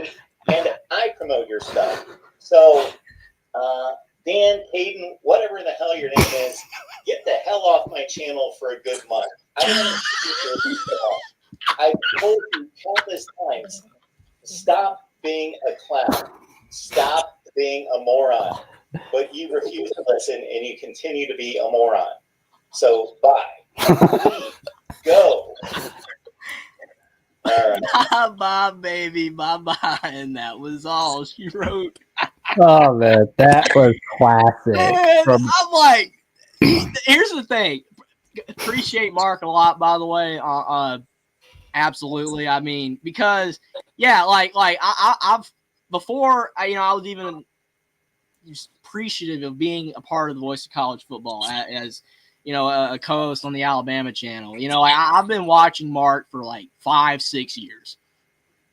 and I promote your stuff. So, Dan, Hayden, whatever the hell your name is, get the hell off my channel for a good month. I've told you countless times, stop being a clown. Stop being a moron. but you refuse to listen and you continue to be a moron. So bye. Leave. Go. All right. Bye, baby. Bye. And that was all she wrote. Oh man, that was classic. Man, I'm like, here's the thing. Appreciate Mark a lot, by the way. Absolutely. I mean, because I've before I was even appreciative of being a part of the Voice of College Football as a co-host on the Alabama channel. I've been watching Mark for like 5-6 years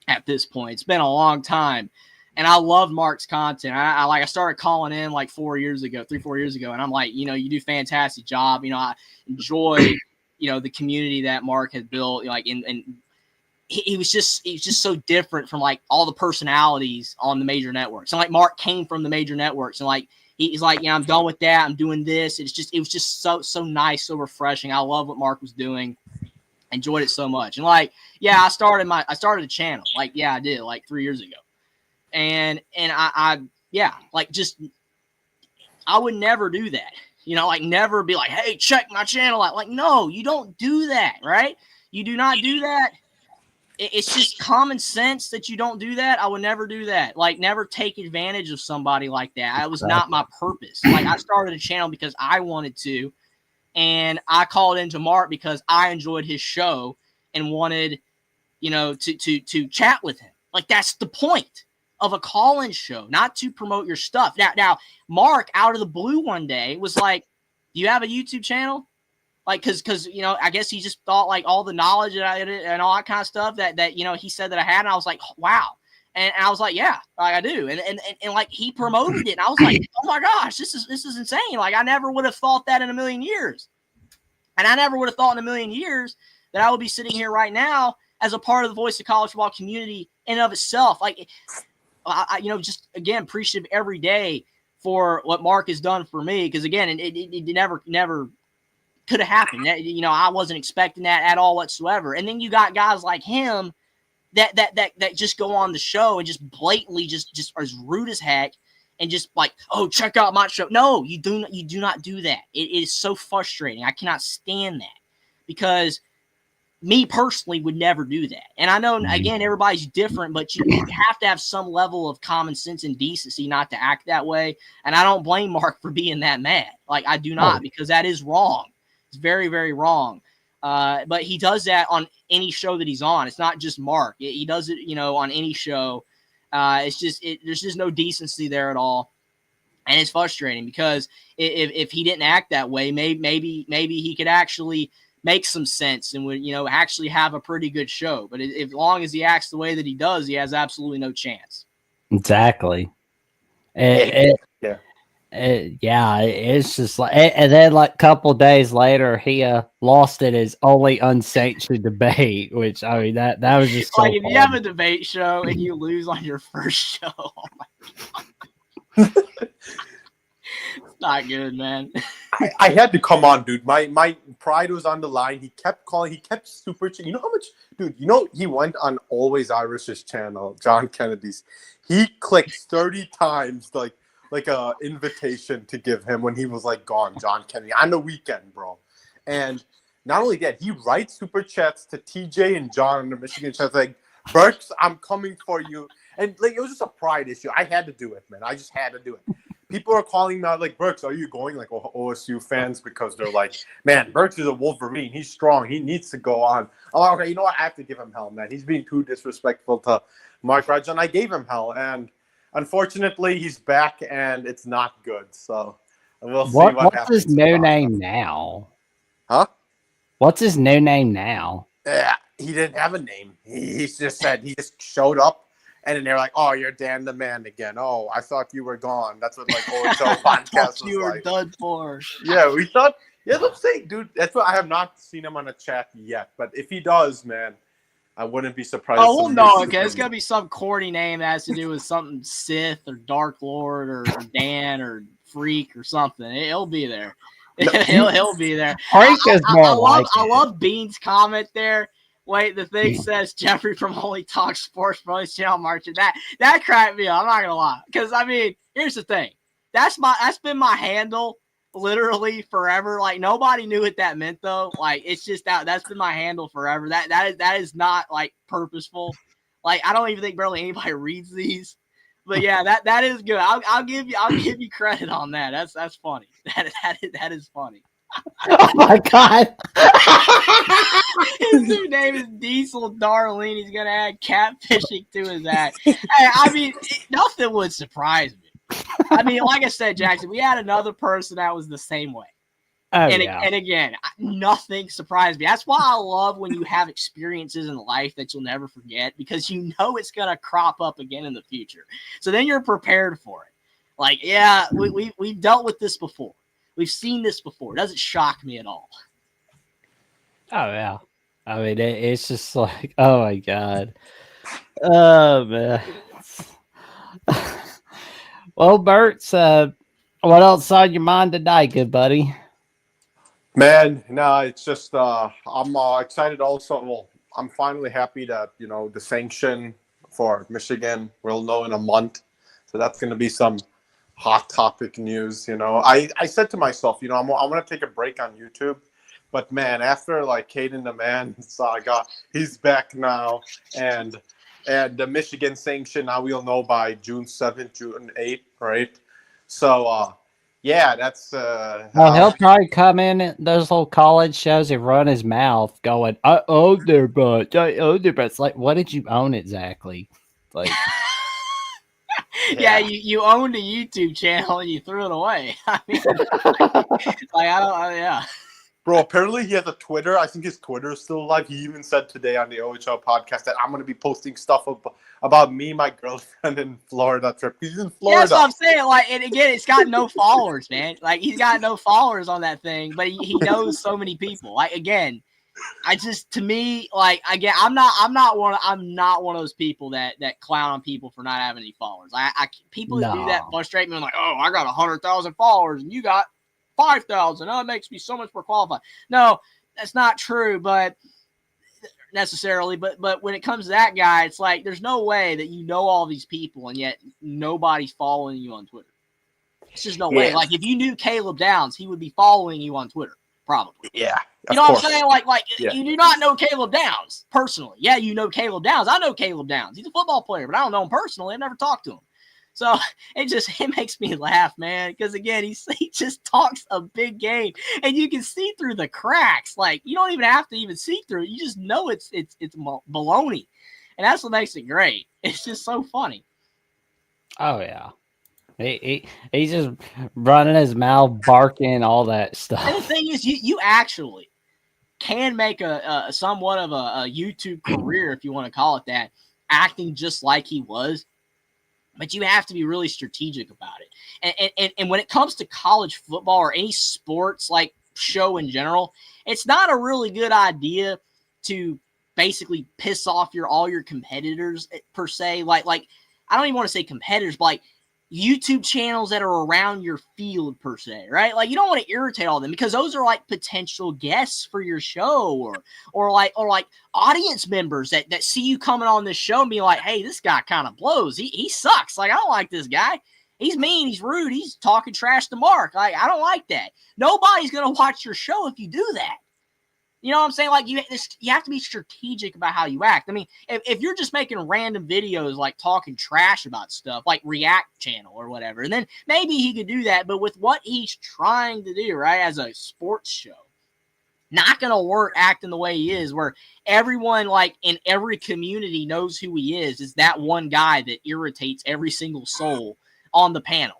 at this point. It's been a long time. And I love Mark's content. I started calling in like 3-4 years ago. And I'm like, you do a fantastic job. I enjoy, the community that Mark had built. And he was just so different from like all the personalities on the major networks. And like Mark came from the major networks, and like he's like, I'm done with that. I'm doing this. It was just so nice, so refreshing. I love what Mark was doing. Enjoyed it so much. And like, I started a channel. Like, I did like 3 years ago. And I would never do that. Never be like, hey, check my channel out. Like, no, you don't do that, right? You do not do that. It's just common sense that you don't do that. I would never do that. Like, never take advantage of somebody like that. It was not my purpose. Like, I started a channel because I wanted to, and I called into Mark because I enjoyed his show and wanted, to chat with him. Like, that's the point of a call-in show, not to promote your stuff. Now, Mark out of the blue one day was like, "Do you have a YouTube channel?" Like, because I guess he just thought like all the knowledge and all that kind of stuff that he said that I had, and I was like, wow. And I was like, yeah, like I do. And like he promoted it, and I was like, oh my gosh, this is insane. Like I never would have thought that in a million years. And I never would have thought in a million years that I would be sitting here right now as a part of the Voice of College Football community in and of itself. Like, I just again appreciative every day for what Mark has done for me. Because again, it never could have happened. I wasn't expecting that at all whatsoever. And then you got guys like him that just go on the show and just blatantly just are as rude as heck and just like, oh, check out my show. No, you do not do that. It is so frustrating. I cannot stand that, because me personally would never do that. And I know, again, everybody's different, but you have to have some level of common sense and decency not to act that way. And I don't blame Mark for being that mad. Like, I do not, because that is wrong. It's very, very wrong. But he does that on any show that he's on. It's not just Mark. He does it, on any show. There's just no decency there at all. And it's frustrating, because if he didn't act that way, maybe he could actually make some sense and would, actually have a pretty good show. But as long as he acts the way that he does, he has absolutely no chance. Exactly. It's just like, and then like a couple days later, he lost it as only unsanctioned debate, which I mean that was just so like if fun. you have a debate show and you lose on your first show, oh my God. It's not good, man. I had to come on, dude. My pride was on the line. He kept calling. He kept super. You know how much, dude? He went on Always Irish's channel, John Kennedy's. He clicked 30 times, like a invitation to give him when he was like gone, John Kennedy, on the weekend, bro. And not only that, he writes super chats to TJ and John on the Michigan chat, like, Burks, I'm coming for you. And like, it was just a pride issue. I had to do it, man. I just had to do it. People are calling me out like, Burks, are you going? Like OSU fans, because they're like, man, Burks is a Wolverine. He's strong. He needs to go on. Oh, okay, you know what? I have to give him hell, man. He's being too disrespectful to Mark Rogers, and I gave him hell. And unfortunately, he's back, and it's not good. So we'll see what happens. What's his new name now? Huh? What's his new name now? Yeah, he didn't have a name. He just said, he just showed up. And then they're like, "Oh, you're Dan the Man again. Oh, I thought you were gone." That's what like OHL podcast was you were like. done for. Yeah, we thought. Yeah, let's say, dude. That's what I have not seen him on a chat yet. But if he does, man, I wouldn't be surprised. Oh, well, no, okay. It's gonna be some corny name that has to do with something Sith or Dark Lord or Dan or Freak or something. He'll be there. No, he'll be there. Freak is more I love Bean's comment there. Wait, the thing says Jeffrey from Only Talk Sports Voice Channel Marching. That cracked me up. I'm not gonna lie, because I mean, here's the thing: that's been my handle literally forever. Like nobody knew what that meant though. Like it's just that's been my handle forever. That is not like purposeful. Like I don't even think barely anybody reads these. But yeah, that is good. I'll give you credit on that. That's funny. That is funny. Oh my God. His new name is Diesel Darlene. He's gonna add catfishing to his act. Hey, I mean, nothing would surprise me. I mean, like I said, Jackson, we had another person that was the same way. Oh, And again, nothing surprised me. That's why I love when you have experiences in life that you'll never forget, because you know it's gonna crop up again in the future. So then you're prepared for it. Like, yeah, we've dealt with this before. We've seen this before. It doesn't shock me at all. Oh yeah. I mean, it's just like, oh my God. Oh man. Well, Bert's, what else on your mind tonight, good buddy? Man, no, it's just I'm excited also. Well, I'm finally happy that, you know, the sanction for Michigan, we'll know in a month. So that's going to be some hot topic news. You know, I said to myself, you know, I'm going to take a break on YouTube. But man, after like Caden the Man saga, he's back now, and the Michigan sanction now we'll know by June 7th, June 8th, right? So yeah, that's He'll probably come in those little college shows and run his mouth, going, "I own their butt. I own their butt." It's like, what did you own exactly? Like, Yeah, you owned a YouTube channel and you threw it away. I mean, like yeah. Bro, apparently he has a Twitter. I think his Twitter is still alive. He even said today on the OHL podcast that I'm going to be posting stuff about me, my girlfriend in Florida trip. He's in Florida. Yeah, that's what I'm saying. Like, and again, it's got no followers, man. Like, he's got no followers on that thing, but he knows so many people. Like, again, to me, like, again, I'm not one of those people that clown on people for not having any followers. People that do that frustrate me. I'm like, oh, I got 100,000 followers and you got 5,000. Oh, it makes me so much more qualified. No, that's not true, but necessarily. But when it comes to that guy, it's like there's no way that you know all these people and yet nobody's following you on Twitter. It's just no way. Like if you knew Caleb Downs, he would be following you on Twitter, probably. Yeah. You know what I'm saying? Like you do not know Caleb Downs personally. Yeah, you know Caleb Downs. I know Caleb Downs. He's a football player, but I don't know him personally. I've never talked to him. So it makes me laugh, man, because again, he just talks a big game, and you can see through the cracks. Like you don't even have to even see through it; you just know it's baloney, and that's what makes it great. It's just so funny. Oh yeah, he's just running his mouth, barking, all that stuff. And the thing is, you actually can make a somewhat of a YouTube career, if you want to call it that, acting just like he was. But you have to be really strategic about it. And when it comes to college football or any sports like show in general, it's not a really good idea to basically piss off all your competitors per se. Like I don't even want to say competitors, but like YouTube channels that are around your field per se, right? Like you don't want to irritate all of them because those are like potential guests for your show or like audience members that see you coming on this show and be like, hey, this guy kind of blows. He sucks. Like I don't like this guy. He's mean. He's rude. He's talking trash to Mark. Like I don't like that. Nobody's going to watch your show if you do that. You know what I'm saying? Like you have to be strategic about how you act. I mean, if you're just making random videos like talking trash about stuff, like React channel or whatever, and then maybe he could do that. But with what he's trying to do, right, as a sports show, not gonna work acting the way he is, where everyone like in every community knows who he is that one guy that irritates every single soul on the panel.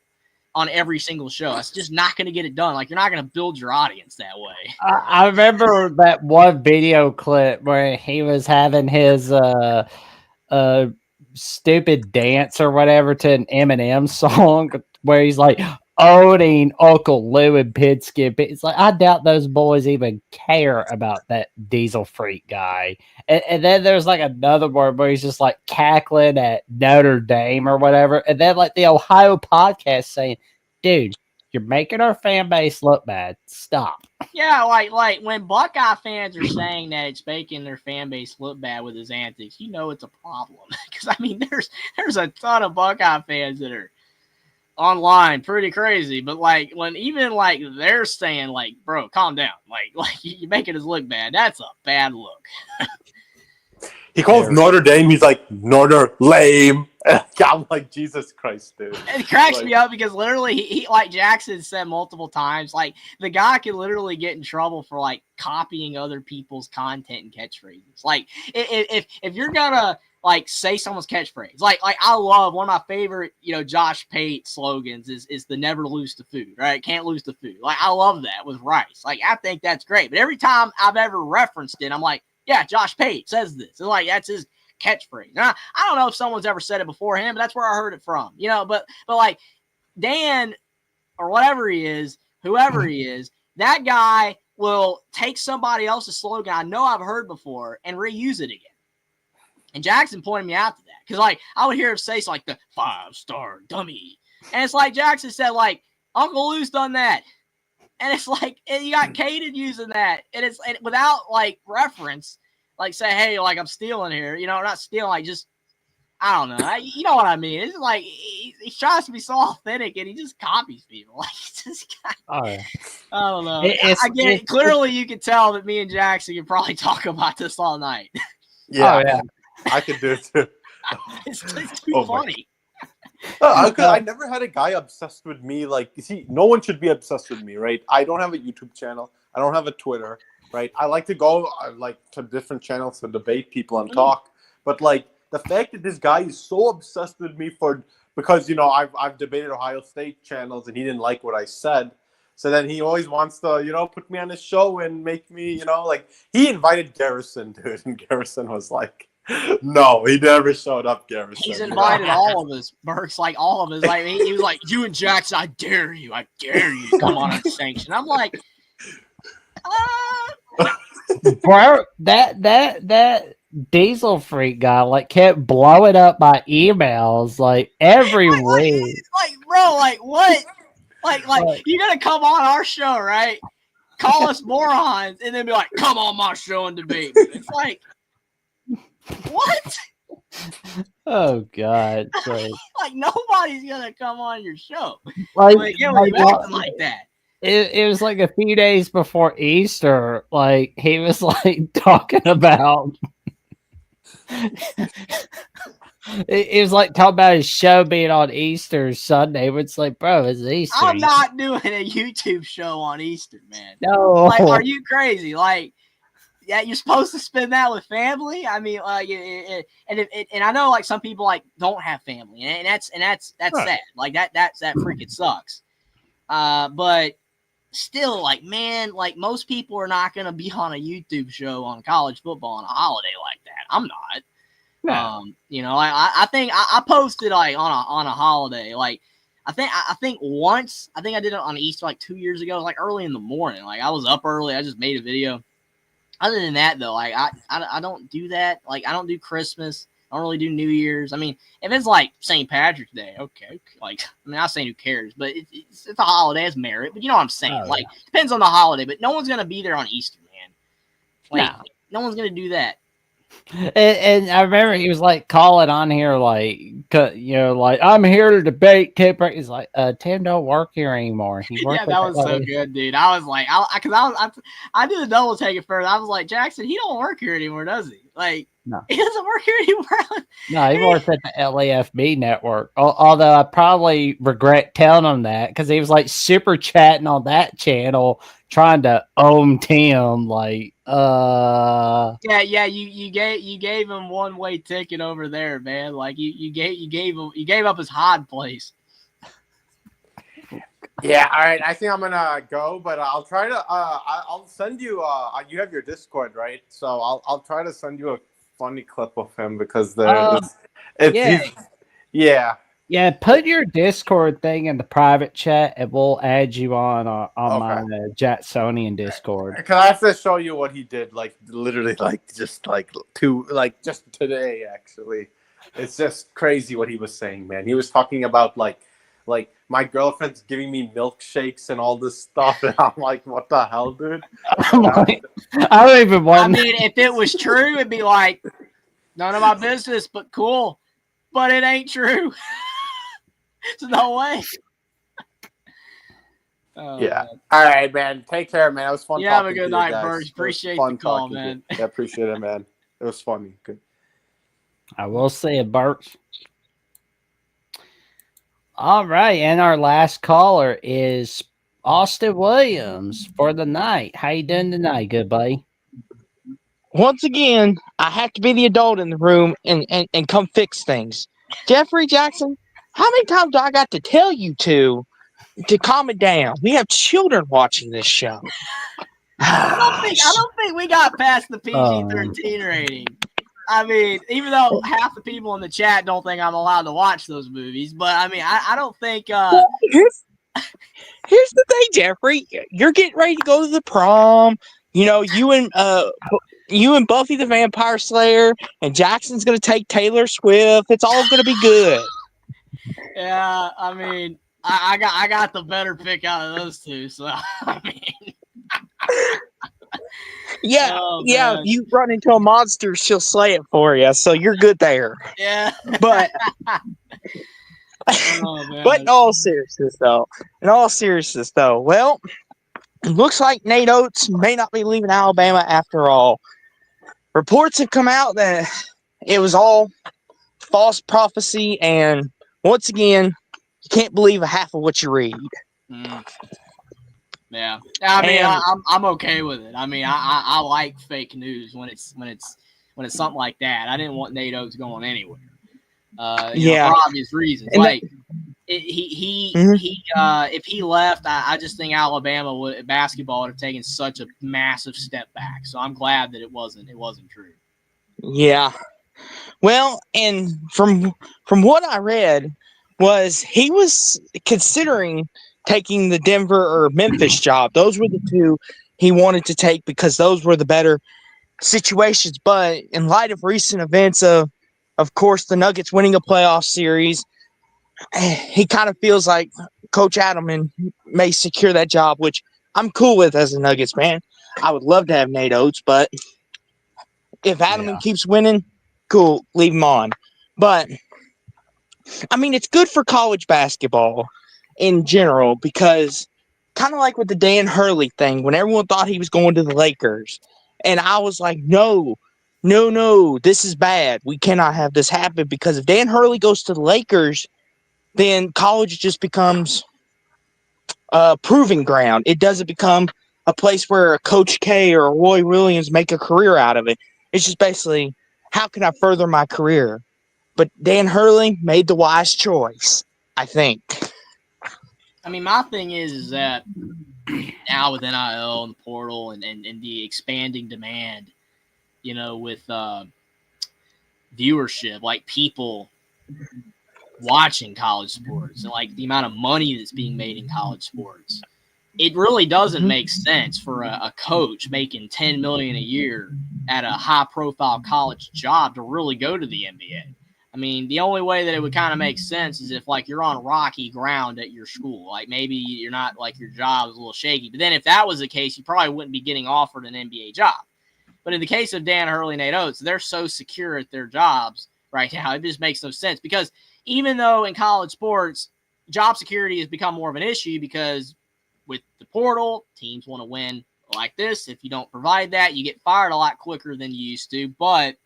On every single show. It's just not going to get it done. Like, you're not going to build your audience that way. I remember that one video clip where he was having his stupid dance or whatever to an Eminem song where he's like owning Uncle Lou and Pidskin. It's like, I doubt those boys even care about that Diesel Freak guy. And then there's like another one where he's just like cackling at Notre Dame or whatever. And then like the Ohio podcast saying, dude, you're making our fan base look bad. Stop. Yeah, like when Buckeye fans are saying that it's making their fan base look bad with his antics, you know it's a problem. Because I mean, there's a ton of Buckeye fans that are online, pretty crazy. But like when even like they're saying like, bro, calm down, like you're making us look bad. That's a bad look. He calls Notre Dame. He's like Notre lame. I'm like, Jesus Christ, dude. It cracks me up because literally he like Jackson said multiple times, like the guy can literally get in trouble for like copying other people's content and catchphrases. Like if you're gonna like say someone's catchphrase, like I love one of my favorite, Josh Pate slogans is the never lose to food, right? Can't lose to food. Like I love that with Rice. Like I think that's great. But every time I've ever referenced it, I'm like, yeah, Josh Pate says this. And like that's his catchphrase. Now, I don't know if someone's ever said it before him, but that's where I heard it from. But like Dan or whatever he is, whoever he is, that guy will take somebody else's slogan I know I've heard before and reuse it again. And Jackson pointed me out to that because like I would hear him say like the 5-star dummy, and it's like Jackson said like Uncle Lou's done that. And it's like, and you got Caden using that, and it's without like reference, like say, hey, like I'm stealing here, not stealing, like just, I don't know, you know what I mean? It's like he tries to be so authentic, and he just copies people. Like just, I don't know. Clearly, you can tell that me and Jackson can probably talk about this all night. Yeah, I could do it too. It's too funny. I never had a guy obsessed with me. Like, you see, no one should be obsessed with me, right? I don't have a YouTube channel. I don't have a Twitter, right? I like to go like to different channels to debate people and talk. But like the fact that this guy is so obsessed with me because I've debated Ohio State channels and he didn't like what I said. So then he always wants to, put me on his show and make me, like he invited Garrison, dude, and Garrison was like, no, he never showed up, Garrison. He's invited all of us, Burks, like all of us. Like he was like, you and Jackson, I dare you to come on unsanctioned. I'm like, bro, that Diesel Freak guy like kept blowing up my emails like every week. Like, bro, like what? Like you're gonna come on our show, right? Call us morons, and then be like, come on my show and debate. It's like, what? Oh God! Like nobody's gonna come on your show. Like that. It was like a few days before Easter. Like he was like talking about. It was like talking about his show being on Easter Sunday. It's like, bro, it's Easter. I'm not doing a YouTube show on Easter, man. No, like, are you crazy? Like, yeah, you're supposed to spend that with family. I mean, like, and I know like some people like don't have family, and that's right. Sad. Like that freaking sucks. But still, like, man, like most people are not gonna be on a YouTube show on college football on a holiday like that. I'm not. No. I think I posted like on a holiday. Like I think once I did it on Easter like 2 years ago. It was like early in the morning. Like I was up early. I just made a video. Other than that though, like I don't do that. Like I don't do Christmas. I don't really do New Year's. I mean, if it's like St. Patrick's Day, okay. Like I mean, I'm not saying who cares, but it's a holiday, it's merit. But you know what I'm saying? Oh, like depends on the holiday. But no one's gonna be there on Easter, man. Like no one's gonna do that. And I remember he was like calling on here, like, like I'm here to debate Kipper. He's like, Tim don't work here anymore. Yeah, that was so good, dude. I was like, I did a double take it first. I was like, Jackson, he don't work here anymore, does he? Like, no, he doesn't work here anymore. No, he works at the LAFB network. Although I probably regret telling him that because he was like super chatting on that channel, trying to own Tim. Like, yeah, you gave him one way ticket over there, man. Like you gave up his hot place. Yeah, all right. I think I'm gonna go, but I'll try to. I'll send you. You have your Discord, right? So I'll try to send you a funny clip of him because yeah. Put your Discord thing in the private chat, and we'll add you on my Jacksonian Discord. Because I have to show you what he did, like literally, just today. Actually, it's just crazy what he was saying, man. He was talking about like my girlfriend's giving me milkshakes and all this stuff, and I'm like, what the hell, dude? I don't even want. I mean, if it was true, it'd be like none of my business, but cool. But it ain't true. There's no way. Oh, Yeah. man. All right, man. Take care, man. It was fun. You have a talking good to you night, guys. Birch. It was Appreciate fun the call, talking to you. man. Yeah, appreciate it, man. It was funny. Good. I will see it, Bert. All right, and our last caller is Austin Williams for the night. How you doing tonight, good buddy? Once again, I have to be the adult in the room and come fix things. Jeffrey Jackson, how many times do I got to tell you to calm it down? We have children watching this show. I don't think we got past the PG-13 rating. I mean, even though half the people in the chat don't think I'm allowed to watch those movies, but I mean, I don't think. Well, here's the thing, Jeffrey. You're getting ready to go to the prom. You know, you and Buffy the Vampire Slayer, and Jackson's gonna take Taylor Swift. It's all gonna be good. Yeah, I mean, I got the better pick out of those two. So I mean. Yeah, Oh, yeah. man. If you run into a monster, she'll slay it for you. So you're good there. Yeah. But oh, man. but in all seriousness, though, well, it looks like Nate Oates may not be leaving Alabama after all. Reports have come out that it was all false prophecy, and once again, you can't believe a half of what you read. Yeah, I mean, I'm okay with it. I mean, I like fake news when it's something like that. I didn't want Nate Oates going anywhere. You know, for obvious reasons. And like if he left, I just think Alabama basketball would have taken such a massive step back. So I'm glad that it wasn't true. Yeah. Well, and from what I read was he was considering taking the Denver or Memphis job. Those were the two he wanted to take because those were the better situations. But in light of recent events of course, the Nuggets winning a playoff series, he kind of feels like Coach Adelman may secure that job, which I'm cool with as a Nuggets fan. I would love to have Nate Oates, but if Adelman keeps winning, cool, leave him on. But, I mean, it's good for college basketball in general because kind of like with the Dan Hurley thing, when everyone thought he was going to the Lakers, and I was like, no, this is bad. We cannot have this happen because if Dan Hurley goes to the Lakers, then college just becomes a proving ground. It doesn't become a place where a Coach K or a Roy Williams make a career out of it. It's just basically, how can I further my career? But Dan Hurley made the wise choice, I think. I mean, my thing is that now with NIL and the portal and the expanding demand, you know, with viewership, like people watching college sports and like the amount of money that's being made in college sports, it really doesn't make sense for a coach making $10 million a year at a high-profile college job to really go to the NBA. I mean, the only way that it would kind of make sense is if, like, you're on rocky ground at your school. Like, maybe you're not, like, your job is a little shaky. But then if that was the case, you probably wouldn't be getting offered an NBA job. But in the case of Dan Hurley and Nate Oates, they're so secure at their jobs right now, it just makes no sense. Because even though in college sports, job security has become more of an issue because with the portal, teams want to win like this. If you don't provide that, you get fired a lot quicker than you used to. But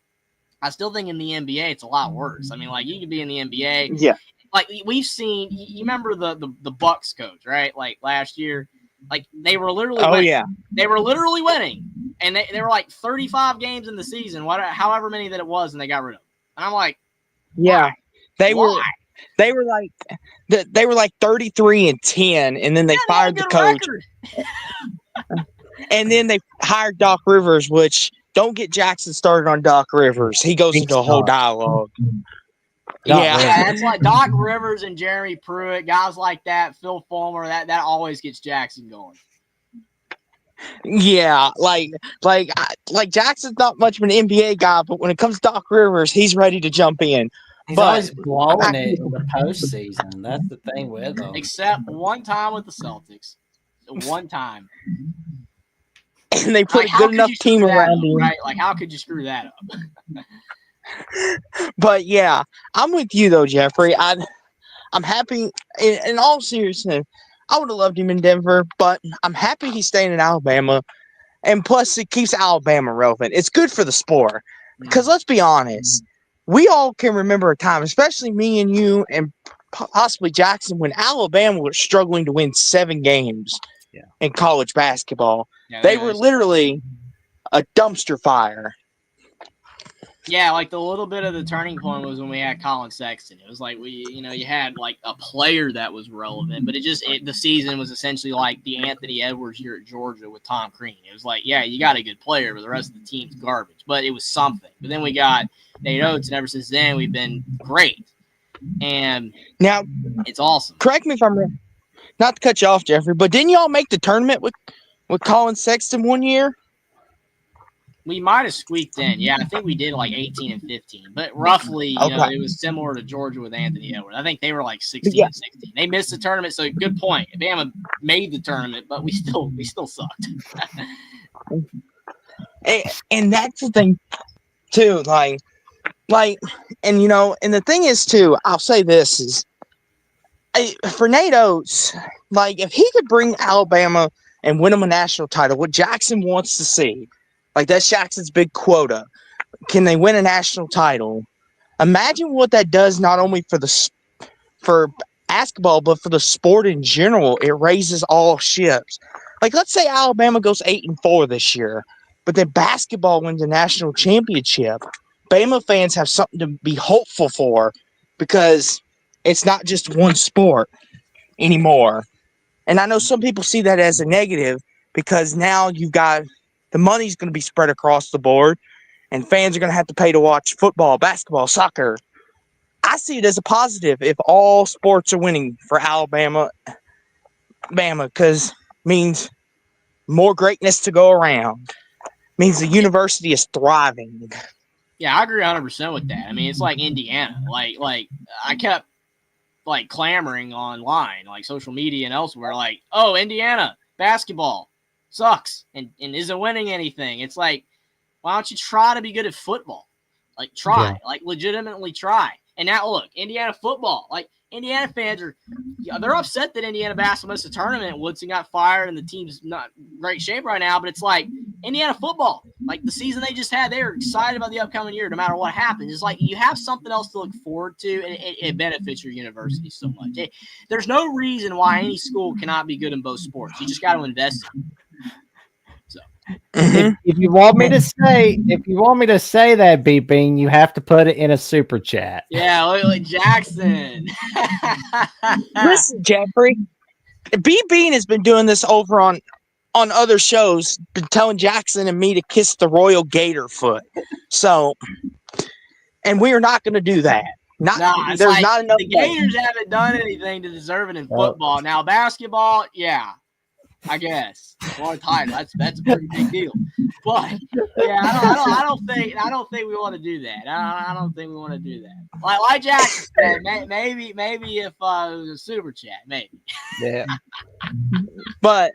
I still think in the NBA, it's a lot worse. I mean, like, you could be in the NBA. Yeah. Like, we've seen, you remember the Bucks coach, right? Like, last year, like, they were literally winning. Yeah. They were literally winning. And they were like 35 games in the season, however many that it was, and they got rid of them. And I'm like, yeah. why? They were like 33-10, and then they fired the coach. And then they hired Doc Rivers, which don't get Jackson started on Doc Rivers. He goes into a whole dialogue. Yeah, it's like Doc Rivers and Jeremy Pruitt, guys like that, Phil Fulmer, that always gets Jackson going. Yeah, like Jackson's not much of an NBA guy, but when it comes to Doc Rivers, he's ready to jump in. He's always blowing it in the postseason. That's the thing with him. Except one time with the Celtics. One time. And they put a good enough team around him. Right? Like, how could you screw that up? But yeah, I'm with you though, Jeffrey. I'm happy. In all seriousness, I would have loved him in Denver, but I'm happy he's staying in Alabama. And plus, it keeps Alabama relevant. It's good for the sport. Because let's be honest, we all can remember a time, especially me and you and possibly Jackson, when Alabama was struggling to win 7 games in college basketball. Yeah, they were literally a dumpster fire. Yeah, like the little bit of the turning point was when we had Colin Sexton. It was like you had like a player that was relevant, but the season was essentially like the Anthony Edwards year at Georgia with Tom Crean. It was like, yeah, you got a good player, but the rest of the team's garbage. But it was something. But then we got Nate Oates, and ever since then we've been great. And now it's awesome. Correct me if I'm wrong. Not to cut you off, Jeffrey, but didn't y'all make the tournament with Colin Sexton one year? We might have squeaked in. Yeah, I think we did like 18 and 15. But roughly, it was similar to Georgia with Anthony Edwards. I think they were like 16 and 16. They missed the tournament, so good point. Bama made the tournament, but we still sucked. and that's the thing, too. And the thing is, too, I'll say this is, for Nate Oates, if he could bring Alabama and win them a national title, what Jackson wants to see, that's Jackson's big quota. Can they win a national title? Imagine what that does not only for basketball, but for the sport in general. It raises all ships. Let's say Alabama goes 8-4 this year, but then basketball wins a national championship. Bama fans have something to be hopeful for because it's not just one sport anymore. And I know some people see that as a negative because now you've got the money's going to be spread across the board, and fans are going to have to pay to watch football, basketball, soccer. I see it as a positive if all sports are winning for Alabama, because means more greatness to go around. Means the university is thriving. Yeah, I agree 100% with that. I mean, it's like Indiana. I kept clamoring online, social media and elsewhere, oh, Indiana basketball sucks and isn't winning anything. It's like, why don't you try to be good at football? Try, legitimately try. And now look, Indiana football, Indiana fans they're upset that Indiana basketball missed the tournament. Woodson got fired and the team's not in great shape right now, but it's like Indiana football, the season they just had, they're excited about the upcoming year no matter what happens. It's you have something else to look forward to, and it benefits your university so much. There's no reason why any school cannot be good in both sports. You just got to invest in it. If you want me to say that, B Bean, you have to put it in a super chat. Yeah, look Jackson. Listen, Jeffrey, B Bean has been doing this over on other shows, been telling Jackson and me to kiss the royal gator foot. So, and we are not going to do that. There's not enough. The Gators haven't done anything to deserve it in football. Now basketball, yeah. I guess or title. That's a pretty big deal. But yeah, I don't think we want to do that. I don't think we want to do that. Like Jackson said, maybe if it was a super chat, maybe. Yeah. But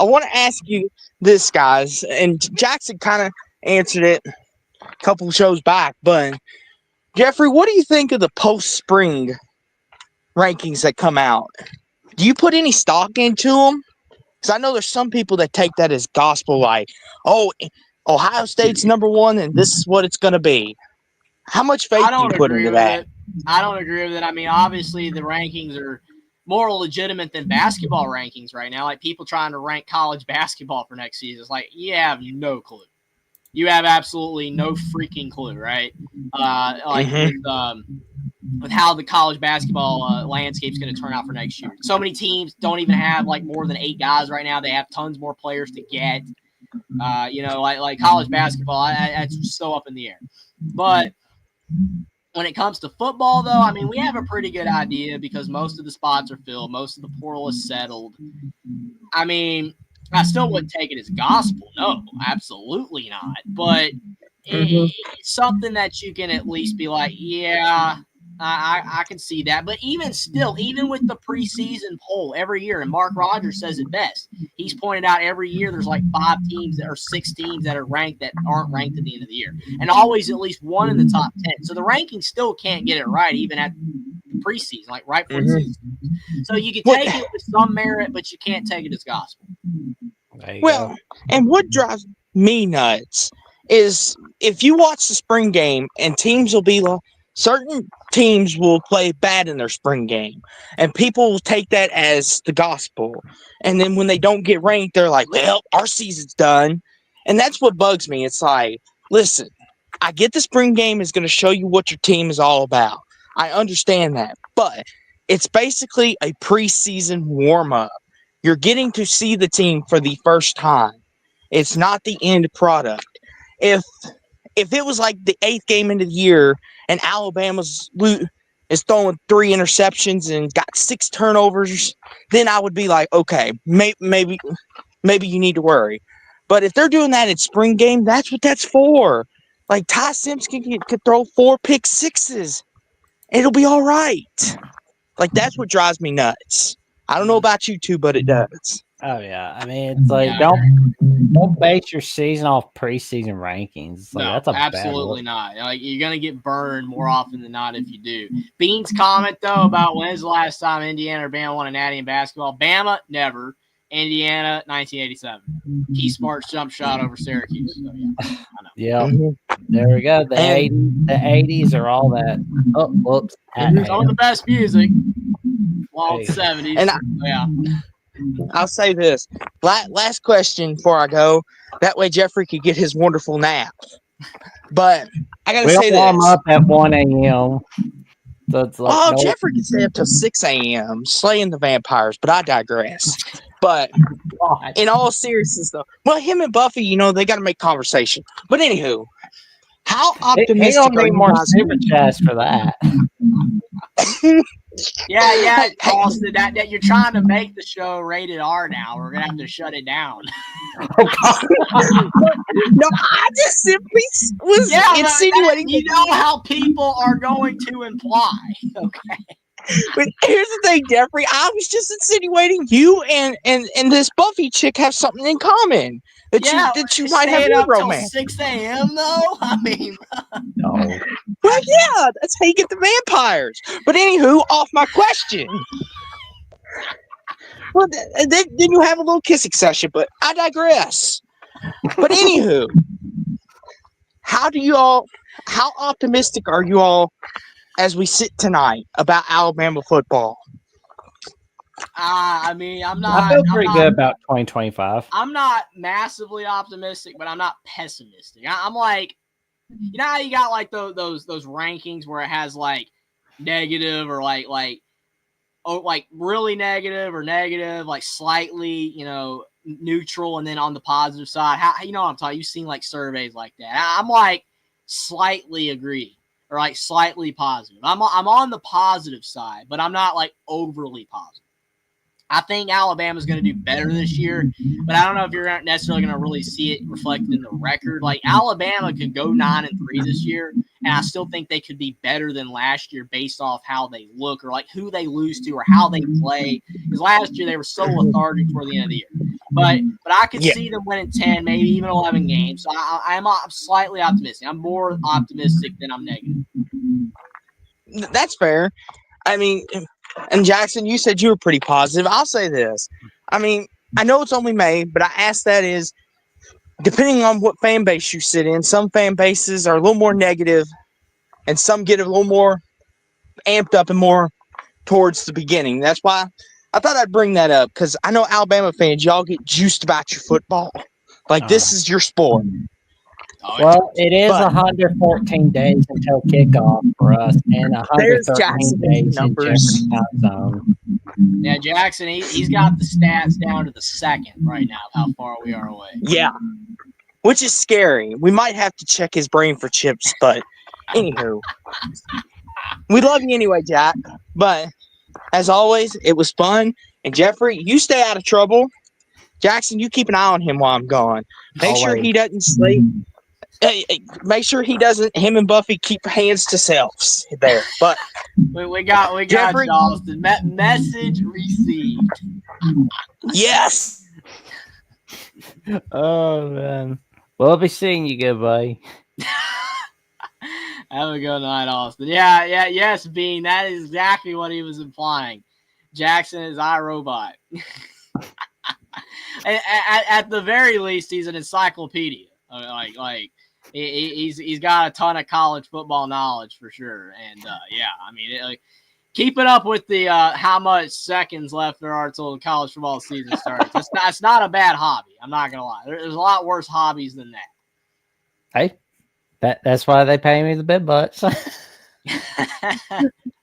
I want to ask you this, guys, and Jackson kind of answered it a couple shows back. But Jeffrey, what do you think of the post-spring rankings that come out? Do you put any stock into them? Because I know there's some people that take that as gospel, oh, Ohio State's number 1, and this is what it's going to be. How much faith do you put into that? I don't agree with it. I mean, obviously, the rankings are more legitimate than basketball rankings right now. People trying to rank college basketball for next season. It's you have no clue. You have absolutely no freaking clue, right? With how the college basketball landscape is going to turn out for next year. So many teams don't even have more than 8 guys right now. They have tons more players to get. College basketball, that's so up in the air. But when it comes to football, though, I mean, we have a pretty good idea because most of the spots are filled. Most of the portal is settled. I mean, I still wouldn't take it as gospel. No, absolutely not. But it's something that you can at least be yeah, I can see that. But even still, even with the preseason poll every year, and Mark Rogers says it best, he's pointed out every year there's 5 teams or 6 teams that are ranked that aren't ranked at the end of the year. And always at least one in the top 10. So the rankings still can't get it right, even at preseason, like right before the season. So you can take it with some merit, but you can't take it as gospel. Well, and what drives me nuts is if you watch the spring game and teams will be like, certain teams will play bad in their spring game, and people will take that as the gospel. And then when they don't get ranked, they're like, well, our season's done. And that's what bugs me. It's like, listen, I get the spring game is going to show you what your team is all about. I understand that. But it's basically a preseason warm-up. You're getting to see the team for the first time. It's not the end product. If it was like the 8th game into the year and Alabama's is throwing 3 interceptions and got 6 turnovers, then I would be like, okay, maybe you need to worry. But if they're doing that in spring game, that's what that's for. Like Ty Simpson could throw 4 pick sixes. It'll be all right. Like that's what drives me nuts. I don't know about you two, but it does. Oh yeah, I mean it's like don't base your season off preseason rankings. It's like, No, that's a absolutely not. Like you're gonna get burned more often than not if you do. Bean's comment though about when's the last time Indiana or Bama won a natty in basketball? Bama never. Indiana 1987. Key Smart's jump shot over Syracuse. So yeah, I know. Yeah, there we go. The 80s are all that. Oh, whoops. Some of the best music. Wild 70s. And yeah. I'll say this. Last question before I go. That way Jeffrey could get his wonderful nap. But I got to say this. I'm up at 1 a.m. So it's like, Jeffrey can stay up till 6 a.m. slaying the vampires, but I digress. But in all seriousness, though, well, him and Buffy, they got to make conversation. But anywho, how optimistic are you more guys? super chats for that? Yeah, Austin, that you're trying to make the show rated R now. We're gonna have to shut it down. No, I just simply was insinuating. You know how people are going to imply. Okay. But here's the thing, Jeffrey. I was just insinuating you and this Buffy chick have something in common. That you might have a romance. 6 a.m. though? I mean, no. Well, yeah, that's how you get the vampires. But anywho, off my question. Well, then you have a little kissing session, but I digress. But anywho, how optimistic are you all as we sit tonight about Alabama football? I mean, I feel pretty good about 2025. I'm not massively optimistic, but I'm not pessimistic. I'm like, how you got like those rankings where it has like negative or like really negative or negative, like slightly, neutral, and then on the positive side, how what I'm talking? You've seen like surveys like that. I'm like slightly agree or like slightly positive. I'm on the positive side, but I'm not like overly positive. I think Alabama's going to do better this year, but I don't know if you're not necessarily going to really see it reflected in the record. Like Alabama could go 9-3 this year, and I still think they could be better than last year based off how they look or like who they lose to or how they play. Because last year they were so lethargic toward the end of the year. But I could see them winning 10, maybe even 11 games. So I'm slightly optimistic. I'm more optimistic than I'm negative. That's fair. I mean, and Jackson, you said you were pretty positive. I'll say this. I mean, I know it's only May, but I ask that is, depending on what fan base you sit in, some fan bases are a little more negative and some get a little more amped up and more towards the beginning. That's why I thought I'd bring that up, because I know Alabama fans, y'all get juiced about your football. Like, this is your sport. Well, it is 114 days until kickoff for us, and 113 days in Jeffrey's time zone. Yeah, Jackson, he's got the stats down to the second right now of how far we are away. Yeah, which is scary. We might have to check his brain for chips, but anywho. We love you anyway, Jack. But as always, it was fun. And Jeffrey, you stay out of trouble. Jackson, you keep an eye on him while I'm gone. Make sure he doesn't sleep. Make sure he doesn't. Him and Buffy keep hands to selves there. But we got Jeffrey, Charleston. Message received. Yes. Oh man, we'll be seeing you. Goodbye. Have a good night, Austin. Yeah, yes, Bean. That is exactly what he was implying. Jackson is iRobot. at the very least, he's an encyclopedia. He's got a ton of college football knowledge for sure. And keeping up with the how much seconds left there are till the college football season starts. That's not a bad hobby. I'm not gonna lie. There's a lot worse hobbies than that. Hey, that's why they pay me the big bucks.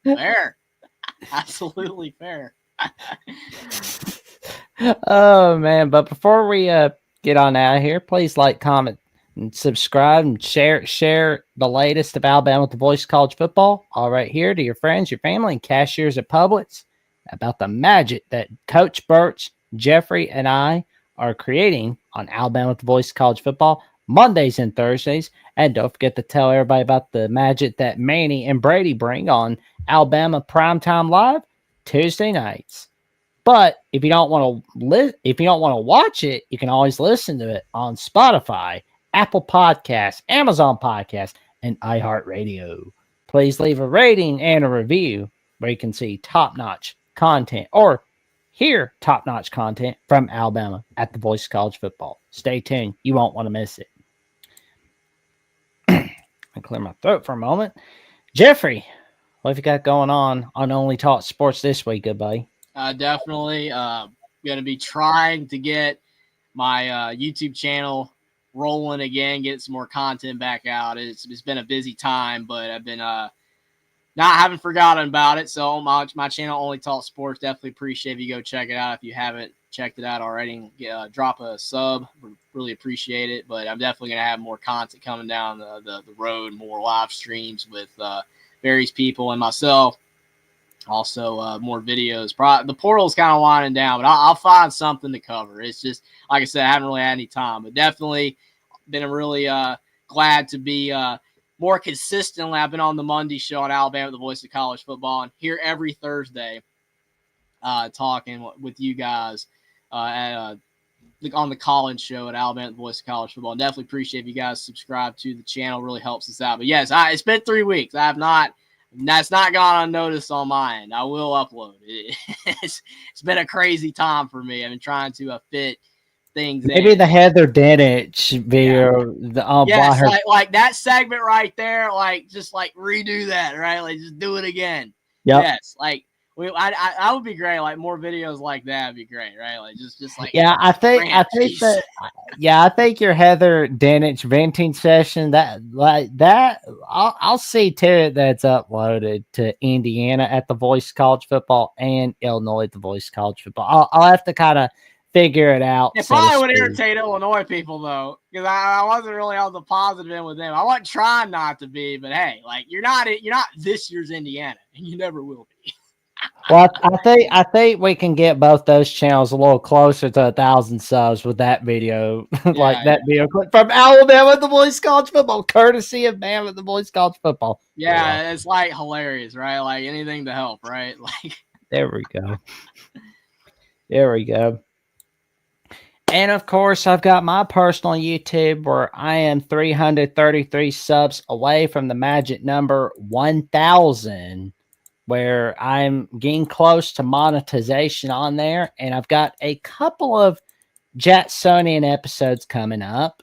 Fair, absolutely fair. Oh man! But before we get on out of here, please like, comment, and subscribe, and share the latest of Alabama with the Voice of College Football. All right, here to your friends, your family, and cashiers at Publix about the magic that Coach Birch, Jeffrey, and I are creating on Alabama with the Voice of College Football Mondays and Thursdays. And don't forget to tell everybody about the magic that Manny and Brady bring on Alabama Primetime Live Tuesday nights. But if you don't want to watch it, you can always listen to it on Spotify, Apple Podcasts, Amazon Podcasts, and iHeartRadio. Please leave a rating and a review where you can see top-notch content or hear top-notch content from Alabama at the Voice of College Football. Stay tuned. You won't want to miss it. I clear my throat for a moment. Jeffrey, what have you got going on Only Talk Sports this week, good buddy? Definitely going to be trying to get my YouTube channel rolling again, get some more content back out. It's been a busy time, but I've been haven't forgotten about it. So my channel, Only Talk Sports, definitely appreciate if you go check it out if you haven't checked it out already. Drop a sub, really appreciate it. But I'm definitely going to have more content coming down the road, more live streams with various people and myself. Also, more videos. The portal's kind of winding down, but I'll find something to cover. It's just, like I said, I haven't really had any time, but definitely been really glad to be more consistently. I've been on the Monday show on Alabama, the Voice of College Football, and here every Thursday talking with you guys on the Collins show at Alabama, the Voice of College Football. And definitely appreciate if you guys subscribe to the channel. Really helps us out. But yes, it's been 3 weeks. That's not gone unnoticed on my end. I will upload it. It's been a crazy time for me. I've been trying to fit things Maybe in. the Heather Dinich video. Yes, like that segment right there. Just redo that, right? Like just do it again. Yep. Yes, I would be great. Like more videos like that would be great, right? Like just yeah. I think your Heather Dinich venting session I'll see to it that's uploaded to Indiana at the Voice of College Football and Illinois at the Voice of College Football. I'll have to kind of figure it out. It probably would irritate Illinois people though, because I wasn't really on the positive end with them. I wasn't trying not to be, but hey, you're not this year's Indiana, and you never will be. Well, I think we can get both those channels a little closer to 1,000 subs with that video, video clip from Alabama, the Voice of College Football, courtesy of Bama, the Voice of College Football. Yeah, it's hilarious, right? Anything to help, right? There we go. There we go. And of course, I've got my personal YouTube where I am 333 subs away from the magic number 1,000. Where I'm getting close to monetization on there. And I've got a couple of Jacksonian episodes coming up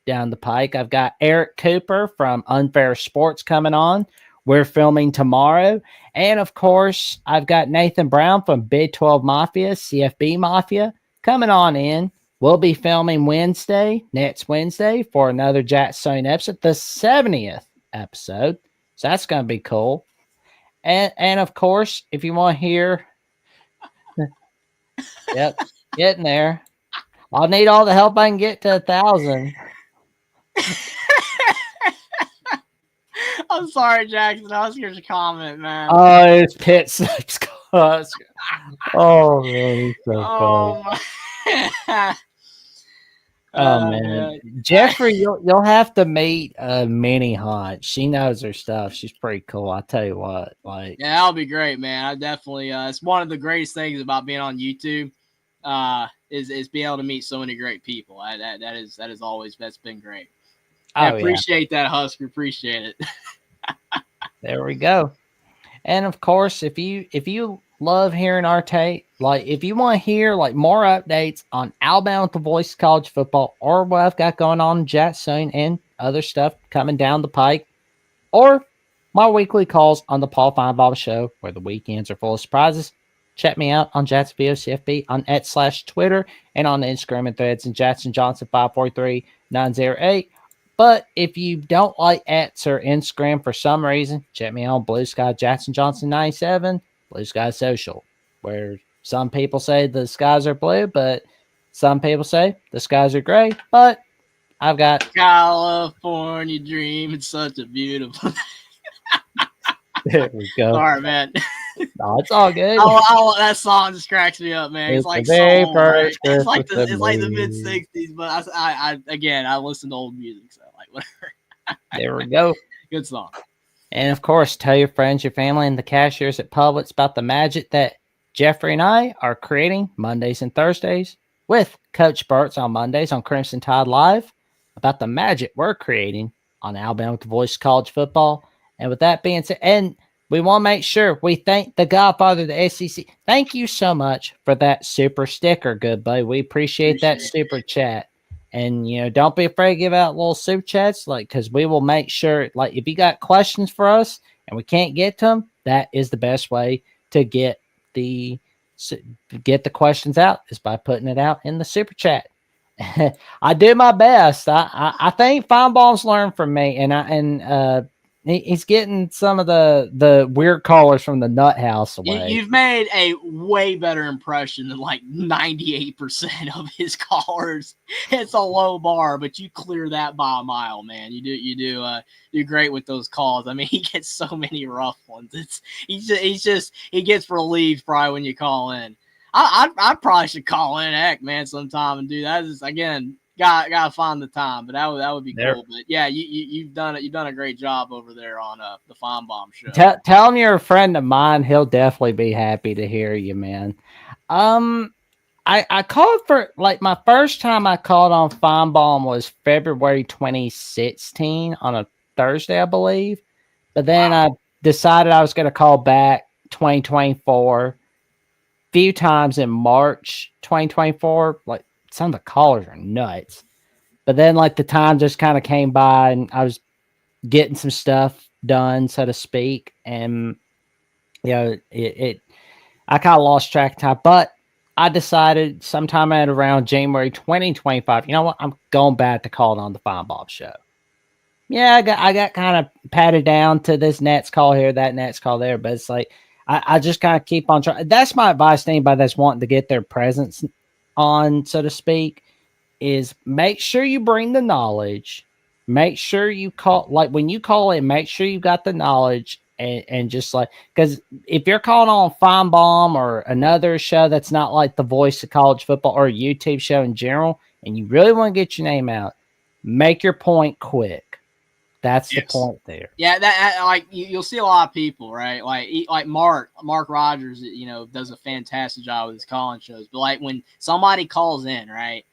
down the pike. I've got Eric Cooper from Unfair Sports coming on. We're filming tomorrow. And of course, I've got Nathan Brown from Big 12 Mafia, CFB Mafia, coming on in. We'll be filming next Wednesday, for another Jacksonian episode, the 70th episode. So that's going to be cool. And of course, if you want to hear, yep, getting there. I'll need all the help I can get to 1,000. I'm sorry, Jackson. I was here to comment, man. Oh, it's Pitt Six. Oh man, he's so funny. Oh man, Jeffrey, you'll have to meet Minnie Hunt. She knows her stuff. She's pretty cool. I tell you what, yeah, that'll be great, man. I definitely. It's one of the greatest things about being on YouTube, is being able to meet so many great people. That's been great. I appreciate that, Husker. Appreciate it. There we go. And of course, if you love hearing our take, like if you want to hear like more updates on Alabama with the Voice of College Football, or what I've got going on in Jackson and other stuff coming down the pike, or my weekly calls on the Paul Feinbaum Show, where the weekends are full of surprises, check me out on Jackson VOCFB on @Twitter and on the Instagram and threads and Jackson Johnson 543908. But if you don't like @ or Instagram for some reason, check me out on Blue Sky Jackson Johnson 97, Blue Sky Social, where some people say the skies are blue, but some people say the skies are gray. But I've got California Dream. It's such a beautiful. There we go. Sorry, man. No, it's all good. That song just cracks me up, man. It's like the very soul, right? first It's like Christmas it's like the movie. mid-60s, but I listen to old music, so like whatever. There we go. Good song. And of course, tell your friends, your family, and the cashiers at Publix about the magic that Jeffrey and I are creating Mondays and Thursdays with Coach Burt's on Mondays on Crimson Tide Live, about the magic we're creating on Alabama with the Voice of College Football. And with that being said, and we want to make sure we thank the Godfather of the SEC. Thank you so much for that super sticker, good buddy. We appreciate that super chat. And, don't be afraid to give out little super chats, because we will make sure, if you got questions for us and we can't get to them, that is the best way to get the questions out, is by putting it out in the super chat. I do my best. I think Feinbaum's learned from me, and he's getting some of the weird callers from the nut house away. You've made a way better impression than like 98% of his callers. It's a low bar, but you clear that by a mile, man. You do great with those calls. I mean, he gets so many rough ones. He gets relieved probably when you call in. I probably should call in, heck, man, sometime and do that. Just, again, gotta find the time, but that would be cool. But yeah, you've done it. You've done a great job over there on the Feinbaum Show. Tell him you're a friend of mine. He'll definitely be happy to hear you, man. I called for my first time I called on Feinbaum was February 2016 on a Thursday, I believe. But then I decided I was going to call back 2024. Few times in March 2024, some of the callers are nuts. But then the time just kind of came by and I was getting some stuff done, so to speak. And I kind of lost track of time. But I decided sometime at around January 2025, you know what? I'm going back to calling on the Feinbaum Show. Yeah, I got kind of patted down to this Nats call here, that Nats call there, but it's I just kind of keep on trying. That's my advice to anybody that's wanting to get their presence on, so to speak, is make sure you bring the knowledge. Make sure you call, when you call in, make sure you got the knowledge and just because if you're calling on Feinbaum or another show that's not like the Voice of College Football or a YouTube show in general, and you really want to get your name out, make your point quick. That's the point there. Yeah, that you'll see a lot of people, right? Like Mark Rogers, does a fantastic job with his calling shows. But when somebody calls in, right,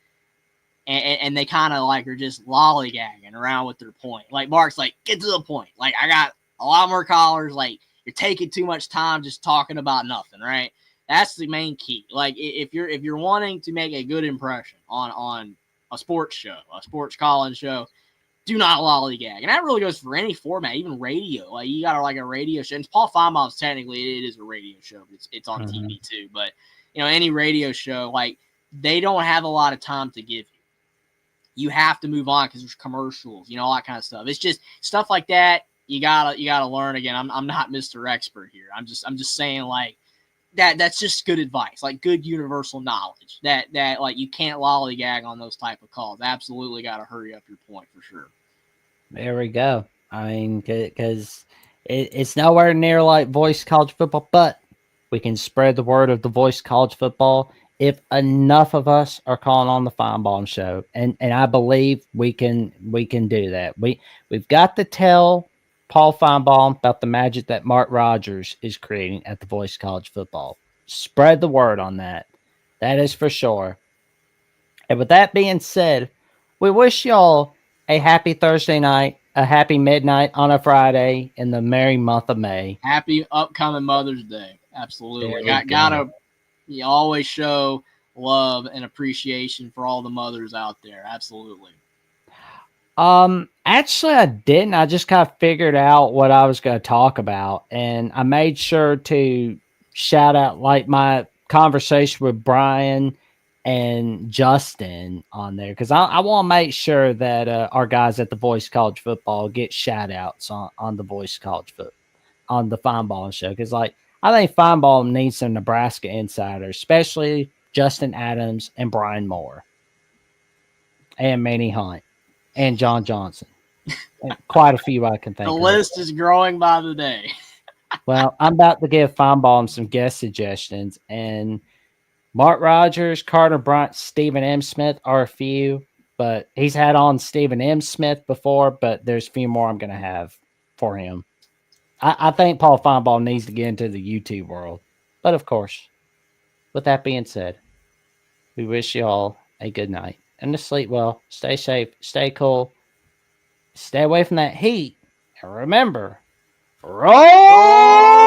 and they kind of are just lollygagging around with their point. Mark's get to the point. I got a lot more callers. You're taking too much time just talking about nothing, right? That's the main key. If you're wanting to make a good impression on a sports show, a sports calling show, do not lollygag. And that really goes for any format, even radio. You got a radio show. And Paul Feinbaum's technically, it is a radio show. It's on TV too. But, any radio show, they don't have a lot of time to give you. You have to move on because there's commercials, all that kind of stuff. It's just stuff like that. You gotta learn. Again, I'm not Mr. Expert here. I'm just saying that's just good advice, good universal knowledge that you can't lollygag on those type of calls. Absolutely got to hurry up your point for sure. There we go. I mean, because it's nowhere near like Voice College Football, but we can spread the word of the Voice College Football if enough of us are calling on the Feinbaum Show, and I believe we can do that. We've got to tell Paul Feinbaum about the magic that Mark Rogers is creating at the Voice College Football. Spread the word on that. That is for sure. And with that being said, we wish y'all a happy Thursday night, a happy midnight on a Friday in the merry month of May. Happy upcoming Mother's Day. Absolutely. There we Gotta you always show love and appreciation for all the mothers out there. Absolutely. Actually, I didn't. I just kind of figured out what I was going to talk about, and I made sure to shout out like my conversation with Brian and Justin on there because I want to make sure that our guys at the Voice College Football get shout outs on the Voice College Foot on the Fine Ball Show because like I think Fine Ball needs some Nebraska insiders, especially Justin Adams and Brian Moore and Manny Hunt and John Johnson. And quite a few I can think The of. list is growing by the day. Well, I'm about to give Feinbaum some guest suggestions, and Mark Rogers, Carter Bryant, Stephen M. Smith are a few, but he's had on Stephen M. Smith before, but there's a few more I'm going to have for him. I think Paul Feinbaum needs to get into the YouTube world. But of course, with that being said, we wish you all a good night and to sleep well. Stay safe, stay cool, stay away from that heat, and remember, roll!